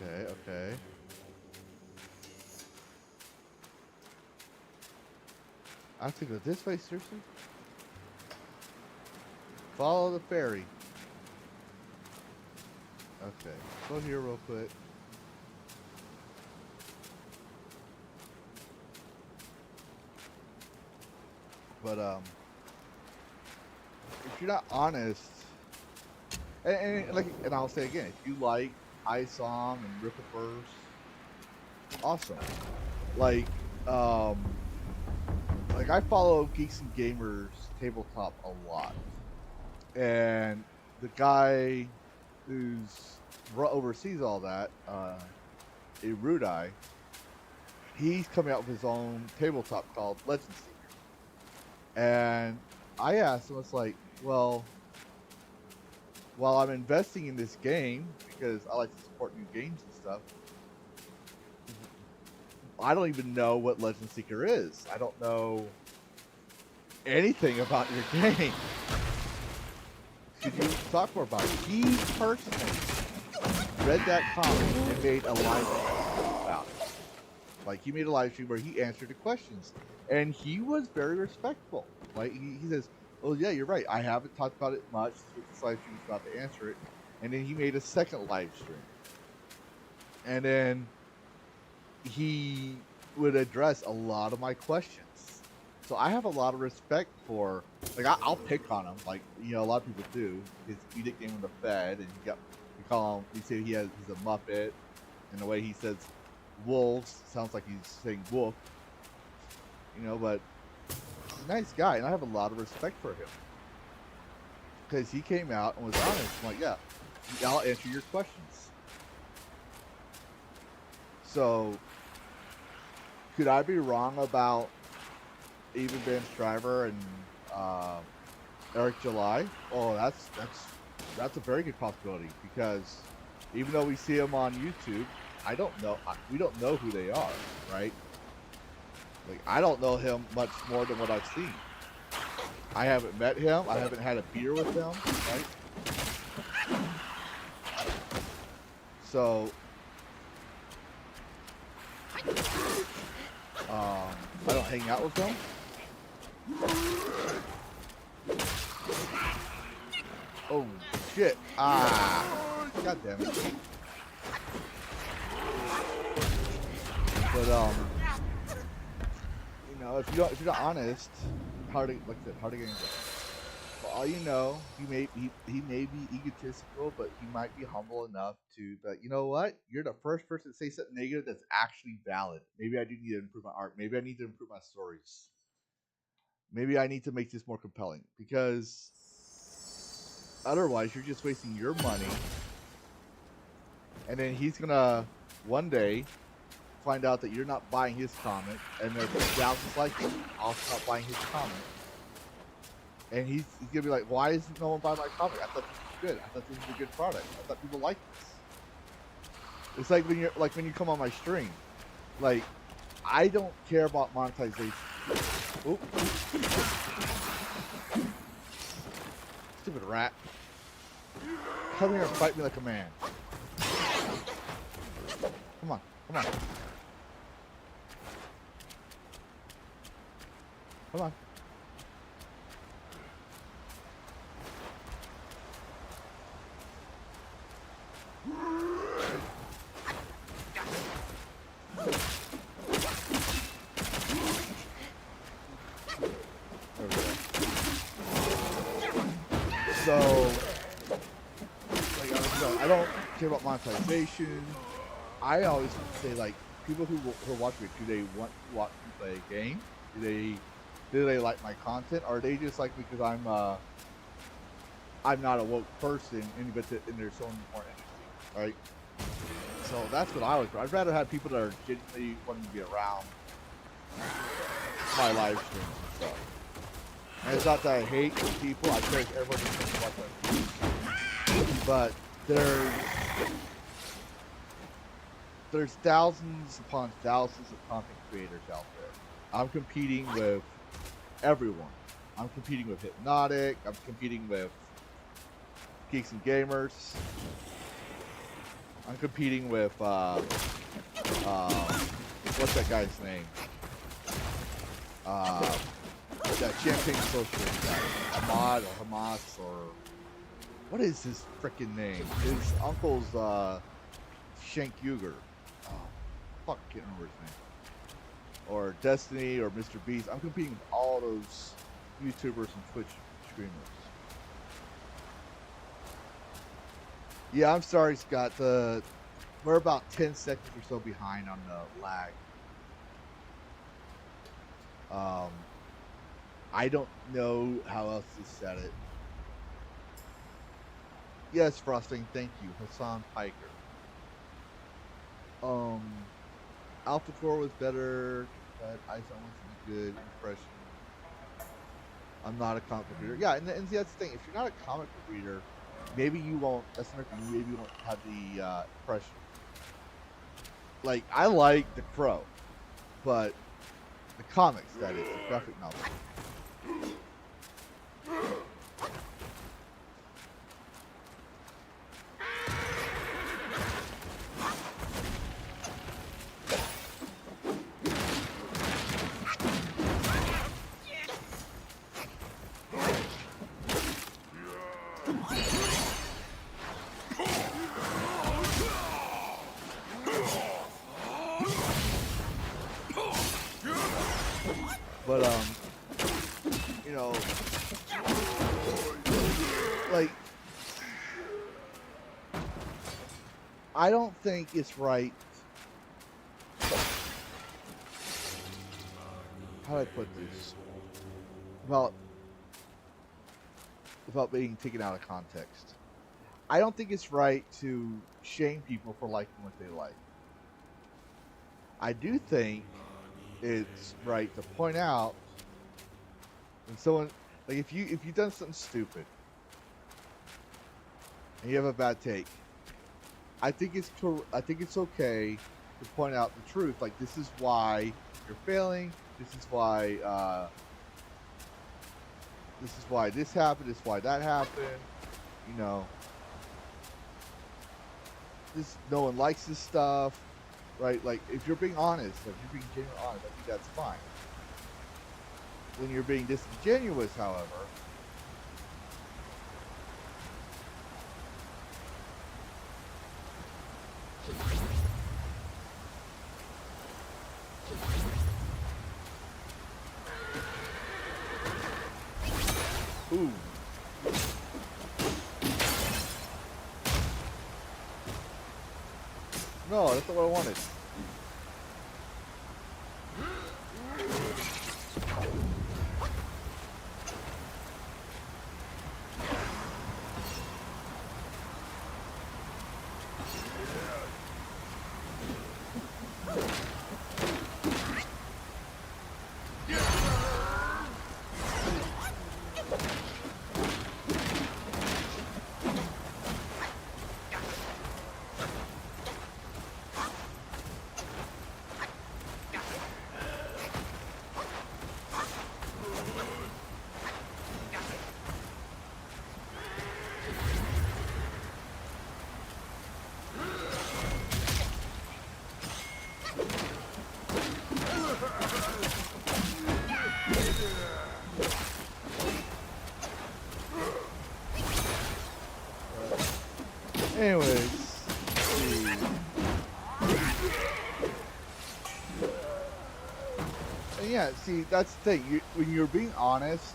Okay. I have to go this way, seriously? Follow the ferry. Okay, go here real quick. But if you're not honest, and I'll say again, if you like iSong and Rippaverse, awesome. Like like I follow Geeks and Gamers tabletop a lot, and the guy who's oversees all that, Erudai, he's coming out with his own tabletop called Legend Seeker. And I asked him, it's like, well, while I'm investing in this game because I like to support new games and stuff, I don't even know what Legend Seeker is. I don't know anything about your game. Could you talk more about it? He personally read that comic and made a live stream about it. Like, he made a live stream where he answered the questions, and he was very respectful. Like, he says, "Oh yeah, you're right. I haven't talked about it much. This is what this live stream is about to answer it." And then he made a second live stream, and then he would address a lot of my questions. So I have a lot of respect for, like, I'll pick on him, like, you know, a lot of people do. You nickname him the Fed, and you call him, you say he's a Muppet, and the way he says wolves sounds like he's saying wolf, you know. But he's a nice guy, and I have a lot of respect for him because he came out and was honest. I'm like, yeah, I'll answer your questions. So could I be wrong about even Ben Stryver and Eric July? Oh, that's a very good possibility, because even though we see them on YouTube, we don't know who they are, right? Like, I don't know him much more than what I've seen. I haven't met him. I haven't had a beer with him, right? So, I don't hang out with him. Oh shit! Ah, god damn it! But you know, if you're not honest, hard to, like I said, hard to get into. For all you know, he may be egotistical, but he might be humble enough to. But you know what? You're the first person to say something negative that's actually valid. Maybe I do need to improve my art. Maybe I need to improve my stories. Maybe I need to make this more compelling, because otherwise you're just wasting your money, and then he's gonna one day find out that you're not buying his comic, and there's thousands like him. I'll stop buying his comic, and he's gonna be like, "Why isn't no one buying my comic? I thought this was good. I thought this was a good product. I thought people liked this." It's like when you come on my stream, like, I don't care about monetization. Oop. Stupid rat. Come here and fight me like a man. Come on, come on. Come on. So, like, I don't care about monetization. I always say, like, people who watch me, do they want to watch me play a game? Do they like my content? Or are they just like me because I'm not a woke person, and they're so more interesting, right? So that's what I always. I'd rather have people that are genuinely wanting to be around my live streams and stuff. And it's not that I hate people. I encourage everyone to watch my streams. But there's thousands upon thousands of content creators out there. I'm competing with everyone. I'm competing with Hypnotic. I'm competing with Geeks and Gamers. I'm competing with what's that guy's name? That Champagne Socialist guy, Ahmad or Hamas, or what is his freaking name? His uncle's Shank Uger. Oh, fuck, can't remember his name. Or Destiny or Mr. Beast. I'm competing with all those YouTubers and Twitch streamers. Yeah, I'm sorry, Scott. We're about 10 seconds or so behind on the lag. I don't know how else to set it. Yes, Frosting, thank you. Hassan Piker. Um, Alpha Core was better, but Ice wants to be good. Impression. I'm not a comic book reader. Yeah, and see, that's the thing. If you're not a comic book reader, maybe you won't. That's another thing. Maybe you won't have the impression. Like, I like The Crow, but the comics, that is, the graphic novel. But you know, like, I don't think it's right. How do I put this? Without being taken out of context. I don't think it's right to shame people for liking what they like. I do think it's right to point out when someone, like, if you've done something stupid and you have a bad take, I think it's okay to point out the truth. Like, this is why you're failing. This is why this happened. This is why that happened. You know, no one likes this stuff, right? Like, if you're being honest, if you're being genuinely honest, I think that's fine. When you're being disingenuous, however, ooh. No, that's not what I wanted. Anyways, and yeah, see, that's the thing. When you're being honest,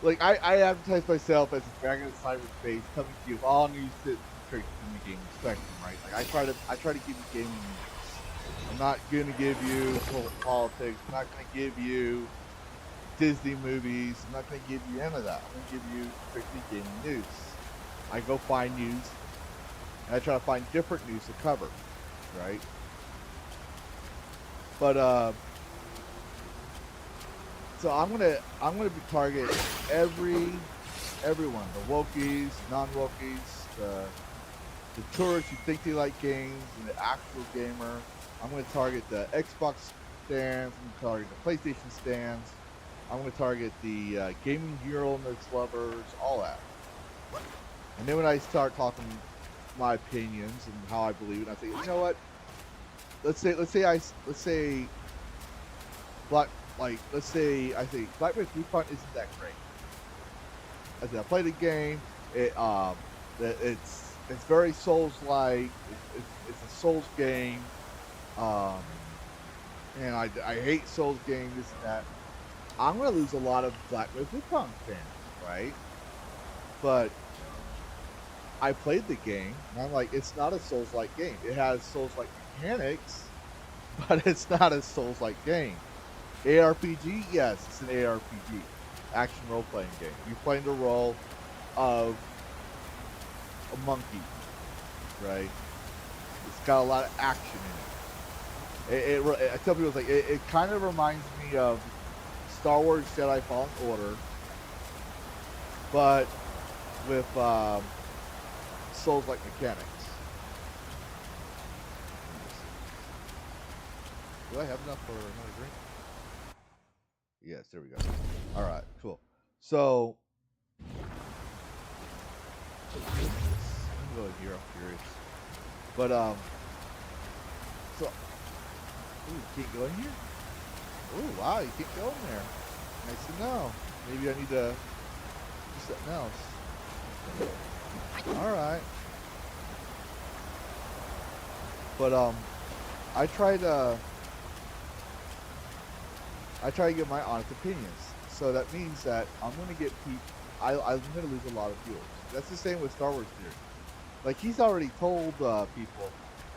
like, I advertise myself as a dragon of cyberspace coming to you with all new tips and tricks in the gaming spectrum, right? Like, I try to give you gaming news. I'm not gonna give you politics. I'm not gonna give you Disney movies. I'm not gonna give you any of that. I'm gonna give you strictly gaming news. I go find news, and I try to find different news to cover, right? But so I'm gonna be target everyone, the wokies, non-wokies, the tourists who think they like games, and the actual gamer. I'm gonna target the Xbox stands. I'm gonna target the PlayStation stands. I'm gonna target the gaming Euronerds lovers, all that. And then when I start talking my opinions and how I believe it, I think, you know what? Let's say I think Black Myth Wukong isn't that great. I played the game. It's very Souls-like. It's a Souls game. And I hate Souls games, this and that. I'm gonna lose a lot of Black Myth Wukong fans, right? But I played the game, and I'm like, it's not a Souls-like game. It has Souls-like mechanics, but it's not a Souls-like game. ARPG? Yes, it's an ARPG. Action role-playing game. You're playing the role of a monkey, right? It's got a lot of action in it. I tell people, it's like, it kind of reminds me of Star Wars Jedi Fallen Order, but with Souls-like mechanics. Do I have enough for another drink? Yes, there we go. All right, cool. So, I'm going here. I'm curious, but so, ooh, you can't go in here. Oh wow, you can't go in there. Nice to know. Maybe I need to do something else. All right, but I tried to get my honest opinions. So that means that I'm going to get people. I'm going to lose a lot of viewers. That's the same with Star Wars theory. Like, he's already told people,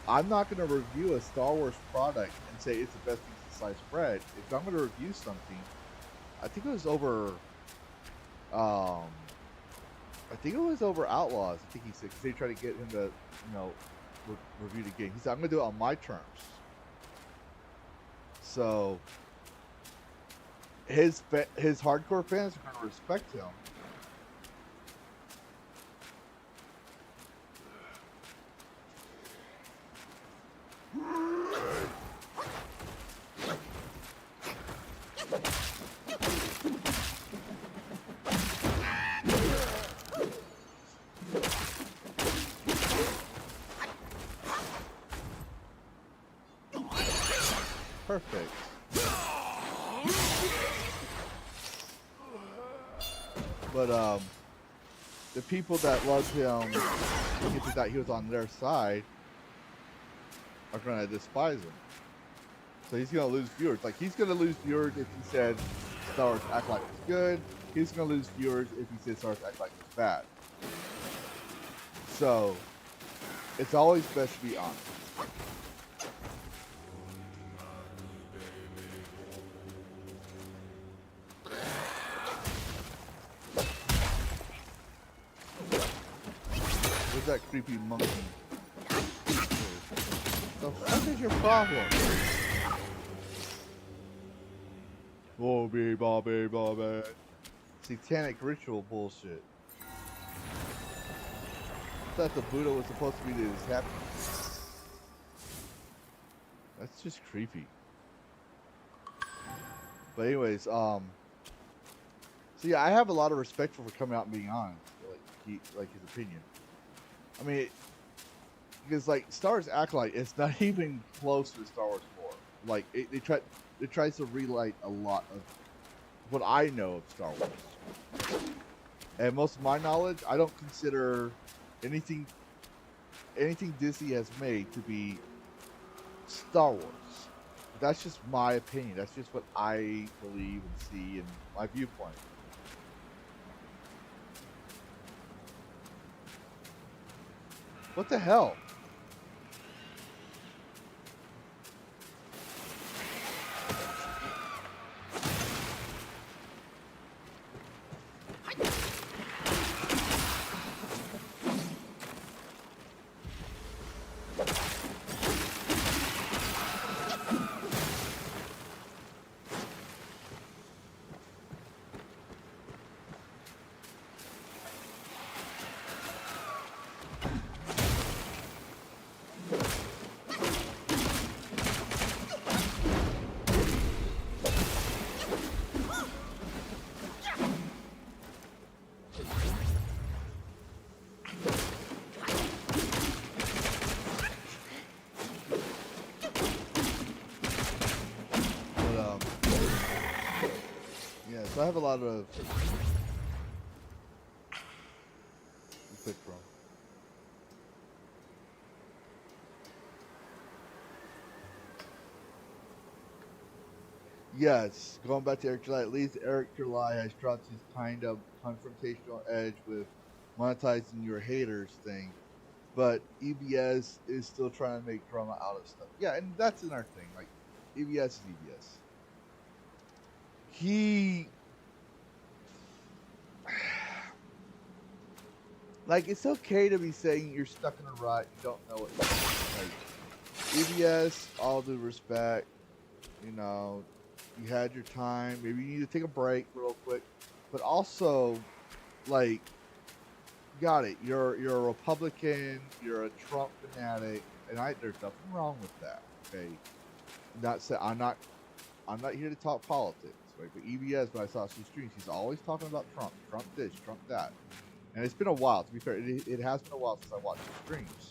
I'm not going to review a Star Wars product and say it's the best thing since sliced bread. If I'm going to review something, I think it was over. I think it was over Outlaws. I think he said, because they tried to get him to, review the game. He said, I'm going to do it on my terms. So his hardcore fans are going to respect him. Perfect. But the people that loved him, people that he was on their side, are gonna despise him. So he's gonna lose viewers. Like, he's gonna lose viewers if he said Star Wars Act Like it's good. He's gonna lose viewers if he says Star Wars Act Like it's bad. So it's always best to be honest. Where's that creepy monkey? The fuck is your problem? Bobby, Bobby, Bobby. Satanic ritual bullshit. I thought the Buddha was supposed to be this happy. That's just creepy. But anyways, so yeah, I have a lot of respect for coming out and being honest, like his opinion. I mean, because like Star Wars Acolyte, it's not even close to Star Wars 4. Like it tries to relight a lot of what I know of Star Wars, and most of my knowledge, I don't consider anything Disney has made to be Star Wars. That's just my opinion. That's just what I believe and see and my viewpoint. What the hell? So I have a lot of pick from. Yes, going back to Eric July, at least Eric July has dropped his kind of confrontational edge with monetizing your haters thing, but EBS is still trying to make drama out of stuff. Yeah, and that's another thing. Like, EBS is EBS. he like it's okay to be saying you're stuck in a rut, you don't know what to do. Like EBS, all due respect, you know, you had your time, maybe you need to take a break real quick. But also, like, got it. You're a Republican, you're a Trump fanatic, and there's nothing wrong with that. Okay. I'm not here to talk politics, right? But EBS, when I saw some streams, he's always talking about Trump, Trump this, Trump that. And it's been a while, to be fair. It has been a while since I watched his streams.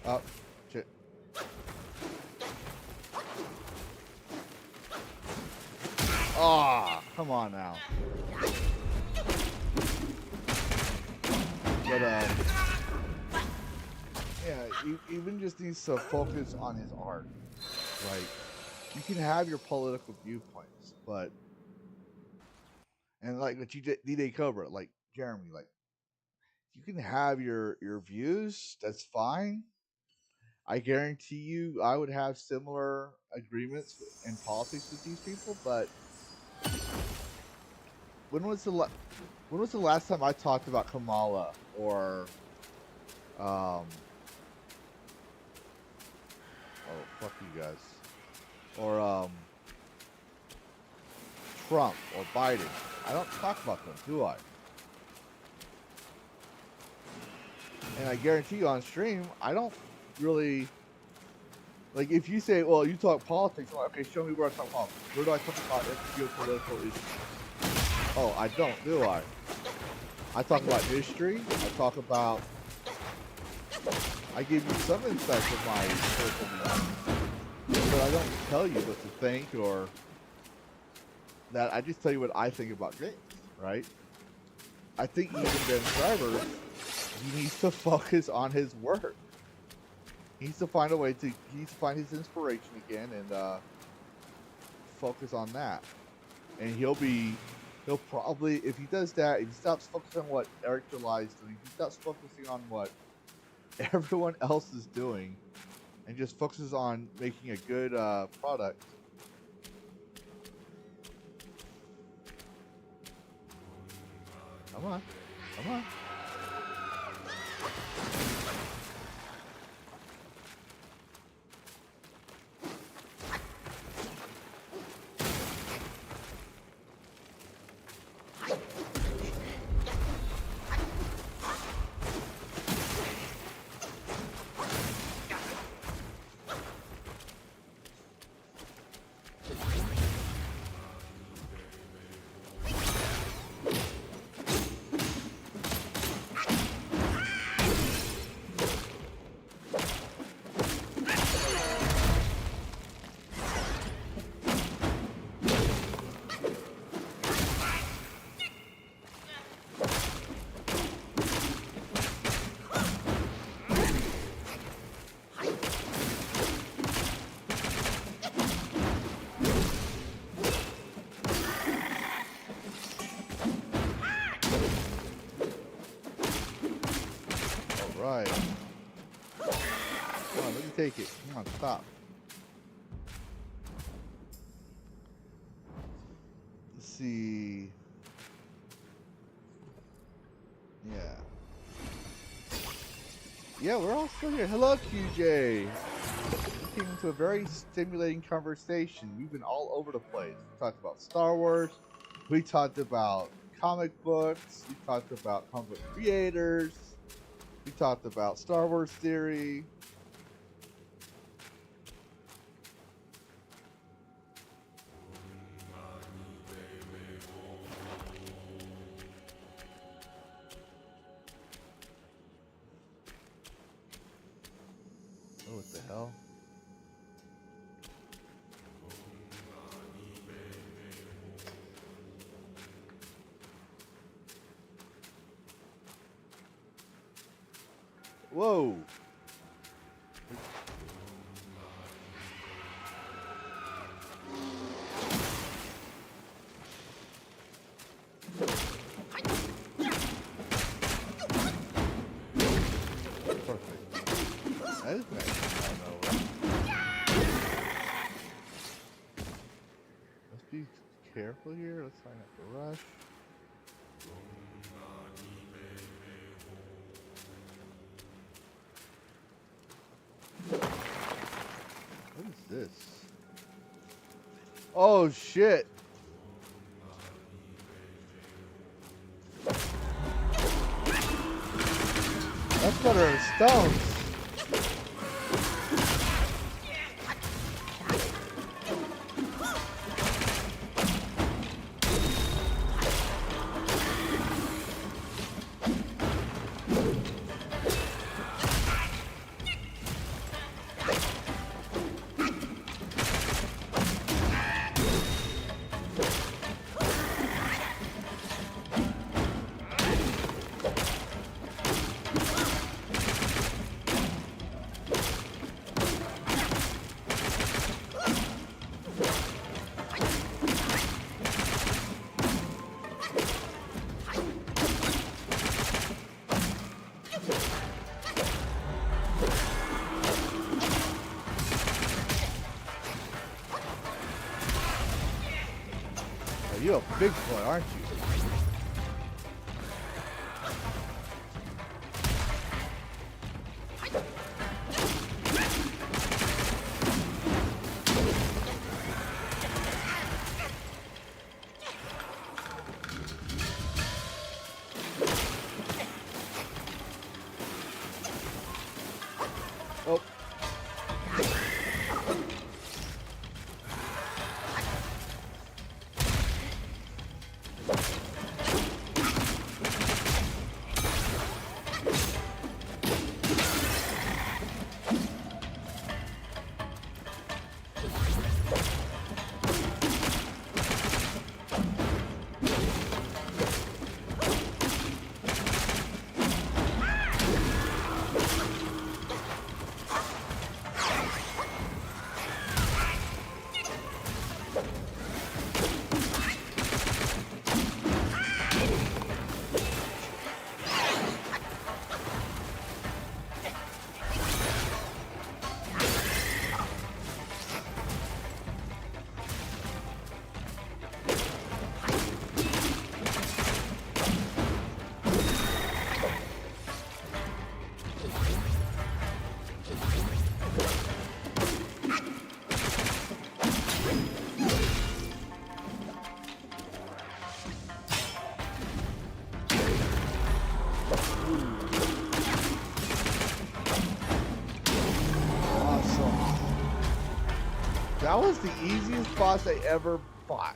Oh, shit. Ah, come on now. But yeah, even just needs to focus on his art. Like, you can have your political viewpoints, but and like what you did, D-Day Cobra, like Jeremy, like you can have your views. That's fine. I guarantee you, I would have similar agreements in politics with these people. But when was the last time I talked about Kamala or oh fuck you guys or Trump or Biden? I don't talk about them, do I? And I guarantee you on stream, I don't really like if you say, well, you talk politics, I'm like, okay, show me where I talk politics. Where do I talk about geopolitical issues? Oh, I don't, do I? I talk about history. I give you some insight of my personal views, but I don't tell you what to think or that. I just tell you what I think about games, right? I think even Ben Schreiber, he needs to focus on his work. He needs to find a way to, he needs to find his inspiration again and focus on that. And he'll probably, if he does that, if he stops focusing on what Eric July is doing, if he stops focusing on what everyone else is doing, and just focuses on making a good product. Come on. Come on. Right. Come on, let me take it. Come on, stop. Let's see. Yeah. Yeah, we're all still here. Hello, QJ. We came into a very stimulating conversation. We've been all over the place. We talked about Star Wars. We talked about comic books. We talked about comic book creators. We talked about Star Wars theory. Oh, what the hell? Whoa! Perfect. That is nice. I don't know. Let's be careful here. Let's try not to rush. What is this? Oh shit! That's better than stones. You're a big boy, aren't you? Oh. That was the easiest boss I ever fought.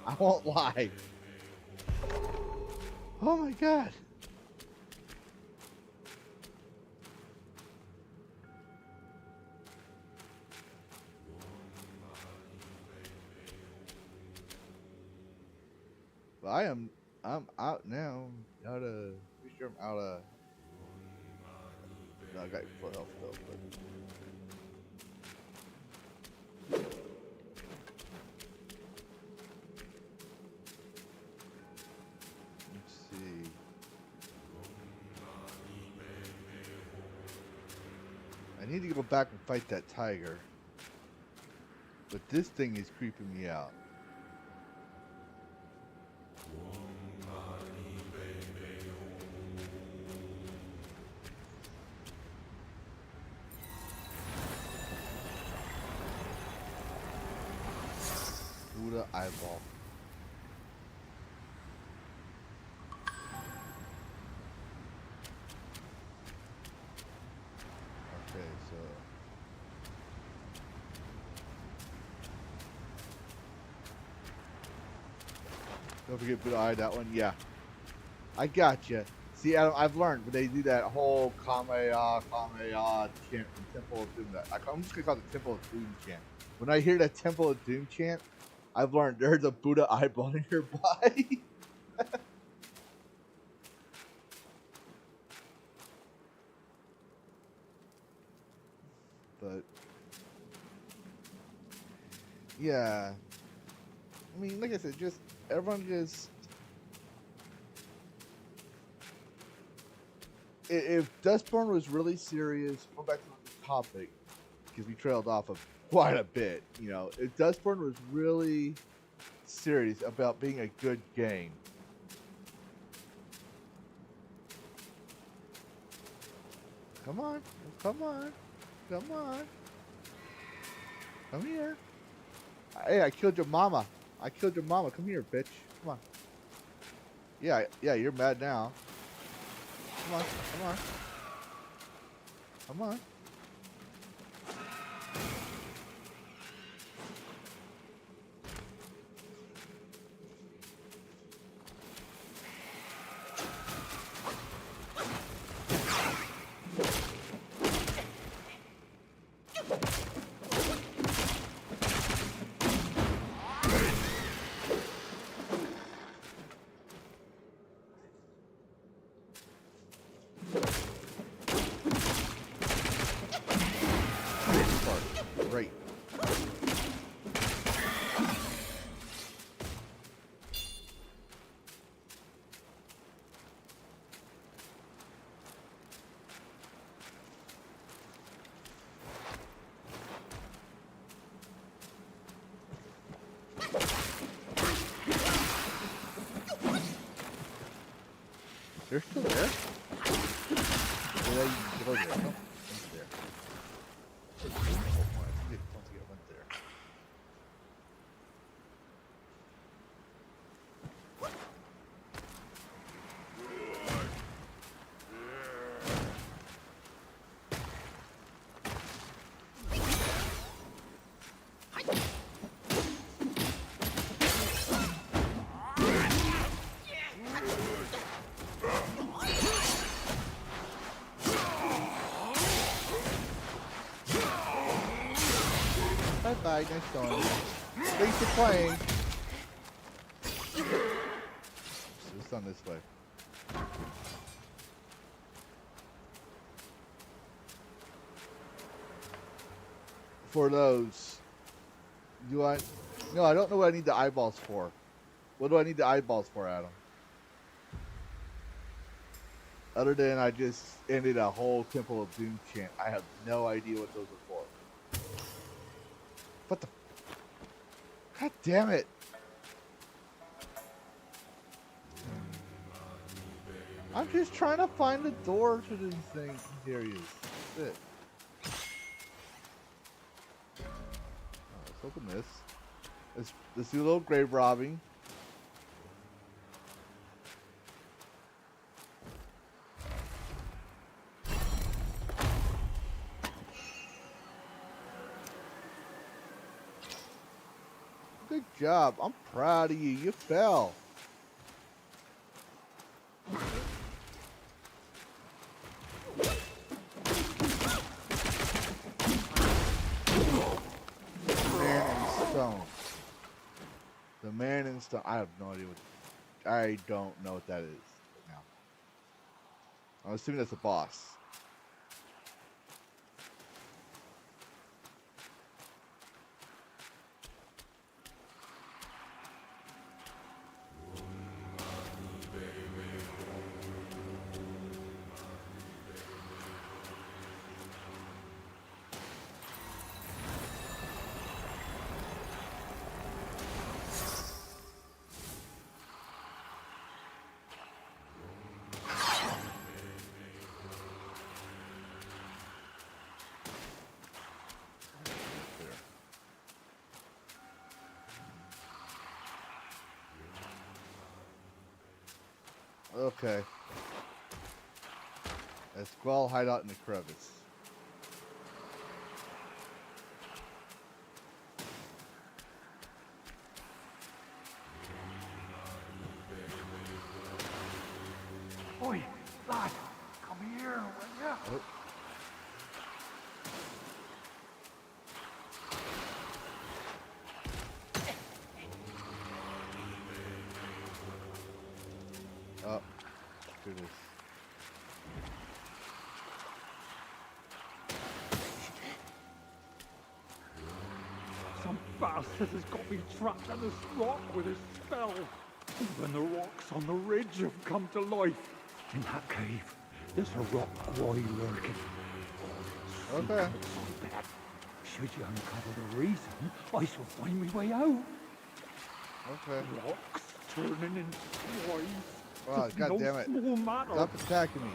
I won't lie. Oh my god. Well, I'm out now. Out of, pretty sure I'm out of. No, I got full health though. But let's see. I need to go back and fight that tiger. But this thing is creeping me out. eyeball. Okay, so don't forget to eye that one. Yeah, I got you. See, Adam, I've learned when they do that whole Kameya chant from Temple of Doom. I'm just gonna call it the Temple of Doom chant. When I hear that Temple of Doom chant, I've learned there's a Buddha eyeball nearby. But yeah, I mean, like I said, just everyone just. If Dustborn was really serious, go back to the topic because we trailed off of quite a bit. You know, if Dustborn was really serious about being a good game, come on, come on, come on, come here. Hey, I killed your mama. I killed your mama. Come here, bitch. Come on. Yeah, yeah, you're mad now. Come on, come on, come on. Great. They're still there? Yeah, you can go there. No, one's there. Oh boy, I think it went there. Bye-bye, nice going. Thanks for playing. So it's done this way. For those, do I? No, I don't know what I need the eyeballs for. What do I need the eyeballs for, Adam? Other than I just ended a whole Temple of Doom chant. I have no idea what those are for. What the? God damn it! I'm just trying to find the door to these things. Areas. That's it. Let's open this. Let's do a little grave robbing. Good job. I'm proud of you. You fell. The man in stone. I have no idea what. I don't know what that is right now. I'm assuming that's a boss. Okay. A Squall hideout in the crevice. Oi, lad, come here, will ya? Oh. Oh, do this. Some bastard has got me trapped in this rock with his spell. Even the rocks on the ridge have come to life. In that cave, there's a rock quarry lurking. Okay. Should you uncover the reason, I shall find my way out. Okay. Rocks turning into quarries. Wow, It's god no damn it. small matter. Stop attacking me.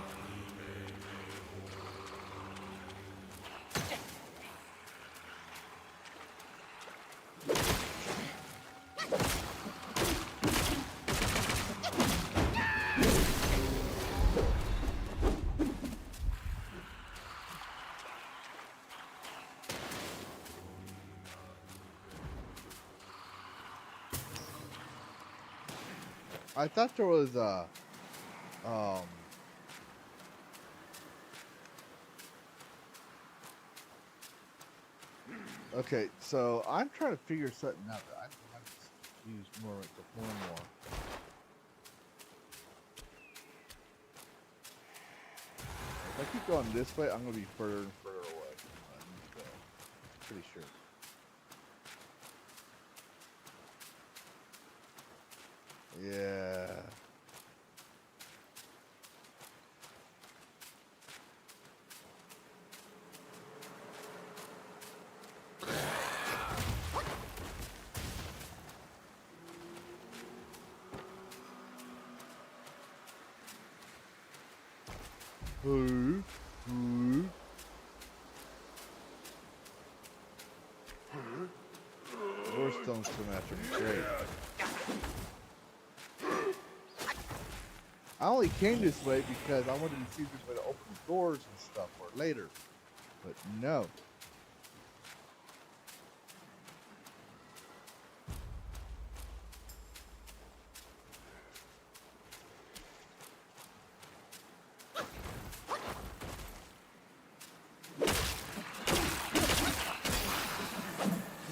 I thought there was okay, so I'm trying to figure something out. I'm confused more with the form more. If I keep going this way, I'm gonna be further and further away. Pretty sure. Yeah. More stones come after me. Great. I only came this way because I wanted to see if there's a way to open the doors and stuff for later. But no.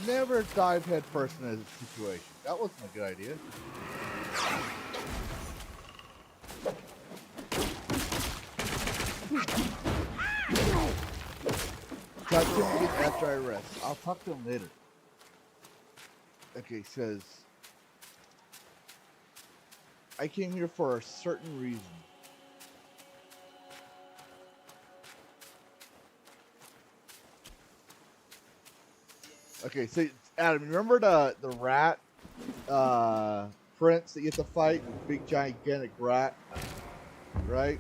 Never dive head first in a situation. That wasn't a good idea. Talk to him again after I rest. I'll talk to him later. Okay, says I came here for a certain reason. Okay, so Adam, remember the rat prince that you have to fight? Big gigantic rat, right?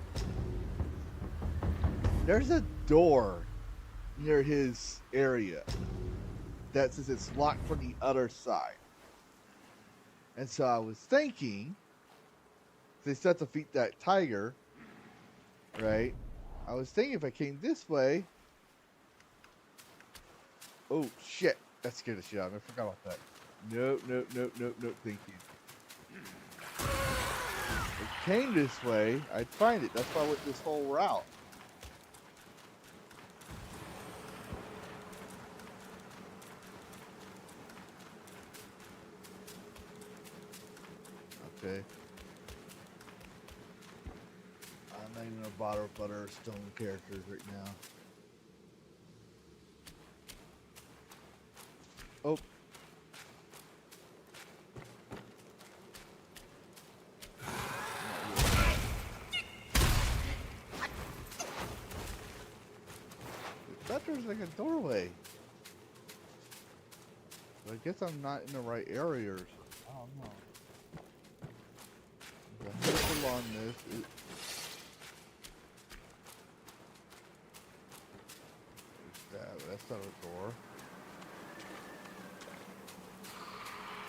There's a door near his area that says it's locked from the other side. And so I was thinking, they still have to defeat that tiger, right? I was thinking if I came this way. Oh shit! That scared the shit out of me. I forgot about that. Nope, thank you. If I came this way, I'd find it. That's why I went this whole route. Okay. I'm not even a bother butter stone characters right now. Oh. I thought there was like a doorway. But I guess I'm not in the right area or something. I don't know. The hustle on this is... That's not a door.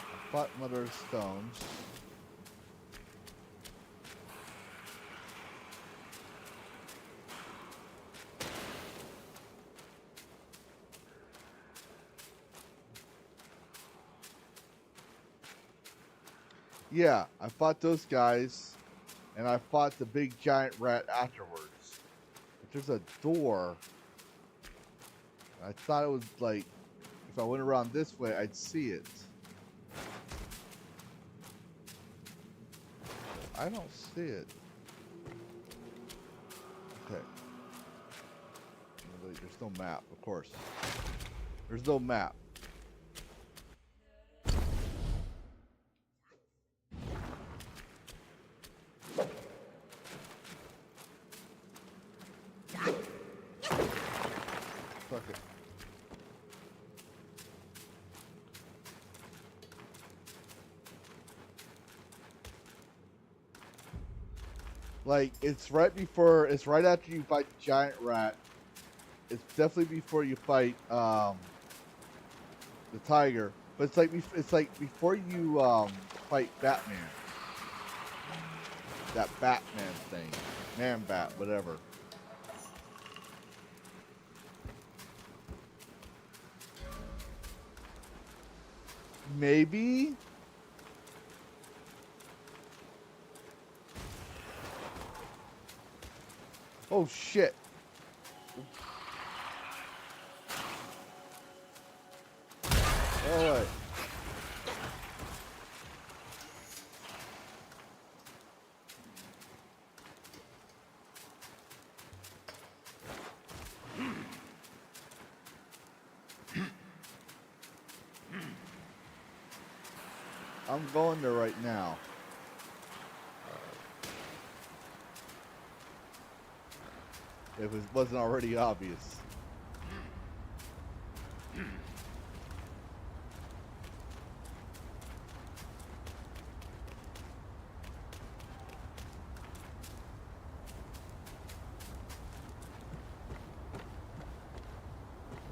I fought Mother of Stones. Yeah, I fought those guys, and I fought the big giant rat afterwards. But there's a door. I thought it was like, if I went around this way, I'd see it. I don't see it. Okay. There's no map, of course. There's no map. Fuck it. Like, it's right after you fight the giant rat. It's definitely before you fight the tiger. But it's like before you fight Batman. That Batman thing. Man-Bat, whatever. Maybe? Oh shit. Alright. I'm going there right now. If it wasn't already obvious.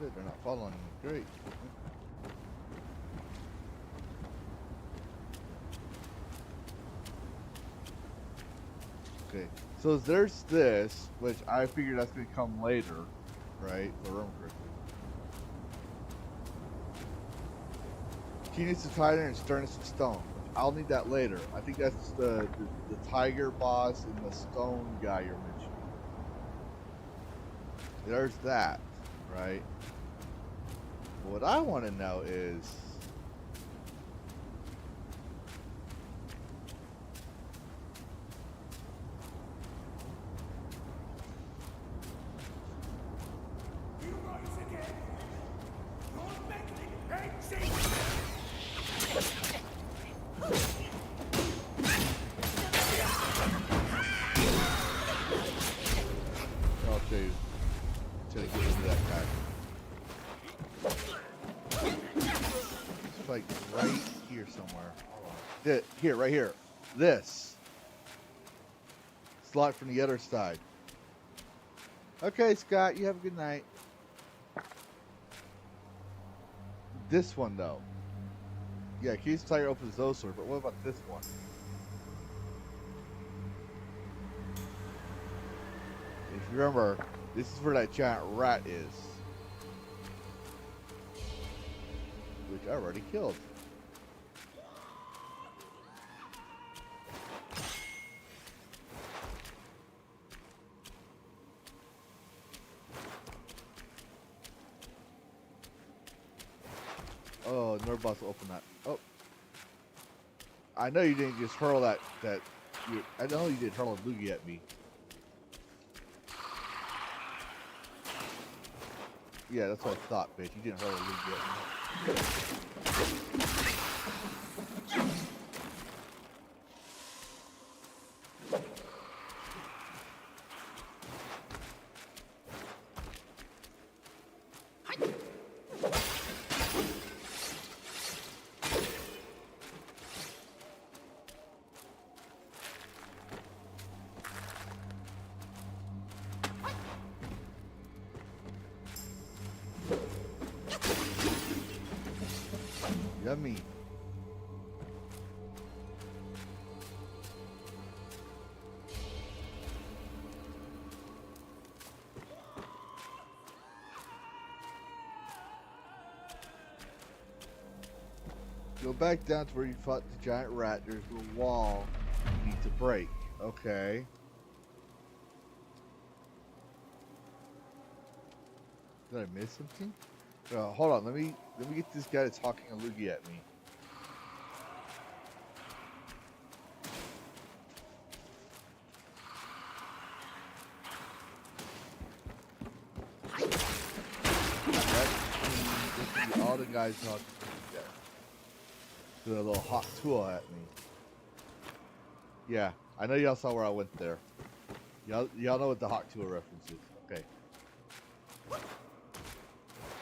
They're not following me. Great. Okay, so there's this, which I figured that's going to come later, right? The room correctly. Keenness of Titan and Sternness of Stone. I'll need that later. I think that's the tiger boss and the stone guy you're mentioning. There's that, right? What I want to know is... I'll show you. Until I get into that guy. It's like right here somewhere. Here, right here. This. It's locked from the other side. Okay, Scott, you have a good night. This one, though. Yeah, Keys Tiger opens those doors, but what about this one? If you remember, this is where that giant rat is. Which I already killed. Oh, Nerdboss will open that. Oh. I know you didn't just hurl I know you didn't hurl a loogie at me. Yeah, that's what I thought, bitch. You didn't hurl a loogie at me. Yummy. Go back down to where you fought the giant rat. There's a wall you need to break. Okay. Did I miss something? Hold on. Let me get this guy that's hawking a loogie at me. That's all the guys hawking loogies at. Doing a little hawk tool at me. Yeah, I know y'all saw where I went there. Y'all know what the hawk tool reference is. Okay.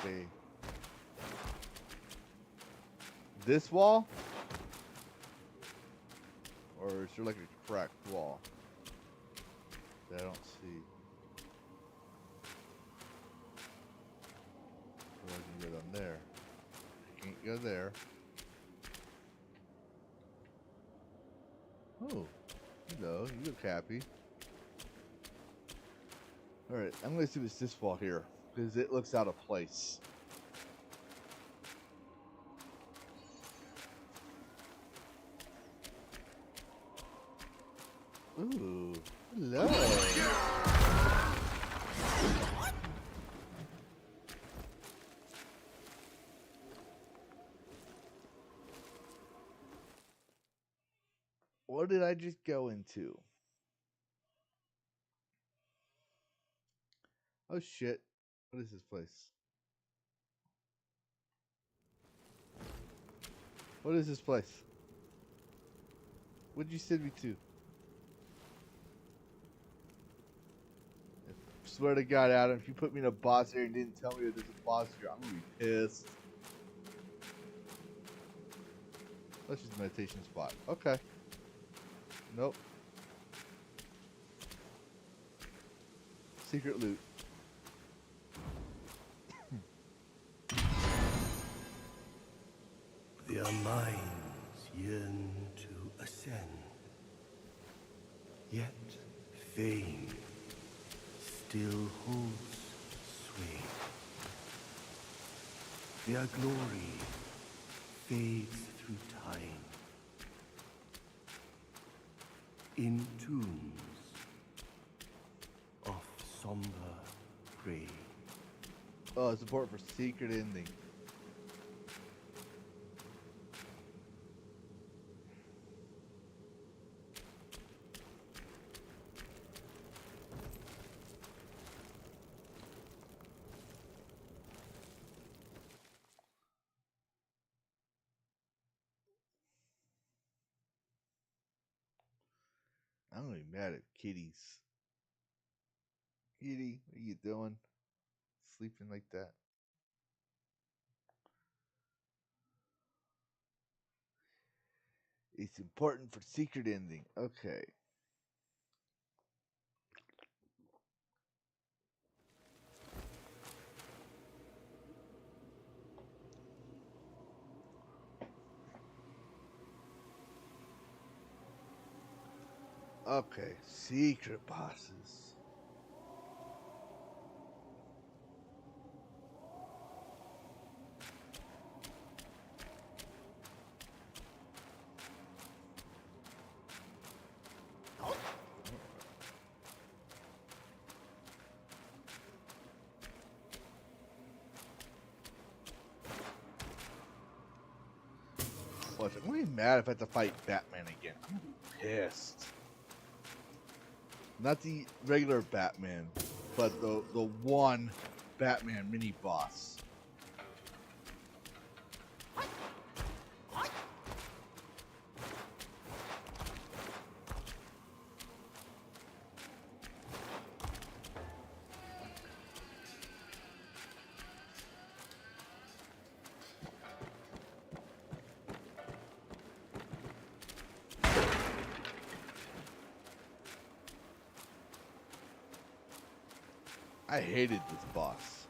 Okay. This wall? Or is there like a cracked wall that I don't see? So I can go down there. Can't go there. Oh, hello. You look happy. Alright, I'm going to see what's this wall here. Because it looks out of place. Ooh, hello. What did I just go into? Oh shit. What is this place? What is this place? What'd you send me to? I swear to God, Adam, if you put me in a boss area and didn't tell me that there's a boss here, I'm gonna be pissed. That's just a meditation spot. Okay. Nope. Secret loot. Their minds yearn to ascend, yet fame still holds sway. Their glory fades through time, in tombs of somber gray. Oh, it's important for secret ending. I'm gonna be mad at kitties. Kitty, what are you doing? Sleeping like that? It's important for secret ending. Okay. Okay, secret bosses. Watch, I'm gonna be mad if I have to fight Batman again. I'm gonna be pissed. Not the regular Batman, but the one Batman mini boss. I hated this boss.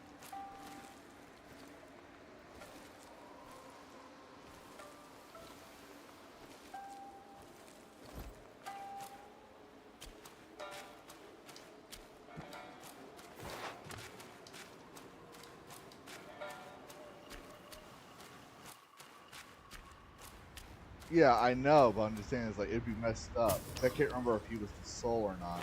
Yeah, I know, but I'm just saying it's like it'd be messed up. I can't remember if he was the soul or not.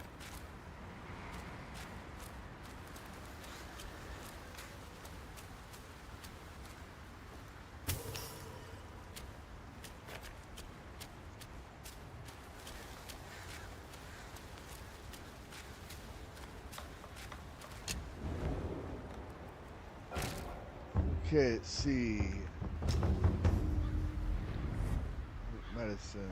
Okay, let's see. Medicines.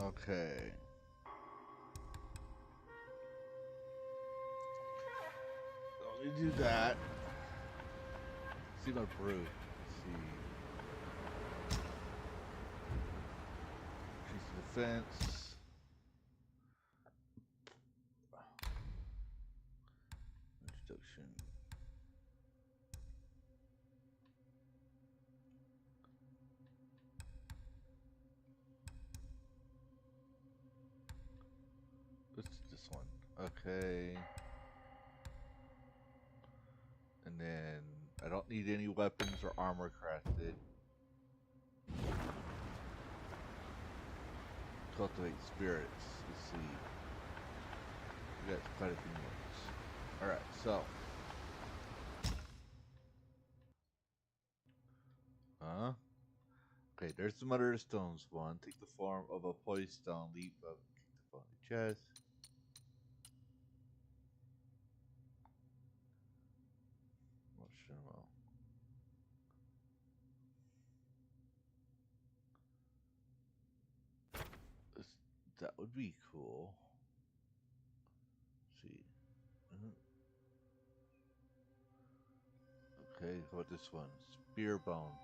Okay. Let me do that. See my brew. Let's see. Increase the defense. Introduction. What's this one? Okay. And then I don't need any weapons or armor crafted. Cultivate spirits. Let's see. We got quite a few ones. Alright, so. Okay, there's some other stones. One, take the form of a Poisestone. Leap up, kick the phone in the chest. Marshmallow. This, that would be cool. Let's see. Okay, how about this one? Spear bone.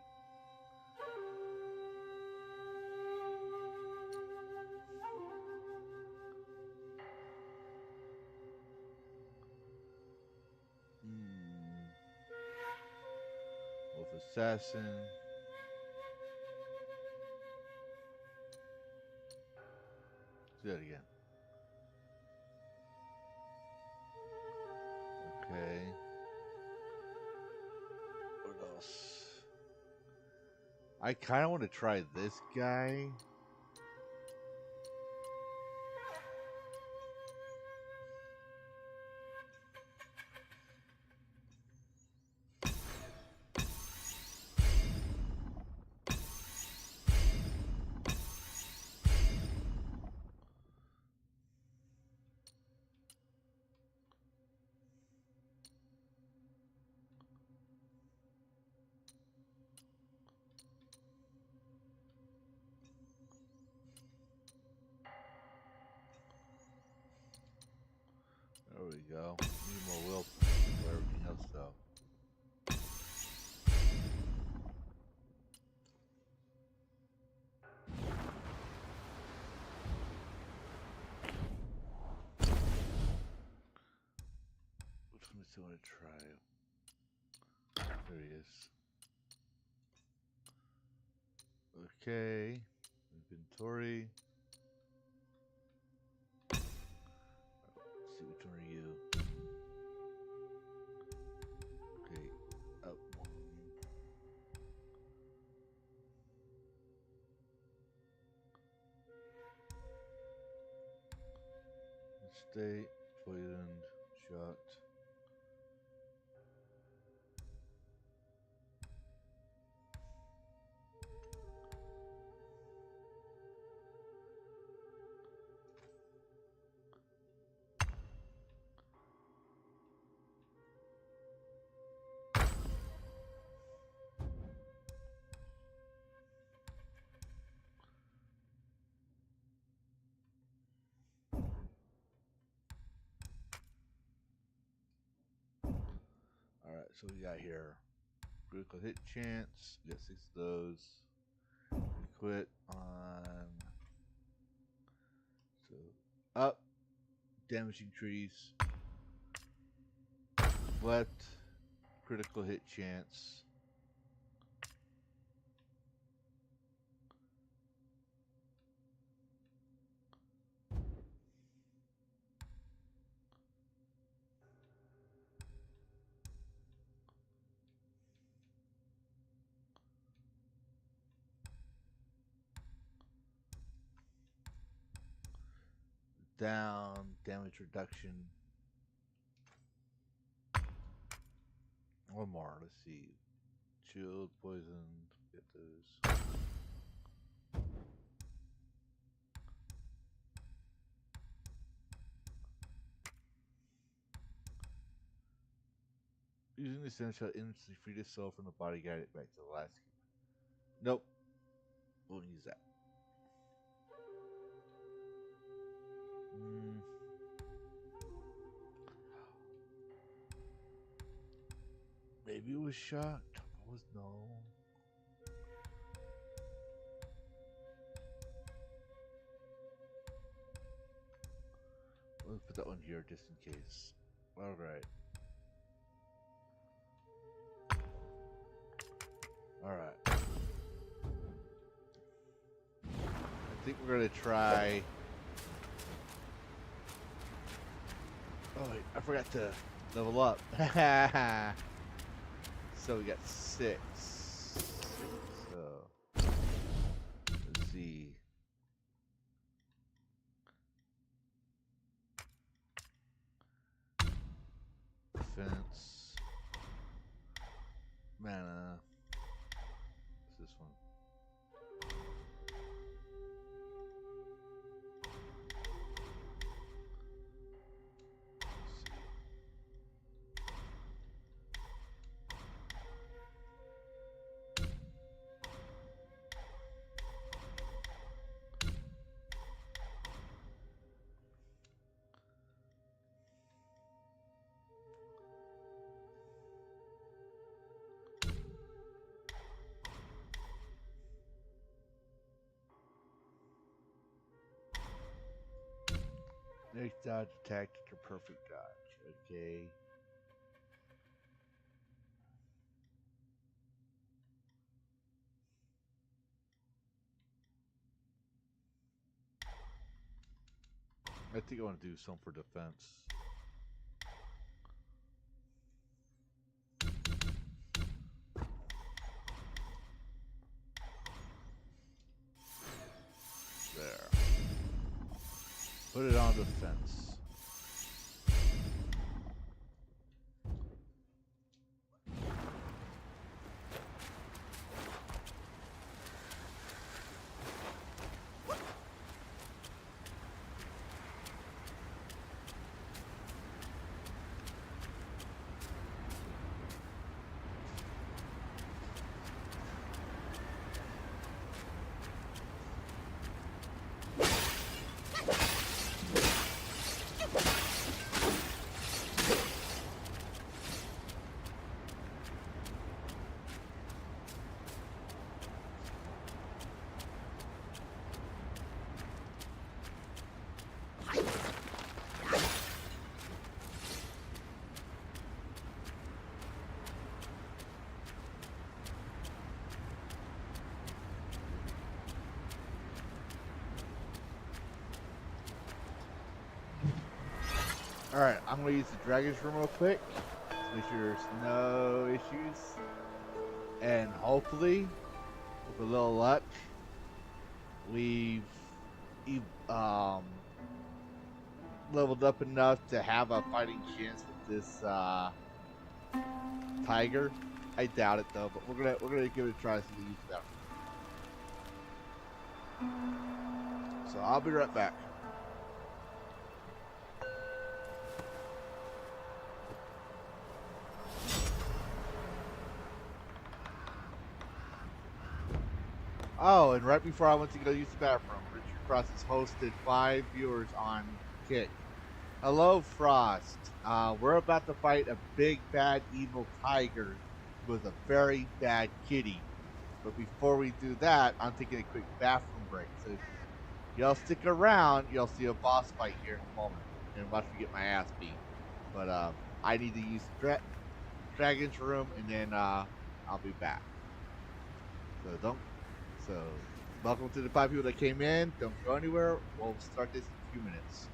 Wolf assassin. Do that again. Okay. What else? I kind of want to try this guy. There we go. Need more will for everything else though. Which one do I want to try? There he is. Okay. Inventory. Let's see, which one are you? Okay. Up one. State. Poisoned. Shot. so we got here critical hit chance. We got 6 of those. We quit on so up, damaging trees. Left, critical hit chance. Down, damage reduction. One more, let's see. Shield, poison, get those. Using the essential instantly free the soul from the body, guide it back to the last. Nope. Won't use that. Maybe it was shocked. I was no. Let's put that one here just in case. Alright. Alright. I think we're gonna try. Oh wait, I forgot to level up. So we got 6. So let's see. Defense. Mana. What's this one? Next dodge attack to perfect dodge. Okay. I think I want to do some for defense. There. Put it on the fence. Alright, I'm going to use the Dragon's Room real quick to make sure there's no issues. And hopefully, with a little luck, we've leveled up enough to have a fighting chance with this tiger. I doubt it though, but we're gonna give it a try. See if we use that. So I'll be right back. Oh, and right before I went to go use the bathroom, Richard Cross has hosted 5 viewers on Kick. Hello, Frost. We're about to fight a big, bad, evil tiger with a very bad kitty. But before we do that, I'm taking a quick bathroom break. So if y'all stick around, you'll see a boss fight here in a moment. And watch me get my ass beat. But I need to use Dragon's Room, and then I'll be back. So don't. So welcome to the 5 people that came in. Don't go anywhere. We'll start this in a few minutes.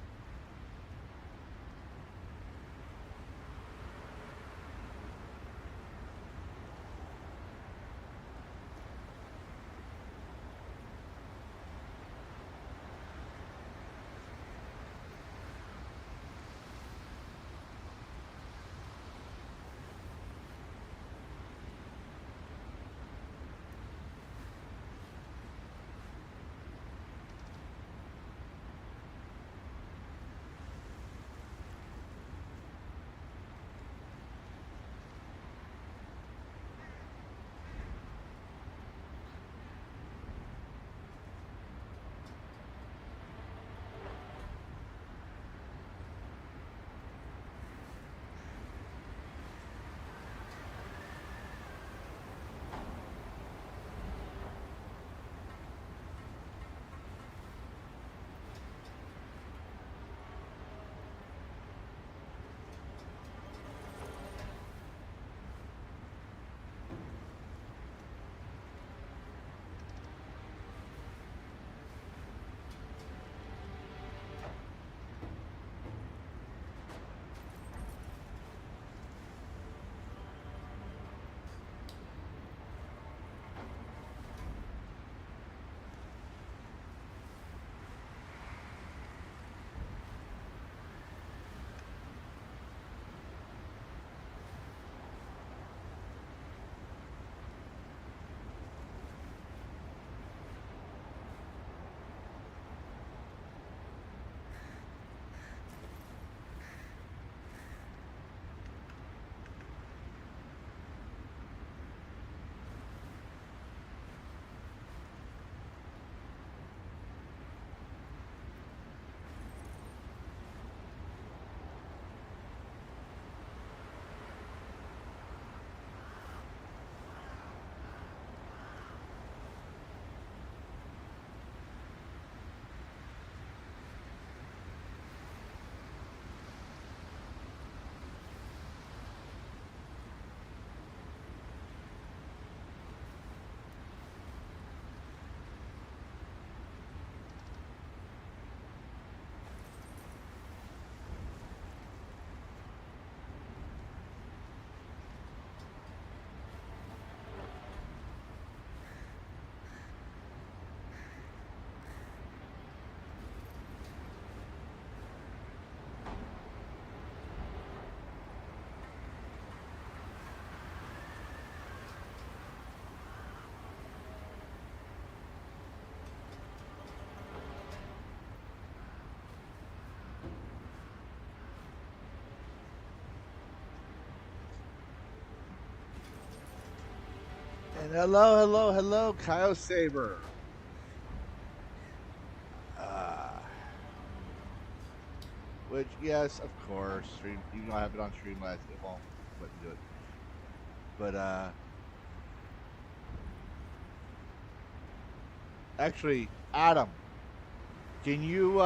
And hello, Kyle Saber. Uh, which, yes, of course, stream. Even though I have it on Streamlabs, it won't let me do it. But actually, Adam, can you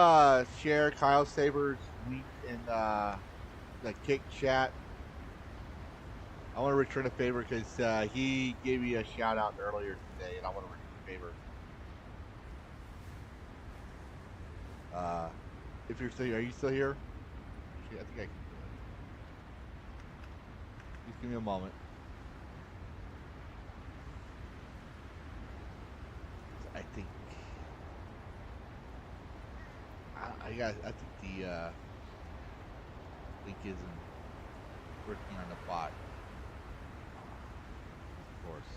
share Kyle Saber's link in the Kick chat? I want to return a favor because he gave me a shout out earlier today, and I want to return the favor. If you're still here, are you still here? Actually, I think I can do it. Just give me a moment. I think I think the link isn't working on the bot, of course.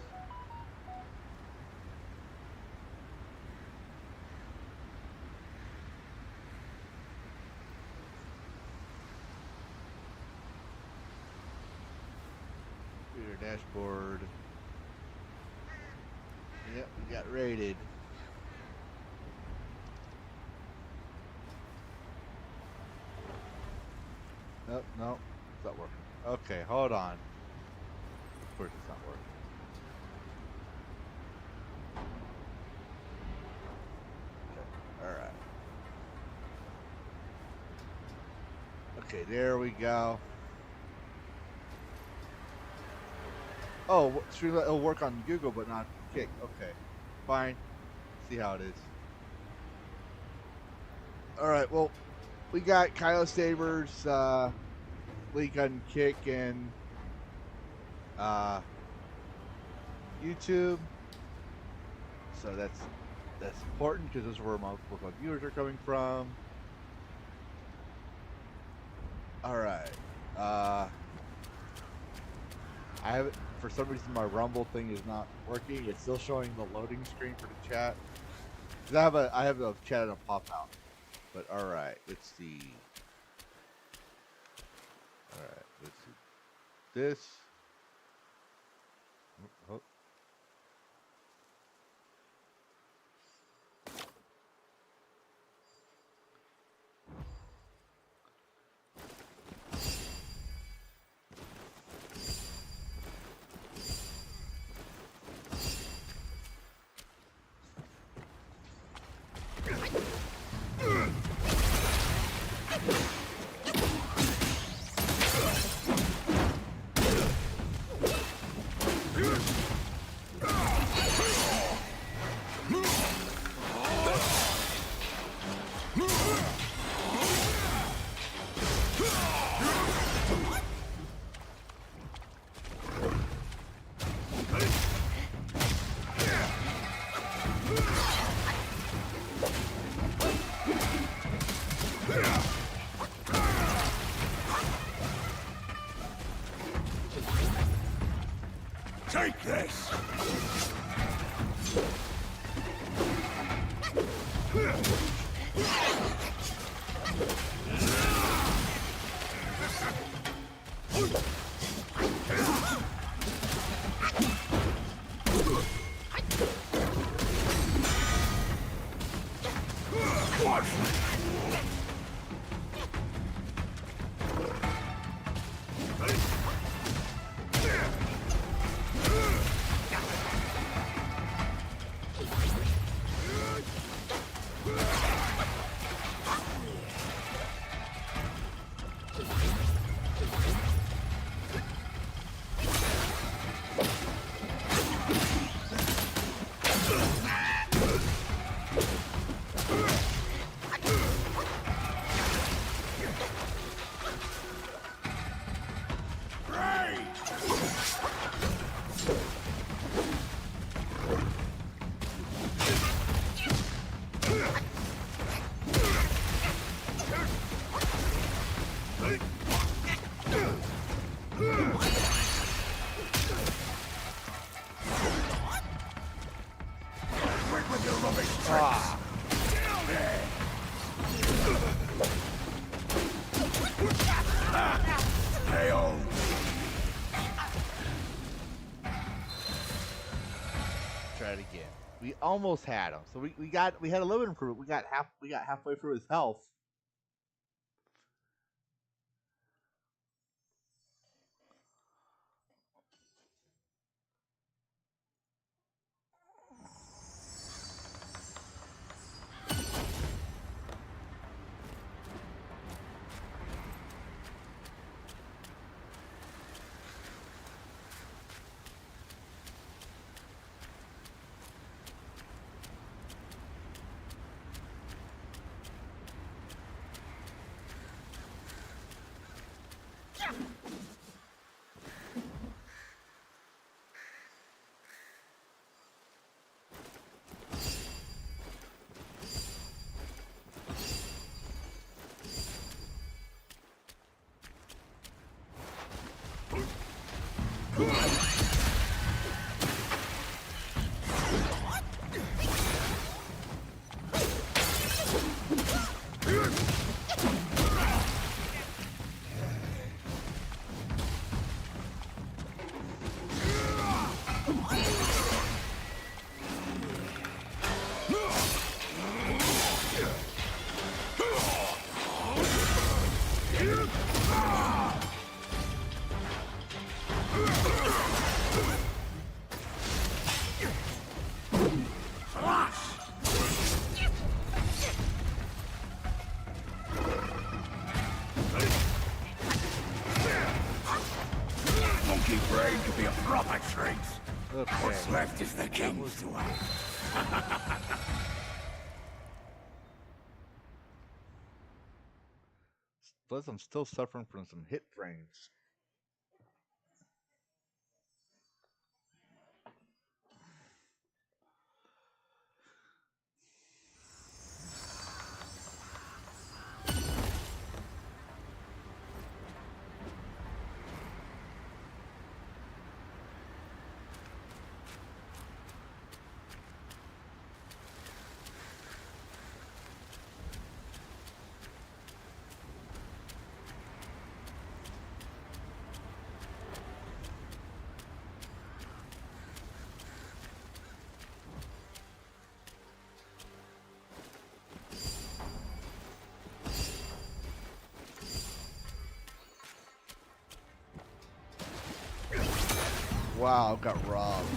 Your dashboard. Yep, we got raided. Nope, nope. It's not working. Okay, hold on. Of course it's not working. Okay, alright. Okay, there we go. Oh, Streamlit will work on Google, but not Kick. Okay, fine. See how it is. All right. Well, we got Kylo Sabers, Leak on Kick, and YouTube. So that's important because this is where most of my viewers are coming from. All right. I have it for some reason. My Rumble thing is not working. It's still showing the loading screen for the chat. Cause I have a chat and a pop out. But all right, let's see. All right, let's see this. Oh. Take this! Try it again. We almost had him. So we had a little bit improvement. We got halfway through his health. monkey brain could be a proper treat. Okay. What's left is the king's to have. Plus, I'm still suffering from some hit frames. Wow, got robbed.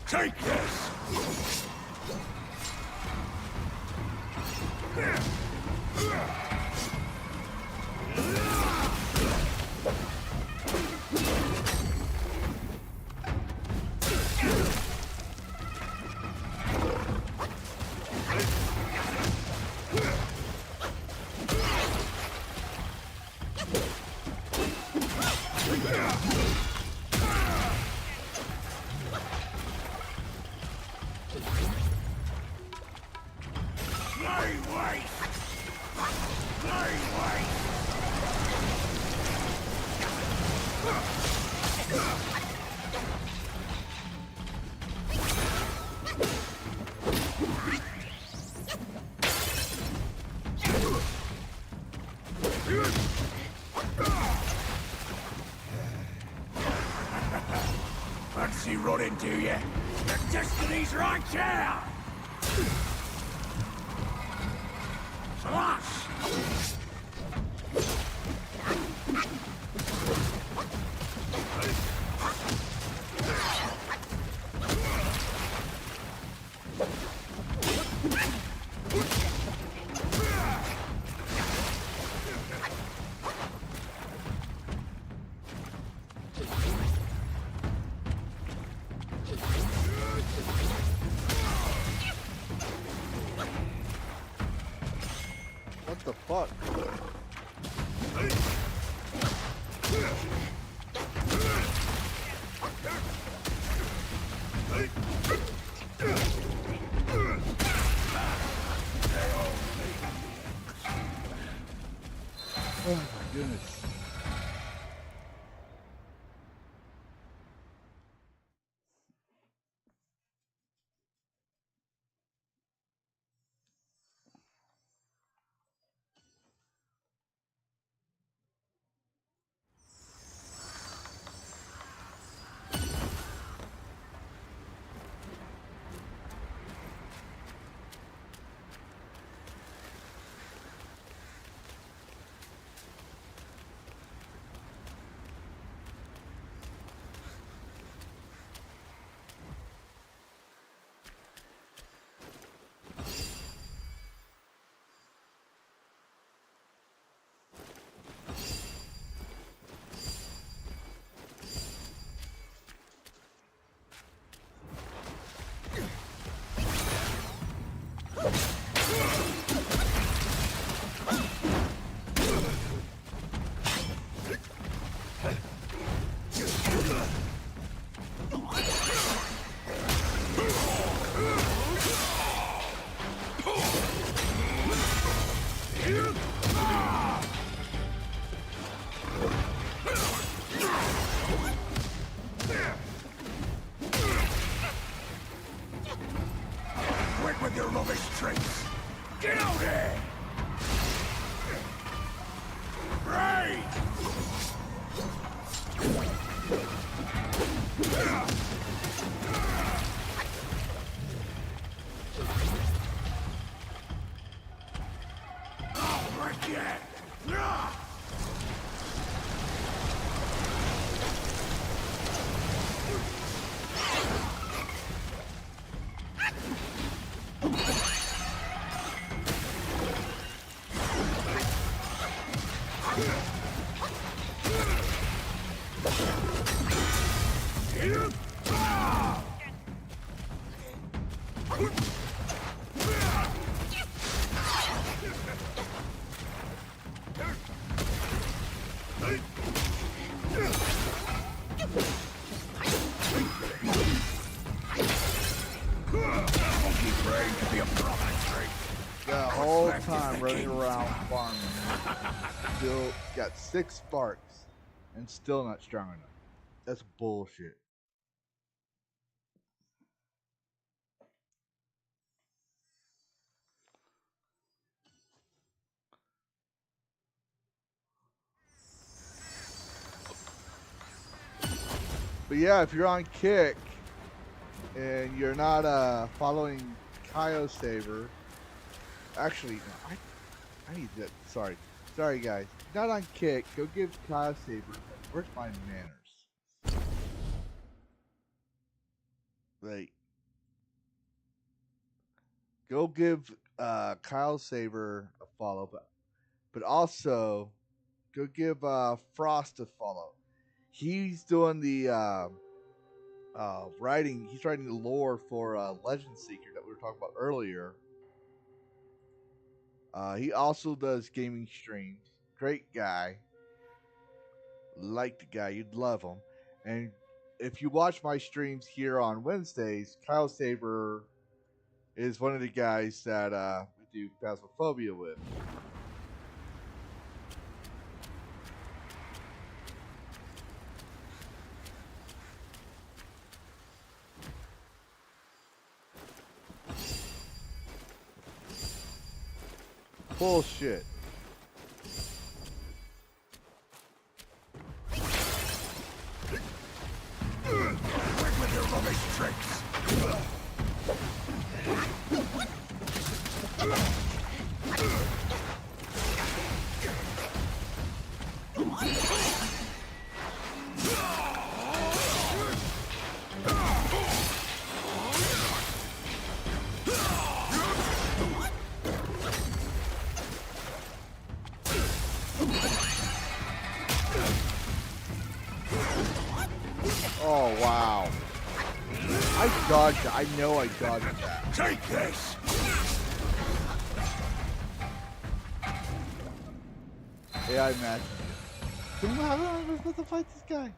Take this! Fancy running, do you? Your destiny's right here! Slash! What the fuck? Oh my goodness. Not yet. The whole time running around farming, still got 6 sparks and still not strong enough. That's bullshit. But yeah, if you're on Kick and you're not following Kaio Saber, actually, no, I need that. Sorry guys. Not on Kick. Go give Kaio Saber. Where's my manners? Like, go give Kyle Saber a follow, but also go give Frost a follow. He's doing the writing. He's writing the lore for Legend Seeker that we were talking about earlier. He also does gaming streams. Great guy. Like the guy, you'd love him. And if you watch my streams here on Wednesdays, Kyle Saber is one of the guys that we do Phasmophobia with. Bullshit. Quick with your rubbish tricks. Oh, wow. I dodged it. I know I dodged that. Take this! AI match. How am I supposed to fight this guy?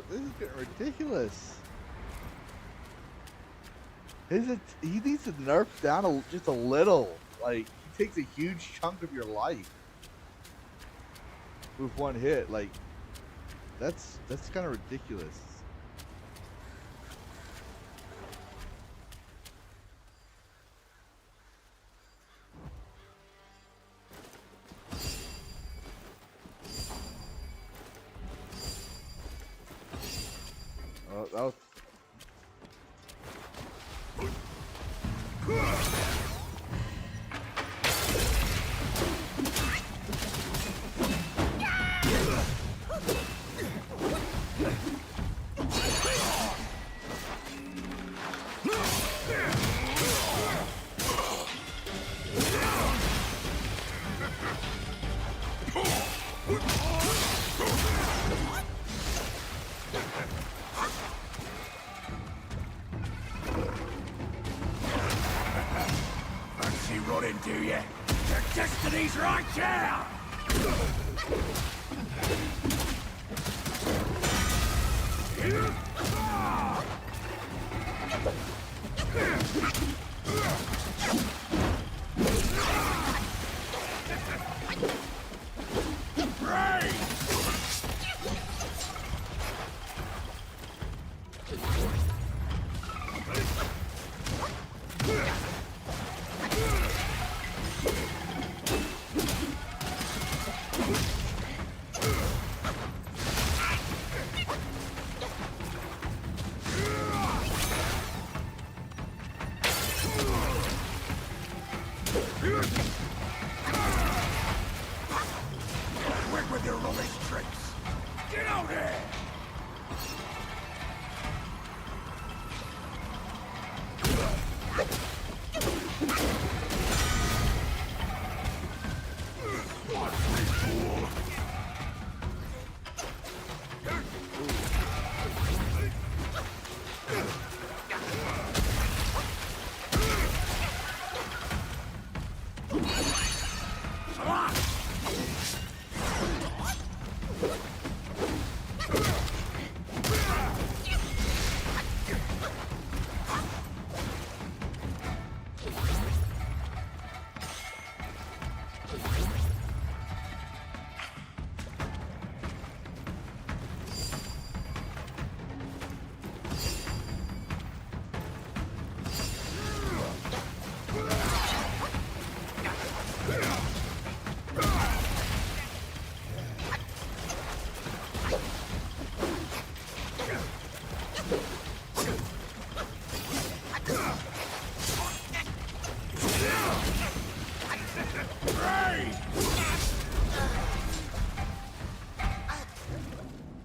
This is getting ridiculous. He needs to nerf down just a little. Like, he takes a huge chunk of your life with one hit. Like, that's kind of ridiculous. Oh, that was. Fancy running, do you? Your destiny's right here! Quick with your rubbish tricks! Get out here!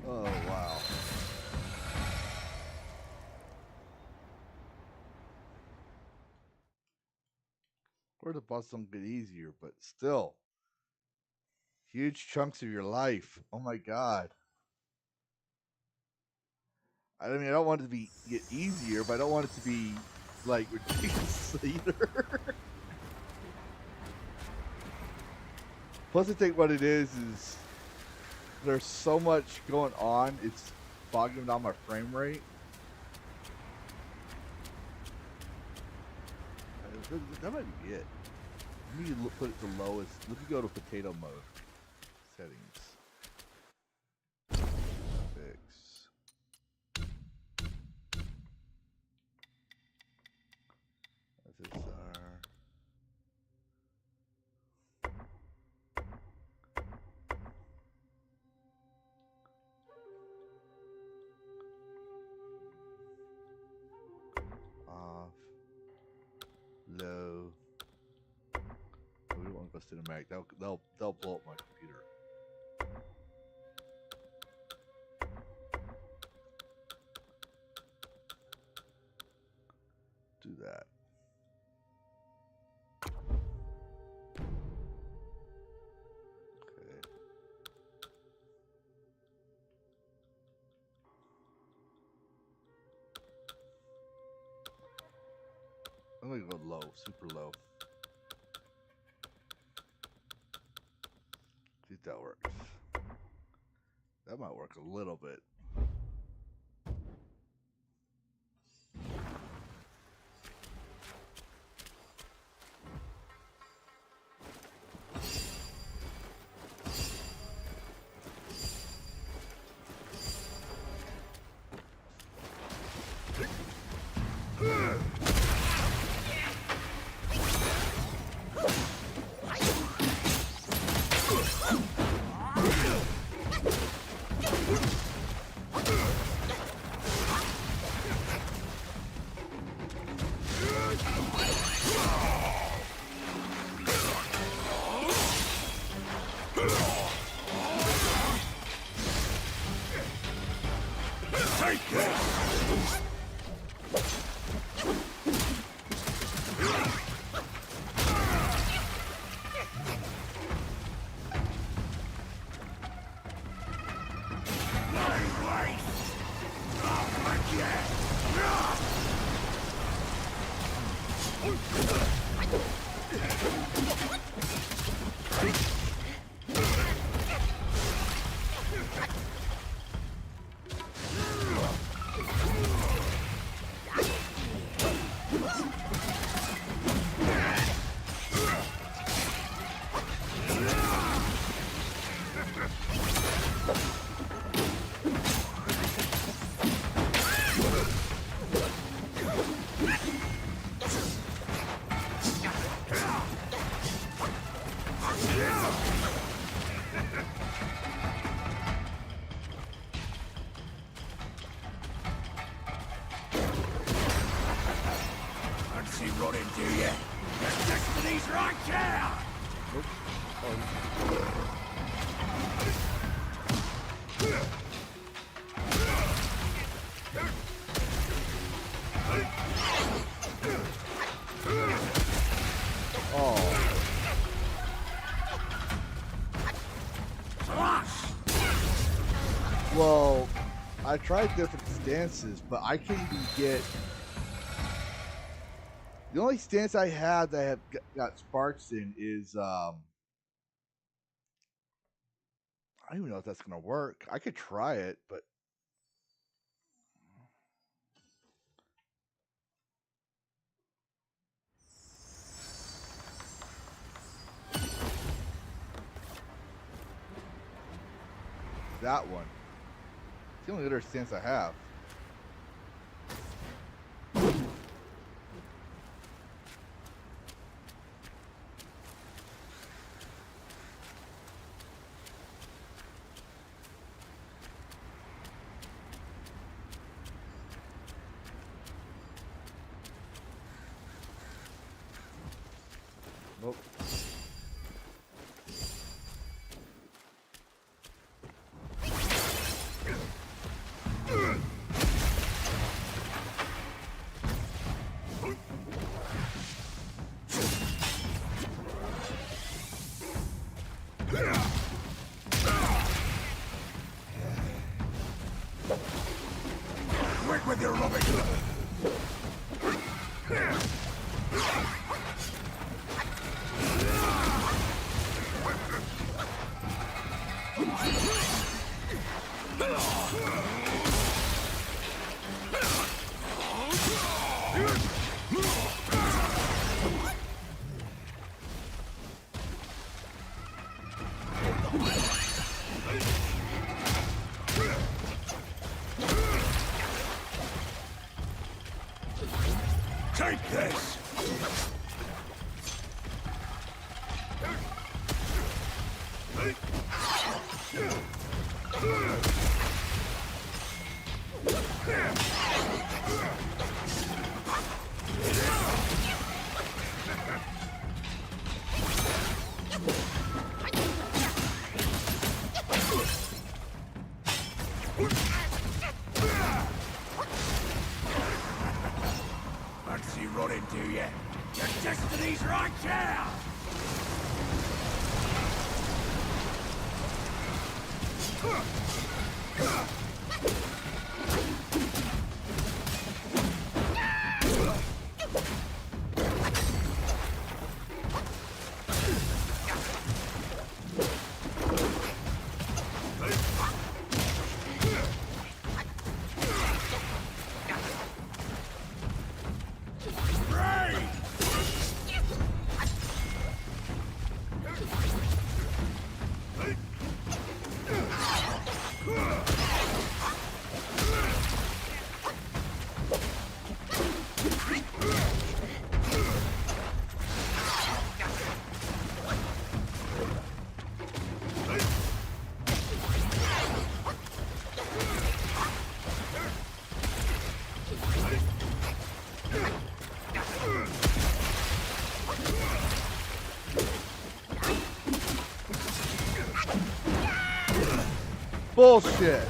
Oh, wow. Or the boss don't get easier, but still. Huge chunks of your life. Oh my god. I mean, I don't want it to be get easier, but I don't want it to be like ridiculous either. Plus, I think what it is there's so much going on. It's bogging down my frame rate. That might be it. Let me put it to lowest. Let me go to potato mode. Settings. Fix. SSR. Off. Low. We don't want to go cinematic. They'll blow up my computer. Do that. Okay. I'm gonna go low, super low. See if that works. That might work a little bit. Fancy running, do you? destiny's right here! Oops. Oh. Well, I tried different stances, but I can't even get... The only stance I had that I have got sparks in is, I don't even know if that's going to work. I could try it, but... That one. It's the only other stance I have. Nope. Quick with your rubbish! Take this! Fancy running, do you? Your destiny's right here! Bullshit.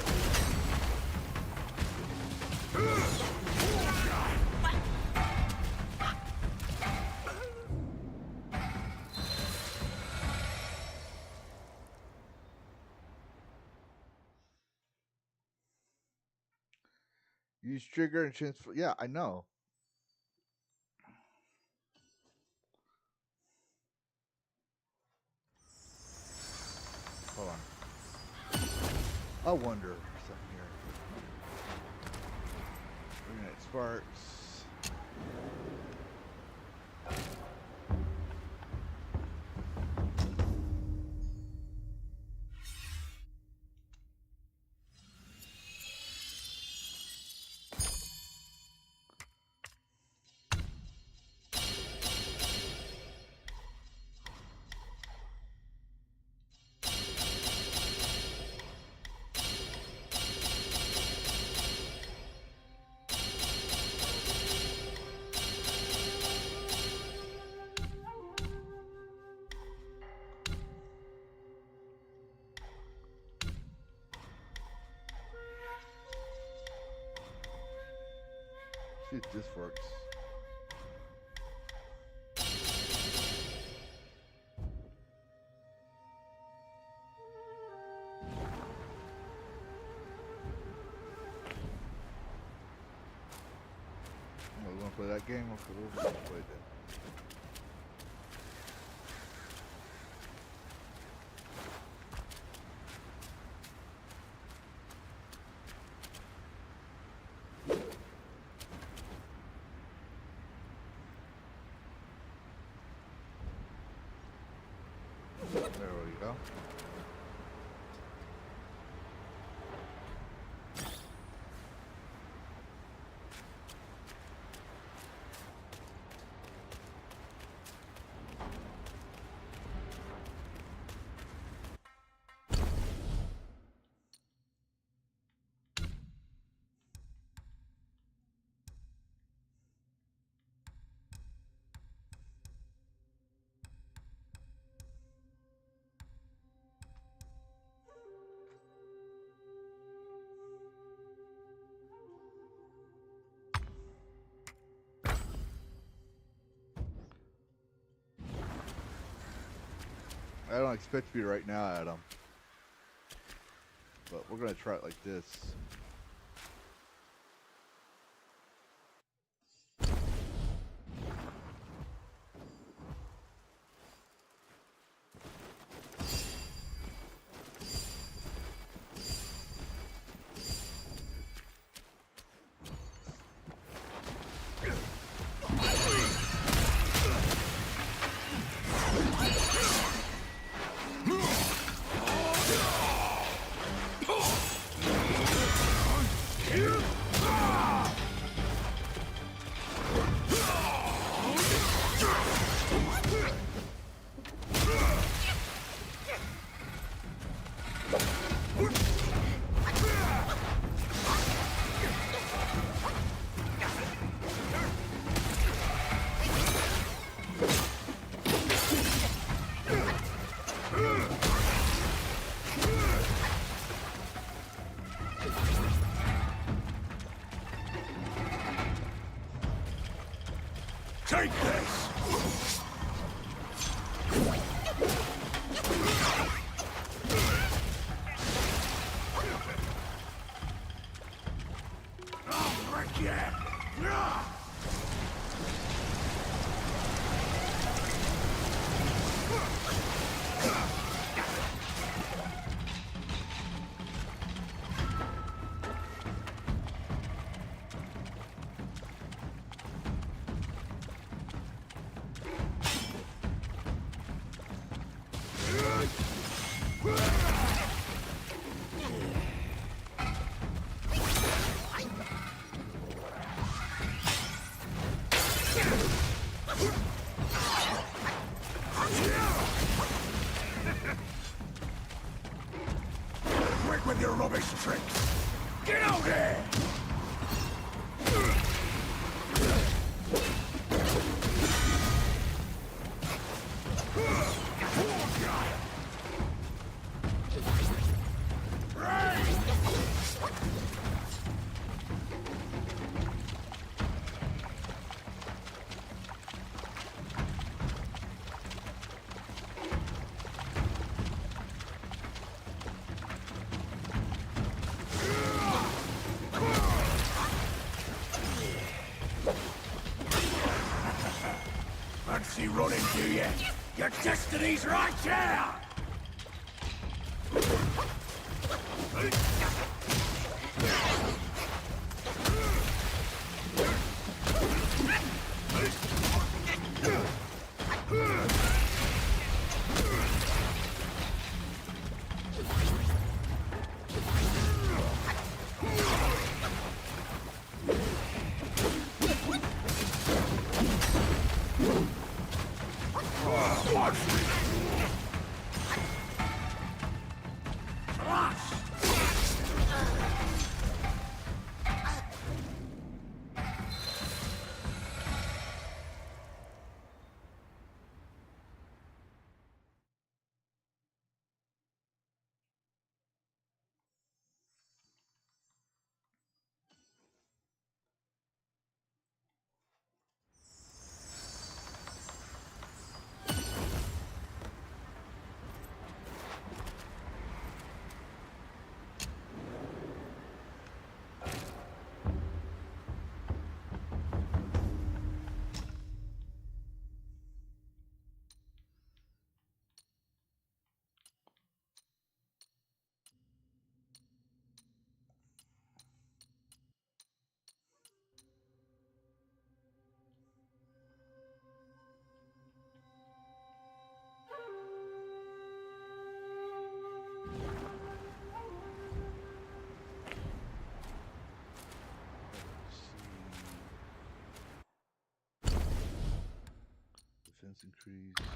Use trigger and transfer. Yeah, I know. Hold on. I wonder something here. Reignite sparks. see if this works. Oh, we want to play that game? Okay, we'll play that. There we go. I don't expect to be right now, Adam. But we're going to try it like this. Take this! I'll break you! Quick with your rubbish tricks! Get out here! Fancy running, do you? Your destiny's right here! Defense increase.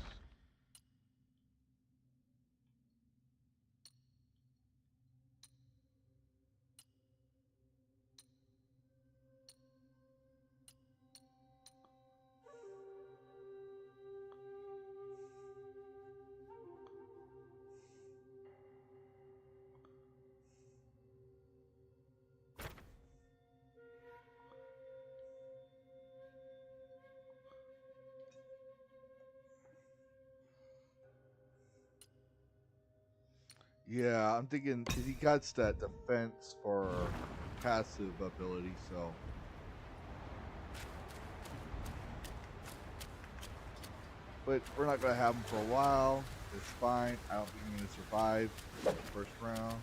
Yeah, I'm thinking because he got that defense for passive ability, so. But we're not going to have him for a while. It's fine. I don't think I'm going to survive the first round.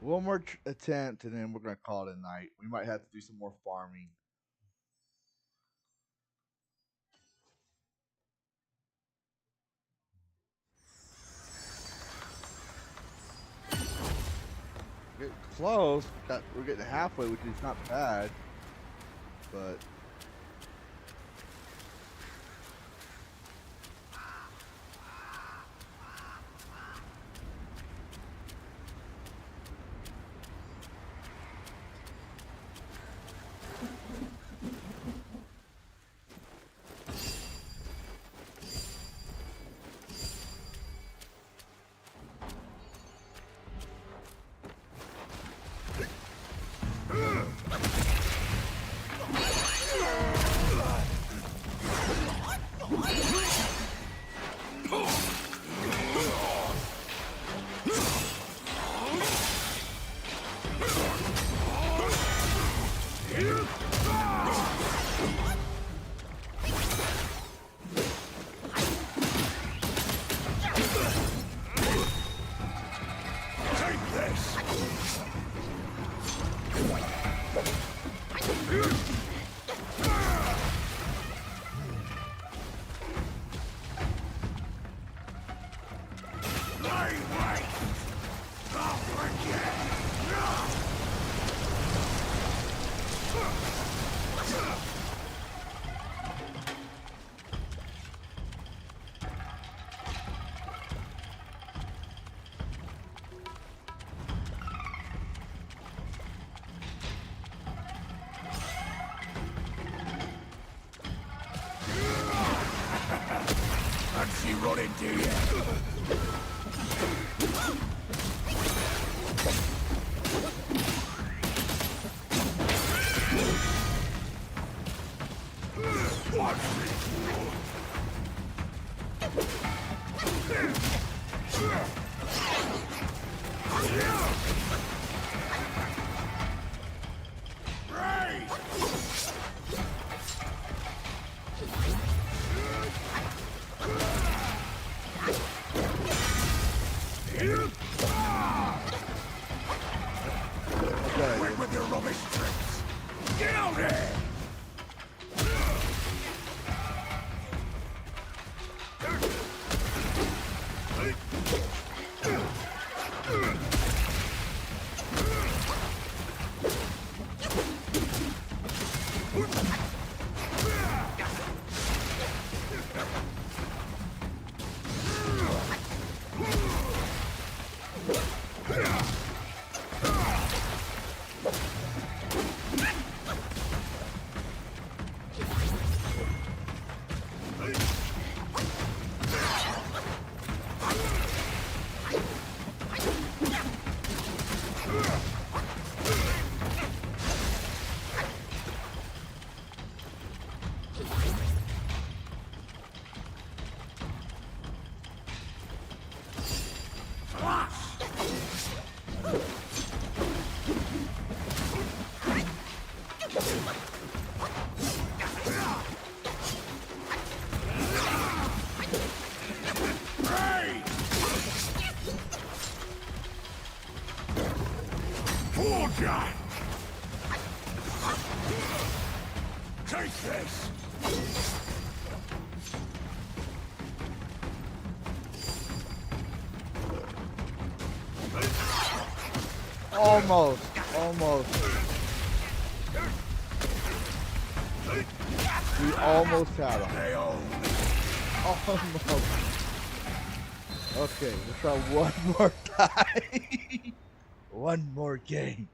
One more attempt, and then we're going to call it a night. We might have to do some more farming. Getting close. We're getting halfway, which is not bad. But Fancy running, do you? Watch me! Quit with your rubbish tricks! Get out here! Take this! Almost. We almost had him. Almost. Okay, let's try one more time. One more game.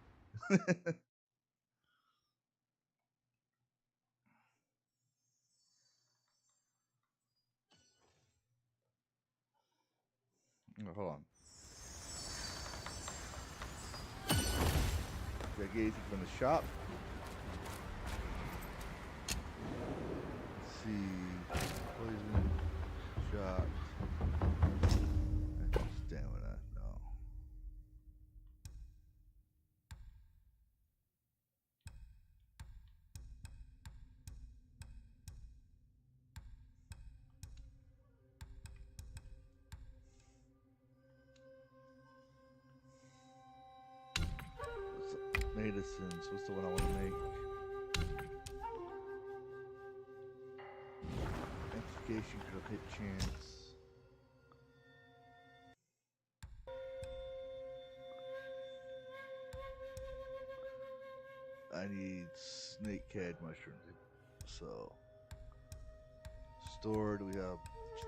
Oh, hold on. Got gazing from the shop. Let's see. Poison. Shot. Stamina. No. Medicines. What's the one I want to make? Amplification, critical hit chance. I need snakehead mushrooms. So stored, we have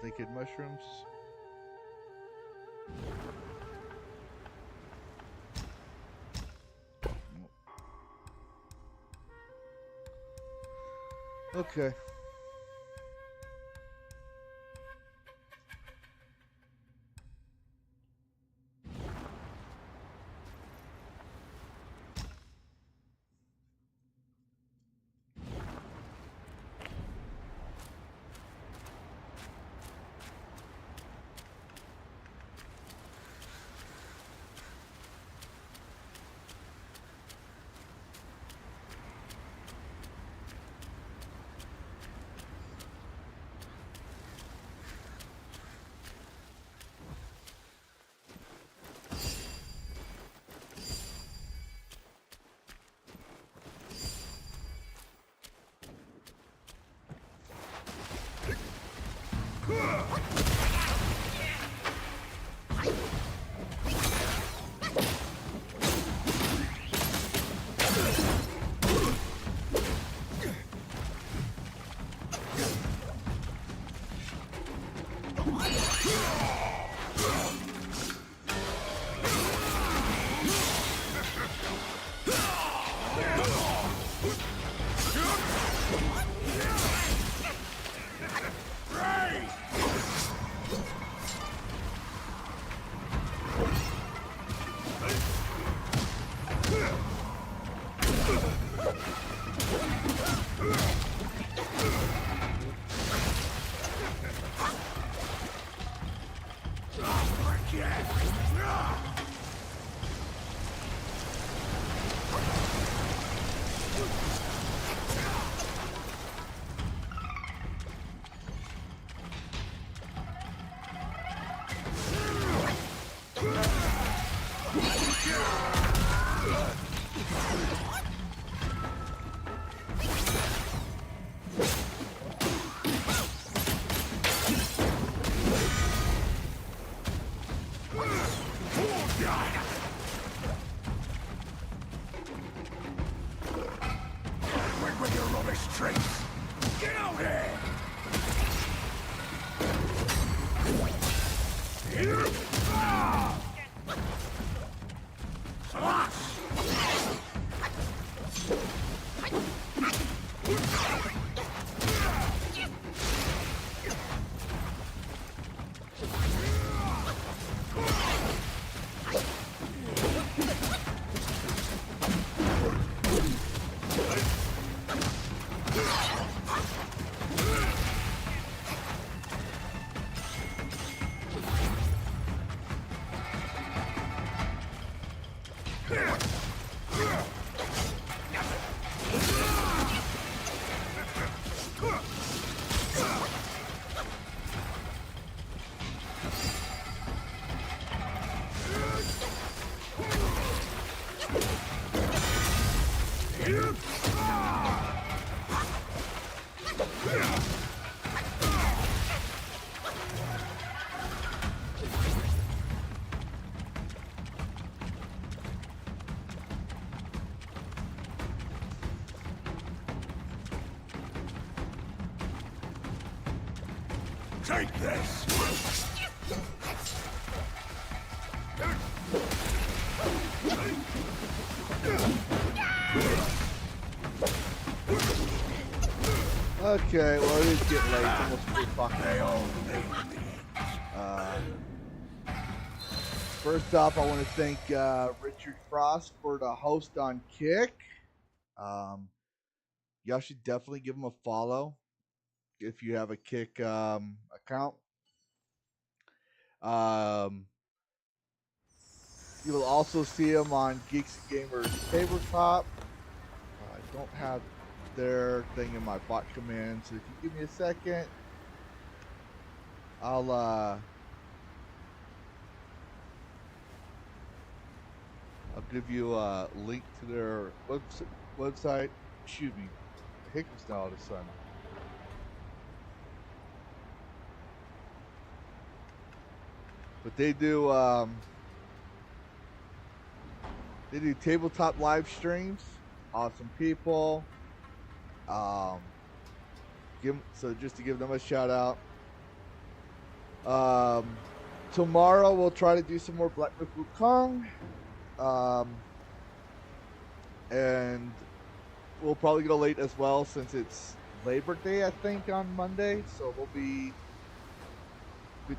snakehead mushrooms. Okay. treats. Get out here! Here! Ah! Slash! Take this! Okay, well it is getting late. It's almost 3 o'clock. First off, I want to thank Richard Frost for the host on Kick. Y'all should definitely give him a follow if you have a Kick account. You will also see him on Geeks and Gamers Tabletop. I don't have their thing in my bot command, so if you give me a second, I'll give you a link to their website. Excuse me, the hiccups now all of a sudden. But they do tabletop live streams. Awesome people. So just to give them a shout out. Tomorrow we'll try to do some more Black Myth Wukong. And we'll probably go late as well since it's Labor Day, I think, on Monday. So we'll be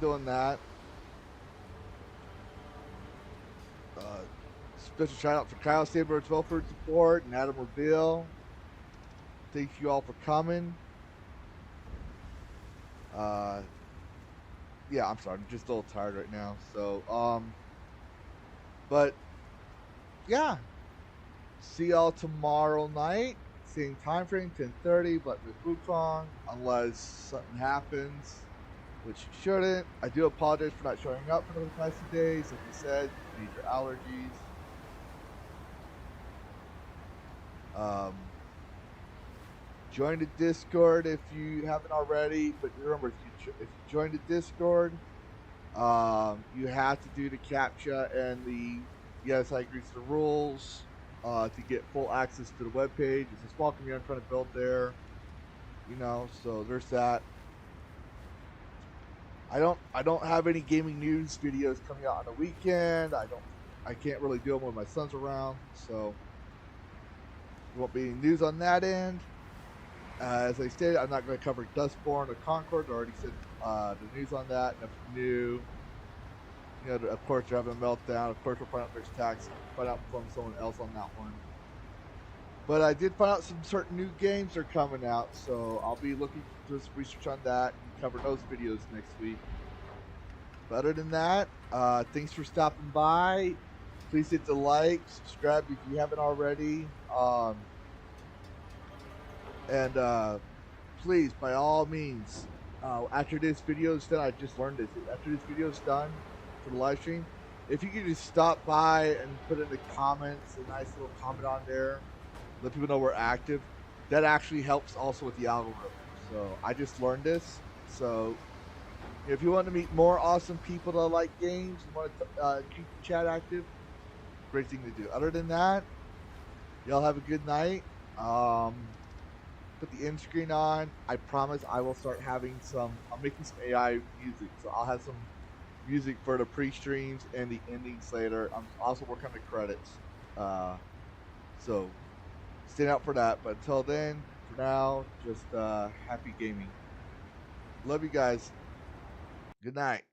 doing that. Special shout out for Kyle Saber as well for support and Adam Reveal. Thank you all for coming. Yeah, I'm sorry, I'm just a little tired right now. So, but yeah, see y'all tomorrow night, same time frame, 10:30. But with Wukong, unless something happens, which shouldn't. I do apologize for not showing up for those past 2 days. Like you said, major allergies. Join the Discord if you haven't already. But remember, if you join the Discord, you have to do the CAPTCHA and the yes, I agree to the rules to get full access to the webpage. It's a small community I'm trying to build there. You know, so there's that. I don't have any gaming news videos coming out on the weekend. I can't really do them when my son's around, so there won't be any news on that end. As I stated, I'm not going to cover Dustborn or Concord. I already said the news on that. Nothing new. You know, of course, they're having a meltdown. Of course, we'll find out there's tax. Find out from someone else on that one. But I did find out some certain new games are coming out, so I'll be looking to some research on that and cover those videos next week. But other than that, thanks for stopping by. Please hit the like, subscribe if you haven't already. And please, by all means, after this video is done, I just learned this. After this video is done for the live stream, if you could just stop by and put in the comments a nice little comment on there, let people know we're active. That actually helps also with the algorithm. So I just learned this. So if you want to meet more awesome people that like games and want to keep the chat active, great thing to do. Other than that, y'all have a good night. put the end screen on, I promise I will start having some. I'm making some AI music, so I'll have some music for the pre-streams and the endings later. I'm also working on the credits, so stay out for that. But until then, for now, just happy gaming. Love you guys. Good night.